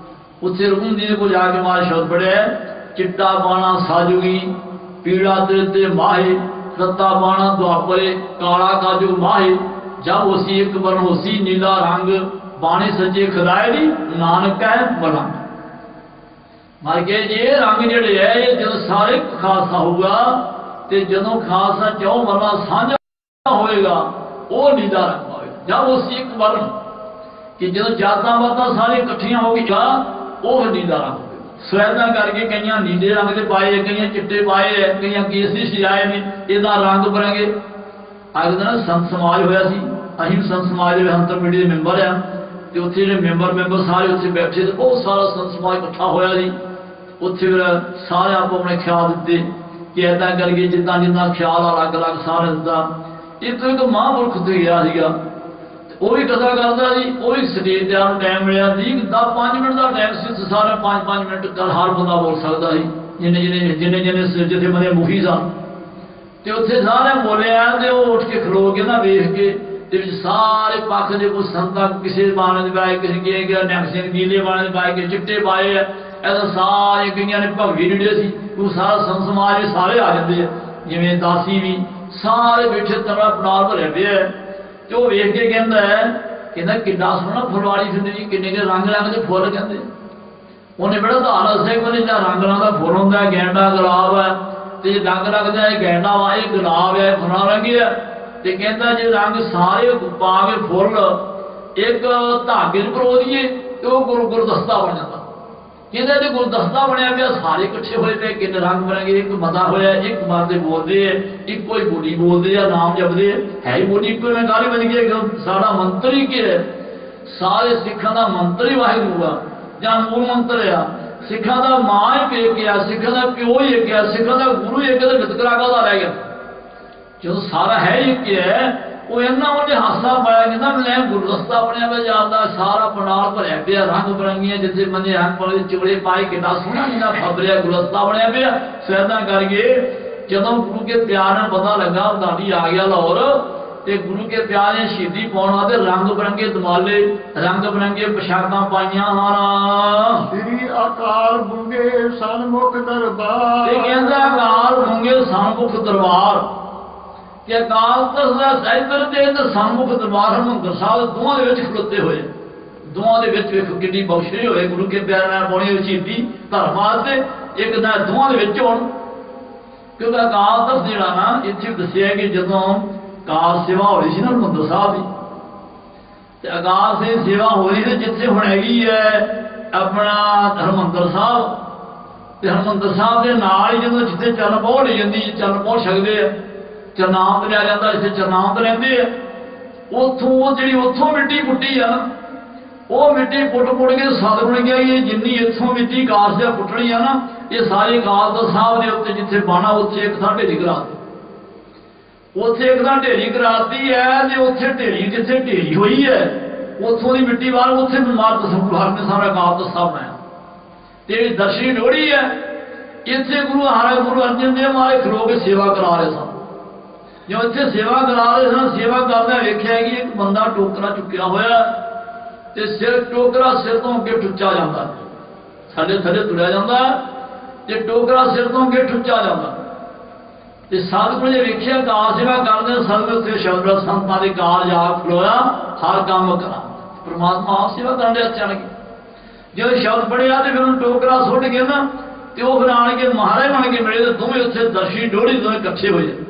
ਉੱਥੇ ਰੂਮ ਜੀ ਦੇ ਕੋਲ ਜਾ ਕੇ ਮਾਰ ਸ਼ਬਦ ਪੜ੍ਹਿਆ, ਚਿੱਟਾ ਬਾਣਾ ਸਾਜੂਗੀ ਪੀੜਾ ਤੇਰੇ ਤੇ ਮਾਹੇ, ਰੱਤਾ ਬਾਣਾ ਦੁਆਪਰੇ ਕਾਲਾ ਕਾਜੂ ਮਾਹੇ, ਜਬ ਹੋਸੀ ਇੱਕ ਬਰਨ ਹੋਸੀ ਨੀਲਾ ਰੰਗ, ਬਾਣੇ ਸੱਜੇ ਖਦਾਏ ਦੀ ਨਾਨਕ ਹੈ ਮਲੰਗ। ਮਰ ਕੇ ਜੇ ਰੰਗ ਜਿਹੜੇ ਹੈ ਇਹ ਜਦੋਂ ਸਾਰੇ ਖਾਲਸਾ ਹੋਊਗਾ, ਤੇ ਜਦੋਂ ਖਾਲਸਾ ਚੌ ਵਰਨਾ ਸਾਂਝਾ ਹੋਏਗਾ ਉਹ ਨੀਲਾ ਰੰਗ ਹੋਵੇਗਾ। ਜਦ ਹੋਸੀ ਇੱਕ ਬਰਨ ਕਿ ਜਦੋਂ ਜਾਤਾਂ ਬਾਤਾਂ ਸਾਰੀਆਂ ਇਕੱਠੀਆਂ ਹੋ ਗਈਆਂ ਉਹ ਨੀਲਾ ਰੰਗ ਹੋਵੇਗਾ। ਸਵੈਦਾਂ ਕਰਕੇ ਕਈਆਂ ਨੀਲੇ ਰੰਗ ਦੇ ਪਾਏ, ਕਈਆਂ ਚਿੱਟੇ ਪਾਏ, ਕਈਆਂ ਕੇਸਰੀ ਸਜਾਏ ਨੇ, ਇਹਦਾ ਰੰਗ ਬਰੰਗੇ। ਅੱਜ ਦਾ ਸੰਤ ਸਮਾਜ ਹੋਇਆ ਸੀ, ਅਸੀਂ ਸੰਤ ਸਮਾਜ ਦੇ ਅੰਤਰ ਕਮੇਟੀ ਦੇ ਮੈਂਬਰ ਆ, ਤੇ ਉੱਥੇ ਜਿਹੜੇ ਮੈਂਬਰ ਸਾਰੇ ਉੱਥੇ ਬੈਠੇ ਤੇ ਬਹੁਤ ਸਾਰਾ ਸੰਤ ਸਮਾਜ ਇਕੱਠਾ ਹੋਇਆ ਸੀ। ਉੱਥੇ ਫਿਰ ਸਾਰੇ ਆਪੋ ਆਪਣੇ ਖਿਆਲ ਦਿੱਤੇ ਕਿ ਇੱਦਾਂ ਕਰਕੇ ਜਿੱਦਾਂ ਜਿੱਦਾਂ ਖਿਆਲ ਅਲੱਗ ਅਲੱਗ ਸਾਰਿਆਂ ਦਾ, इतों एक महापुरख तो गया सीगा, वो भी कथा करता जी, वो भी स्टेज ते आउण टाइम मिलिया सी, 10-5 मिनट का टाइम से सारे 5-5 मिनट हर बंदा बोल सकता है, जिन्हें जिथे बने मुखी सन, तो उत्थे सारे बोलिया, तो वो उठ के खलो के ना वेख के सारे पक्ष के कुछ संतां किसी बाणे पाए, किसी के निहंग सिंह नीले बाणे पाए के चिट्टे पाए है, ऐसा सारे कई ने भगवी नीड़े सी, वो सारा संत समाज सारे आ जाते हैं, जिमें दासी भी सारे बैठे तरा पनाल भरे पे है। तो वेख के कहता है, कहना कितना सोहना फुलवाड़ी फिरदी, किन्ने के रंग रंग के फुल कहते, उन्हें बड़ा धान दसिया कि जो रंग रंग का फुल होंगे, गैंडा गुलाब है, तो जो रंग रंगता है गैंडा वा, ये गुलाब है, फुला रंग है, तो कहता जो रंग सारे पा के फुल एक धागे परो दिए तो गुलदस्ता बन जाता। कहते जो गुलदस्ता बनया पिया, सारे इकट्ठे होए पे, किन्ने रंग बनेंगे, एक मता होया, एक बात बोलते है, इको ही बोली बोलते हैं, नाम जपते है ही बोली इको में गाली बन गई, सारा मंत्र ही क्या है, सारे सिखा का मंत्र ही वाहिगुरू आ, ਜਾਂ मूल मंत्र आ, सिखा का मां ही एक है, सिखा का प्यो ही एक है, सिखा का गुरु एक है, तो वितकरा का रह गया। जो सारा है ही एक है, वो इन्ना उन्हें हासा पाया, कहना मैं गुलदस्ता बनया पे जाता, सारा पंडाल भरया पे, रंग बिरंगियां जिथे बंदे रंग पाले चोड़े पाए, कितना सोहना जिन्ना फबरिया गुलदस्ता बनया पे, सैदा करके जदों गुरु के प्यार ने पता लगा दादी आ गया लाहौर, ते गुरु के प्यार ने शहीदी पाउण वास्ते रंग बिरंगे दमाले, रंग बिरंगे पोशाकां पाइयां हन। श्री अकाल बूंगे सन्मुख दरबार, ते कहंदा अकाल बूंगे सन्मुख दरबार, कि अकाल तख्त दा सैदर ते सन्मुख दरबार हरमंदर साहिब दोवां दे विच खलोते होए, दोवां दे विच वेखो कितनी बख्शिश होए, गुरु के प्यार नाल पाउणी शहीदी धर्म वास्ते एक ना दोवां दे विच होण। क्योंकि अकाल तख्त जिहड़ा ना इत्थे दस्सिया कि जदों कार सेवा हो रही सी ना हरमंदर साहब की, अकाल से सेवा हो रही थी जिथे हुण हैगी है अपना हरमंदर साहब, ते हरमंदर साहब के नाल ही जो जिथे चरण पहुँच ली जाती, चरण पहुँच सकते हैं, चरनामत लिया जाता, जिसे चरनामत लेंदे है, उथों जी उथों मिट्टी पुट्टी है ना, वो मिट्टी पुट के सतगुण गया, ये जिन्नी इथों मिट्टी कार से पुट्टनी है ना, ये सारी अकाल साहब के उत्ते जिथे बाना उत्थे एक थां ढेरी करा दी, उत्थे एक थां ढेरी कराती है, जो उत्थे ढेरी जिथे ढेरी हुई है उथों की मिट्टी बाहर, उत्थे इमारत संकुल ने सारा अकाल साहब बनाया, ते दर्शनी डोड़ी है, इत्थे गुरु अर्जन देव महाराज खलो के सेवा करा रहे सन। जो इतने सेवा करा रहे सन, सेवा करना वेख्या कि एक बंदा टोकरा चुक्या होया, ते सिर टोकरा सिर तो अगे ठुच्चा जाता, थले थले तुरया जाता, ते टोकरा सिर तो अगे ठुच्चा जाता, ते सतगुरु ने वेख्या कार सेवा करते, सतगुरु उत्थे शब्द संतां दे कार जा खलोया, हर काम करा, परमात्मा आप सेवा करने अचानक जो शब्द पढ़िया, तो फिर टोकरा सुट के ना, तो वो फिर आण के महाराज बन के मिले, तो दोवें उत्थे दर्शी डोड़ी दोवें इकट्ठे हो जाए,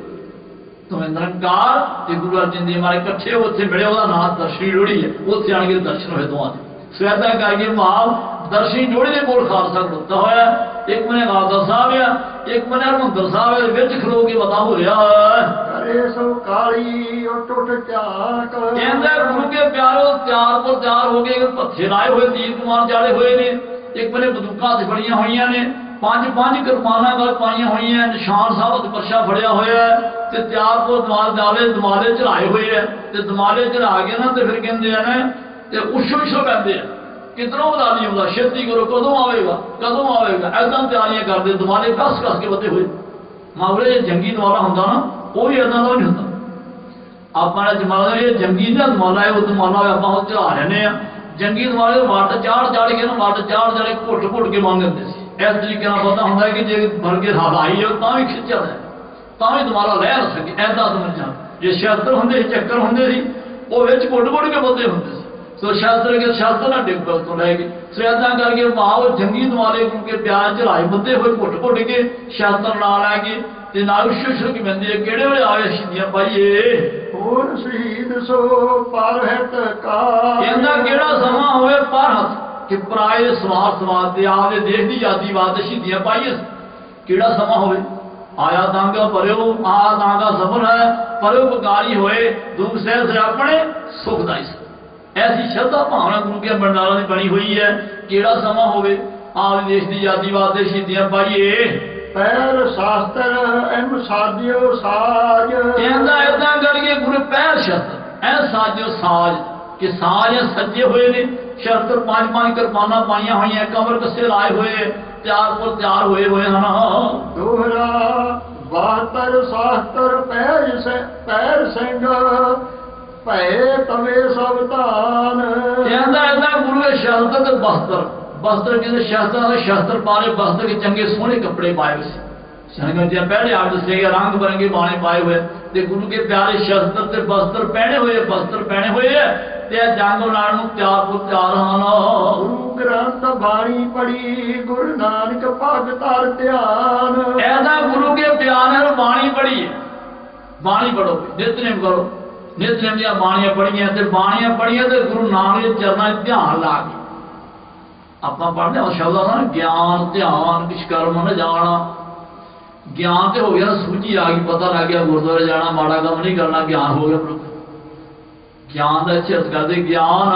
तुम्हें निरंकार ते गुरु अर्जन देव महाराज इकट्ठे उत्थे मिले, उसका नाम दर्शनी डोड़ी है, उत्थे आण के दर्शन होए दोवां दे। सवैदा करके भाव दर्शनी डोड़ी के कोल खालसा खड़ोता होया, एक मने गादा साहब है, एक मने हरमंदर साहब है, विच खलो के पता हो रहा है, करे सो काली टुट चाक, कहंदा गुरु के प्यारो त्यार पर त्यार हो गए, पत्थे लाए हुए, तीर कुमार जाले हुए ने, एक मने बंदूकां हत्थ फड़ियां होईयां ने, 5-5 किरपाना गल पाइयां हुई हैं, निशान साहब परछा फड़िया होया है, ते त्यार को दमाले चढ़ाए हुए है, ते दमाले चढ़ा के ना, तो फिर कहते हैं ते उछो कहते हैं कितनों बता नहीं होता, छेती करो, कदों आएगा, ऐसा तैयारियां करते, दमाले कस के बते हुए, मामले जंगी दमाला होंगे ना, वो भी ऐसा नहीं होता, अपना जमाला ये जंगी ना दमाला है, वो दमाला आप चढ़ा लेने, जंगी दमाले वट चाड़ के ना, वट चाड़ के घुट के मांग देते, इस तरीके पता होंगे कि जो भर के हलाई है तो भी खिंचा है, तो भी दोबारा लह ना सके, ऐसा समझ जा, जो शास्त्र होंगे चक्कर होंगे वो घुट के बदले होंगे, तो शास्त्र ना डिग तो लै गए, सो ऐसा करके भाव जंगी दमाले गुरु के प्यार चढ़ाए बदे हुए घुट के शास्त्र ना लै गए, नाल शुशु की बंदी है, किहड़े वेले आए शहीदियां पाइए, और शहीद सो पर हित का, कहंदा किहड़ा समा होवे पर हथ कि पराए सवार ते आपदे देश की आजादी वास्ते शहीदियां पाइए, किहड़ा समा होवे, आया दांगा परयो, आ दांगा सफर है, परयो बगारी होए, दुख सहज से अपने सुखदाई से, ऐसी श्रद्धा भावना गुरु के भंडारा की बनी हुई है, किहड़ा समा होवे, आपदे देश की आजादी वास्ते शहीदियां पाइए, पैर शास्त्र एम साजियो साज। कहता इदा करके गुरु पैर शस्त्र ऐ साजो साज कि साज सजे हुए ने शस्त्र पांच पांच कृपाना पाइया हुई कमर कसे लाए हुए तैयार पर तैयार हुए हैं। दोहरा 72 शास्त्र पैर सिंह भय तवे सब तान। कहता इदा गुरु के शस्त्र ते वस्त्र कहते शस्त्र पारे वस्त्र के चंगे सोहने कपड़े पाए हुए संगत पहले आप दसे रंग बिरंगे बाणे पाए हुए ते गुरु के प्यारे शस्त्र ते वस्त्र पहने हुए ते जंग लाण नूं तैयार पुर तैयार हन। गुरु ग्रंथ बाणी पढ़ी गुरु नानक पग तर ध्यान। ऐसा गुरु के प्यारे बाणी पढ़ी बाणी पढ़ो नितनेम करो नितनेम दी बाणियां पढ़ियां ते गुरु नानक दे चरणां ध्यान ला के ਆਪਾਂ ਪੜ੍ਹਦੇ ਹਾਂ ਸ਼ਬਦ ਆ ਨਾ ਗਿਆਨ ਧਿਆਨ ਕਿਛ ਕਰਮ ਨਾ ਜਾਣਾ ਗਿਆਨ ਤੇ ਹੋ ਗਿਆ ਸੂਝੀ ਆ ਗਈ ਪਤਾ ਲੱਗ ਗਿਆ ਗੁਰਦੁਆਰੇ ਜਾਣਾ ਮਾੜਾ ਕੰਮ ਨਹੀਂ ਕਰਨਾ ਗਿਆਨ ਹੋ ਗਿਆ ਗਿਆਨ ਦਾ ਇੱਥੇ ਅਰਥ ਕਰਦੇ ਗਿਆਨ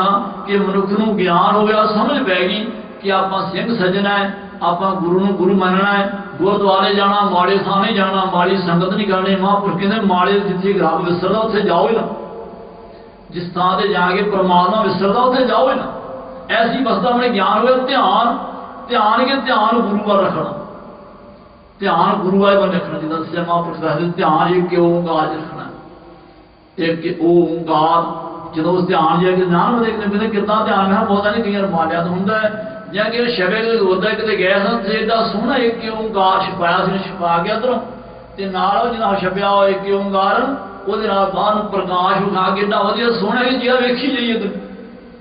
ਕਿ ਮਨੁੱਖ ਨੂੰ ਗਿਆਨ ਹੋ ਗਿਆ ਸਮਝ ਪੈ ਗਈ ਕਿ ਆਪਾਂ ਸਿੰਘ ਸੱਜਣਾ ਹੈ ਆਪਾਂ ਗੁਰੂ ਨੂੰ ਗੁਰੂ ਮੰਨਣਾ ਹੈ ਗੁਰਦੁਆਰੇ ਜਾਣਾ ਮਾੜੇ ਥਾਂ ਨਹੀਂ ਜਾਣਾ ਮਾੜੀ ਸੰਗਤ ਨਹੀਂ ਕਰਨੀ ਮਹਾਂਪੁਰਖ ਕਹਿੰਦੇ ਮਾੜੇ ਜਿੱਥੇ ਰੱਬ ਵਿਸਰਦਾ ਉੱਥੇ ਜਾਓ ਹੀ ਨਾ ਜਿਸ ਥਾਂ ਤੇ ਜਾ ਕੇ ਪਰਮਾਤਮਾ ਵਿਸਰਦਾ ਉੱਥੇ ਜਾਓ ਹੀ ਨਾ। ऐसी वस्तु अपने ज्ञान हो ध्यान के ध्यान गुरु पर रखना ध्यान गुरु वाले पर रखना जिदा दसिया महापुरुष दसदे ध्यान एक ओंकार च रखना एक ओंकार जो उस ध्यान जो नाम देखते कितना ध्यान है बहुत नहीं कई मालिया तो होंगे ਜਾਂ ਕਿ ਸ਼ਬਦ ਉਹਦਾ ਕਿਤੇ ਗਏ ਸਨ ਤੇ ਇਹਦਾ ਸੋਹਣਾ ਇੱਕ ਓਂਕਾਰ ਛਪਾਇਆ ਸੀ ਛਪਾ ਗਿਆ ਉਧਰੋਂ ਤੇ ਨਾਲ ਉਹ ਜਿਹੜਾ ਛਪਿਆ ਹੋਇਆ ਇੱਕ ਓਂਕਾਰ ਉਹਦੇ ਨਾਲ ਬਾਹਰ ਨੂੰ ਪ੍ਰਕਾਸ਼ ਵਿਖਾ ਕੇ ਏਡਾ ਵਧੀਆ ਸੋਹਣਾ ਕਿ ਜਿਹੜਾ ਵੇਖੀ ਜਾਈਏ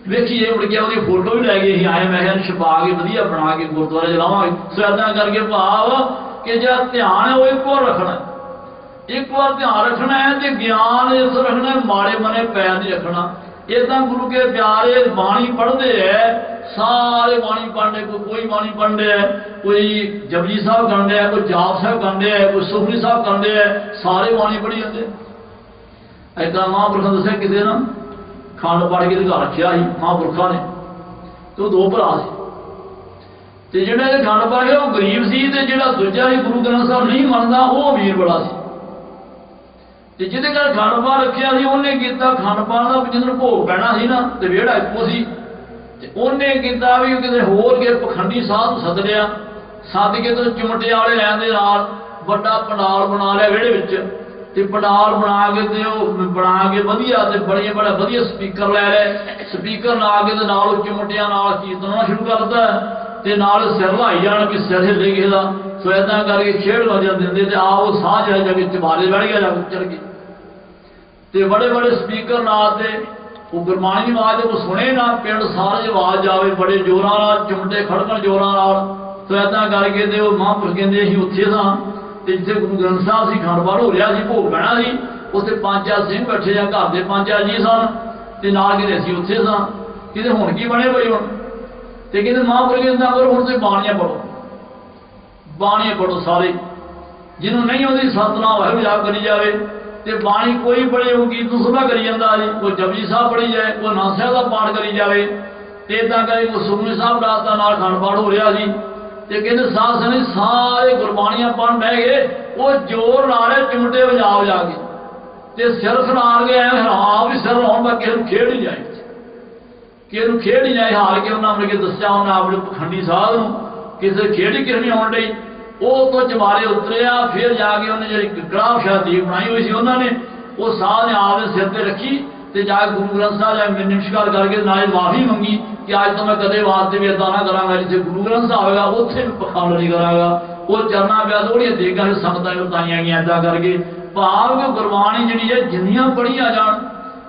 ਵੇਖੀਏ ਮੁੜ ਕੇ ਉਹਦੀ ਫੋਟੋ ਵੀ ਲੈ ਗਏ ਅਸੀਂ ਆਏ ਮੈਂ ਕਿਹਾ ਛਪਾ ਕੇ ਵਧੀਆ ਬਣਾ ਕੇ ਗੁਰਦੁਆਰੇ ਚ ਲਾਵਾਂਗੇ ਸੋ ਏਦਾਂ ਕਰਕੇ ਭਾਵ ਕਿ ਜਿਹੜਾ ਧਿਆਨ ਹੈ ਉਹ ਇੱਕ ਵਾਰ ਰੱਖਣਾ ਇੱਕ ਵਾਰ ਧਿਆਨ ਰੱਖਣਾ ਹੈ ਤੇ ਗਿਆਨ ਇਸ ਰੱਖਣਾ ਮਾੜੇ ਮਨੇ ਪੈਰ ਨਹੀਂ ਰੱਖਣਾ। ਏਦਾਂ ਗੁਰੂ ਕੇ ਪਿਆਰੇ ਬਾਣੀ ਪੜ੍ਹਦੇ ਹੈ ਸਾਰੇ ਬਾਣੀ ਪੜ੍ਹਦੇ ਕੋਈ ਬਾਣੀ ਪੜ੍ਹਦੇ ਹੈ ਕੋਈ ਜਪਜੀ ਸਾਹਿਬ ਕਰਦੇ ਹੈ ਕੋਈ ਜਾਪ ਸਾਹਿਬ ਕਰਦੇ ਹੈ ਕੋਈ ਸੁਖਮਨੀ ਸਾਹਿਬ ਕਰਦੇ ਹੈ ਸਾਰੇ ਬਾਣੀ ਪੜ੍ਹੀ ਜਾਂਦੇ। ਏਦਾਂ ਮਹਾਂਪੁਰਖਾਂ ਦੱਸਿਆ ਕਿਤੇ ਨਾ ਖੰਡ ਪੜ੍ਹ ਕੇ ਘਰ ਰੱਖਿਆ ਸੀ ਮਹਾਂਪੁਰਖਾਂ ਨੇ ਤੇ ਉਹ ਦੋ ਭਰਾ ਸੀ ਤੇ ਜਿਹੜਾ ਇਹ ਖੰਡ ਪੜ੍ਹ ਗਿਆ ਉਹ ਗਰੀਬ ਸੀ ਤੇ ਜਿਹੜਾ ਦੂਜਾ ਸੀ ਗੁਰੂ ਗ੍ਰੰਥ ਸਾਹਿਬ ਨਹੀਂ ਮੰਨਦਾ ਉਹ ਅਮੀਰ ਬੜਾ ਸੀ ਤੇ ਜਿਹਦੇ ਘਰ ਖੰਡ ਪਾ ਰੱਖਿਆ ਸੀ ਉਹਨੇ ਕੀਤਾ ਖੰਡ ਪਾਣ ਦਾ ਜਿੱਦਣ ਭੋਗ ਪੈਣਾ ਸੀ ਨਾ ਤੇ ਵਿਹੜਾ ਇੱਕੋ ਸੀ ਤੇ ਉਹਨੇ ਕੀਤਾ ਵੀ ਕਿਤੇ ਹੋਰ ਕੇ ਪਖੰਡੀ ਸਾਧ ਸੱਦ ਲਿਆ ਸੱਦ ਕੇ ਤੇ ਚਿਮਟੇ ਵਾਲੇ ਲੈਣ ਦੇ ਨਾਲ ਵੱਡਾ ਪੰਡਾਲ ਬਣਾ ਲਿਆ ਵਿਹੜੇ ਵਿੱਚ ਤੇ ਪੰਡਾਲ ਬਣਾ ਕੇ ਤੇ ਉਹ ਬਣਾ ਕੇ ਵਧੀਆ ਤੇ ਬੜੇ ਬੜਾ ਵਧੀਆ ਸਪੀਕਰ ਲੈ ਲਏ ਸਪੀਕਰ ਲਾ ਕੇ ਤੇ ਨਾਲ ਉਹ ਚਿਮਟਿਆਂ ਨਾਲ ਕੀਰਤਨ ਸ਼ੁਰੂ ਕਰ ਦਿੱਤਾ ਤੇ ਨਾਲ ਸਿਰ ਲਾਈ ਜਾਣ ਕਿ ਸਿਰ ਹਿੱਲੇ ਕਿਸੇ ਦਾ ਸੋ ਏਦਾਂ ਕਰਕੇ ਖੇਡ ਵਜਨ ਦਿੰਦੇ ਤੇ ਆ ਉਹ ਸਾਹ ਜਾ ਕੇ ਚਬਾਰੇ ਬਹਿ ਗਿਆ ਜਾ ਚੜ ਕੇ ਤੇ ਬੜੇ ਬੜੇ ਸਪੀਕਰ ਲਾ ਤੇ ਉਹ ਗੁਰਬਾਣੀ ਦੀ ਆਵਾਜ਼ ਉਹ ਸੁਣੇ ਨਾ ਪਿੰਡ ਸਾਰੇ ਆਵਾਜ਼ ਜਾਵੇ ਬੜੇ ਜ਼ੋਰਾਂ ਨਾਲ ਚਿਮਟੇ ਖੜਕਣ ਜ਼ੋਰਾਂ ਨਾਲ ਸੋ ਏਦਾਂ ਕਰਕੇ ਤੇ ਉਹ ਮਹਾਂਪੁਰਖ ਕਹਿੰਦੇ ਅਸੀਂ ਉੱਥੇ ਸਾਂ ਤੇ ਜਿੱਥੇ ਗੁਰੂ ਗ੍ਰੰਥ ਸਾਹਿਬ ਸੀ ਖੰਡ ਪਾਠ ਹੋ ਰਿਹਾ ਸੀ ਭੋਗ ਪੈਣਾ ਸੀ ਉੱਥੇ ਪੰਜ ਚਾਰ ਸਿੰਘ ਬੈਠੇ ਜਾਂ ਘਰ ਦੇ ਪੰਜ ਚਾਰ ਜੀ ਸਨ ਤੇ ਨਾਲ ਕਿਤੇ ਅਸੀਂ ਉੱਥੇ ਸਾਂ ਕਿਤੇ ਹੁਣ ਕੀ ਬਣੇ ਭਾਈ ਹੁਣ ਤੇ ਕਹਿੰਦੇ ਮਹਾਂਪੁਰਖ ਕਹਿੰਦਾ ਅਗਰ ਹੁਣ ਤੇ ਬਾਣੀਆਂ ਪੜੋ ਸਾਰੇ ਜਿਹਨੂੰ ਨਹੀਂ ਉਹਦੀ ਸਤਨਾਮ ਵਾਹਿਗੁਰੂ ਜਾਪ ਕਰੀ ਜਾਵੇ ਤੇ ਬਾਣੀ ਕੋਈ ਪੜ੍ਹੇ ਉਹ ਕੀਰਤਨ ਸੁਭਾ ਕਰੀ ਜਾਂਦਾ ਜੀ ਕੋਈ ਜਪਜੀ ਸਾਹਿਬ ਪੜ੍ਹੀ ਜਾਏ ਕੋਈ ਆਨੰਦ ਸਾਹਿਬ ਦਾ ਪਾਠ ਕਰੀ ਜਾਵੇ ਤੇ ਏਦਾਂ ਕਰੇ ਕੋਈ ਸੁਖਮਨੀ ਸਾਹਿਬ ਦਾ ਨਾਲ ਖੰਡ ਪਾਠ ਹੋ ਰਿਹਾ ਸੀ ਤੇ ਕਹਿੰਦੇ ਸਾਧ ਸੰਗਤ ਸਾਰੇ ਗੁਰਬਾਣੀਆਂ ਪੜ੍ਹਨ ਬਹਿ ਗਏ ਉਹ ਜ਼ੋਰ ਲਾ ਰਹੇ ਚਿਮਟੇ ਵਜਾ ਕੇ ਤੇ ਸਿਰ ਖਿਲਾਰ ਗਏ ਐ ਹਾਂ ਵੀ ਸਿਰ ਲਾਉਣ ਦਾ ਕਿਸੇ ਨੂੰ ਖੇਡ ਹੀ ਜਾਏ ਹਾਰ ਕੇ ਉਹਨਾਂ ਨੇ ਦੱਸਿਆ ਉਹਨਾਂ ਆਪਣੇ ਪਖੰਡੀ ਸਾਧ ਨੂੰ ਕਿਸੇ ਖੇਡ ਹੀ ਕਿਸੇ ਨਹੀਂ ਆਉਣ ਡਈ ਉਹ ਤੋਂ ਚਵਾਰੇ ਉਤਰਿਆ ਫਿਰ ਜਾ ਕੇ ਉਹਨੇ ਜਿਹੜੀ ਗ੍ਰਾਮ ਸ਼ਾਦੀ ਬਣਾਈ ਹੋਈ ਸੀ ਉਹਨਾਂ ਨੇ ਉਹ ਸਾਧ ਨੇ ਆਪਦੇ ਸਿਰ ਤੇ ਰੱਖੀ ਤੇ ਜਾ ਕੇ ਗੁਰੂ ਗ੍ਰੰਥ ਸਾਹਿਬ ਜਾ ਨਮਸਕਾਰ ਕਰਕੇ ਨਾਲੇ ਮਾਫੀ ਮੰਗੀ ਕਿ ਅੱਜ ਤੋਂ ਮੈਂ ਕਦੇ ਵਾਸਤੇ ਵੀ ਏਦਾਂ ਨਾ ਕਰਾਂਗਾ ਜਿੱਥੇ ਗੁਰੂ ਗ੍ਰੰਥ ਸਾਹਿਬ ਹੋਵੇਗਾ ਉੱਥੇ ਵੀ ਪਖੰਡ ਨਹੀਂ ਕਰਾਂਗਾ ਉਹ ਚਰਨਾਂ ਪਿਆ ਥੋੜ੍ਹੀਆਂ ਦੇਗਾਂ ਸੰਗਤਾਂ ਨੂੰ ਤਾਈਆਂ ਗਈਆਂ ਏਦਾਂ ਕਰਕੇ ਭਾਵ ਕਿ ਗੁਰਬਾਣੀ ਜਿਹੜੀ ਹੈ ਜਿੰਨੀਆਂ ਪੜ੍ਹੀਆਂ ਜਾਣ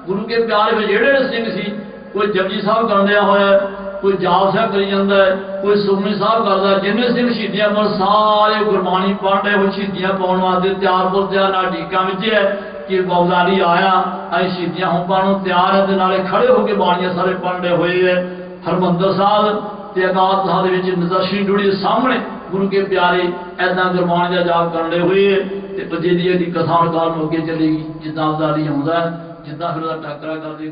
ਗੁਰੂ ਕੇ ਪਿਆਰੇ ਵਿੱਚ ਜਿਹੜੇ ਸਿੰਘ ਸੀ ਕੋਈ ਜਪਜੀ ਸਾਹਿਬ ਕਰਦਿਆ ਹੋਇਆ ਕੋਈ ਜਾਪ ਸਾਹਿਬ ਕਰੀ ਜਾਂਦਾ ਹੈ ਕੋਈ ਸੁਖਮਨੀ ਸਾਹਿਬ ਕਰਦਾ ਜਿੰਨੇ ਸਿੰਘ ਸ਼ਹੀਦੀਆਂ ਪਰ ਸਾਰੇ ਗੁਰਬਾਣੀ ਪੜ੍ਹਦੇ ਉਹ ਸ਼ਹੀਦੀਆਂ ਪਾਉਣ ਵਾਸਤੇ ਤਿਆਰ ਪੁਰ ਤਿਆਰ ਨਾਲ ਢੀਕਾਂ ਵਿੱਚ ਹੈ ਕਿ ਬੌਜ਼ਾਰੀ ਆਇਆ ਅਸੀਂ ਸ਼ਹੀਦੀਆਂ ਹੋਂਪਾਂ ਨੂੰ ਤਿਆਰ ਹੈ ਤੇ ਨਾਲੇ ਖੜੇ ਹੋ ਕੇ ਬਾਣੀਆਂ ਸਾਰੇ ਪੜ੍ਹਦੇ ਹੋਏ ਹੈ ਹਰਿਮੰਦਰ ਸਾਹਿਬ ਤੇ ਅਕਾਲ ਤਖਤ ਦੇ ਵਿੱਚ ਨਿਦਰਸ਼ਨ ਜੁੜੀ ਸਾਹਮਣੇ ਗੁਰੂ ਕੇ ਪਿਆਰੇ ਐਦਾਂ ਗੁਰਬਾਣੀ ਦਾ ਜਾਪ ਕਰਦੇ ਹੋਏ ਤੇ ਜਿਹਦੀ ਕਥਾ ਕਾਲ ਨੂੰ ਅੱਗੇ ਚੱਲੇਗੀ ਜਿੱਦਾਂ ਅਬਦਾਲੀ ਆਉਂਦਾ ਜਿੱਦਾਂ ਫਿਰ ਉਹਦਾ ਟਾਕਰਾ ਕਰਦੇ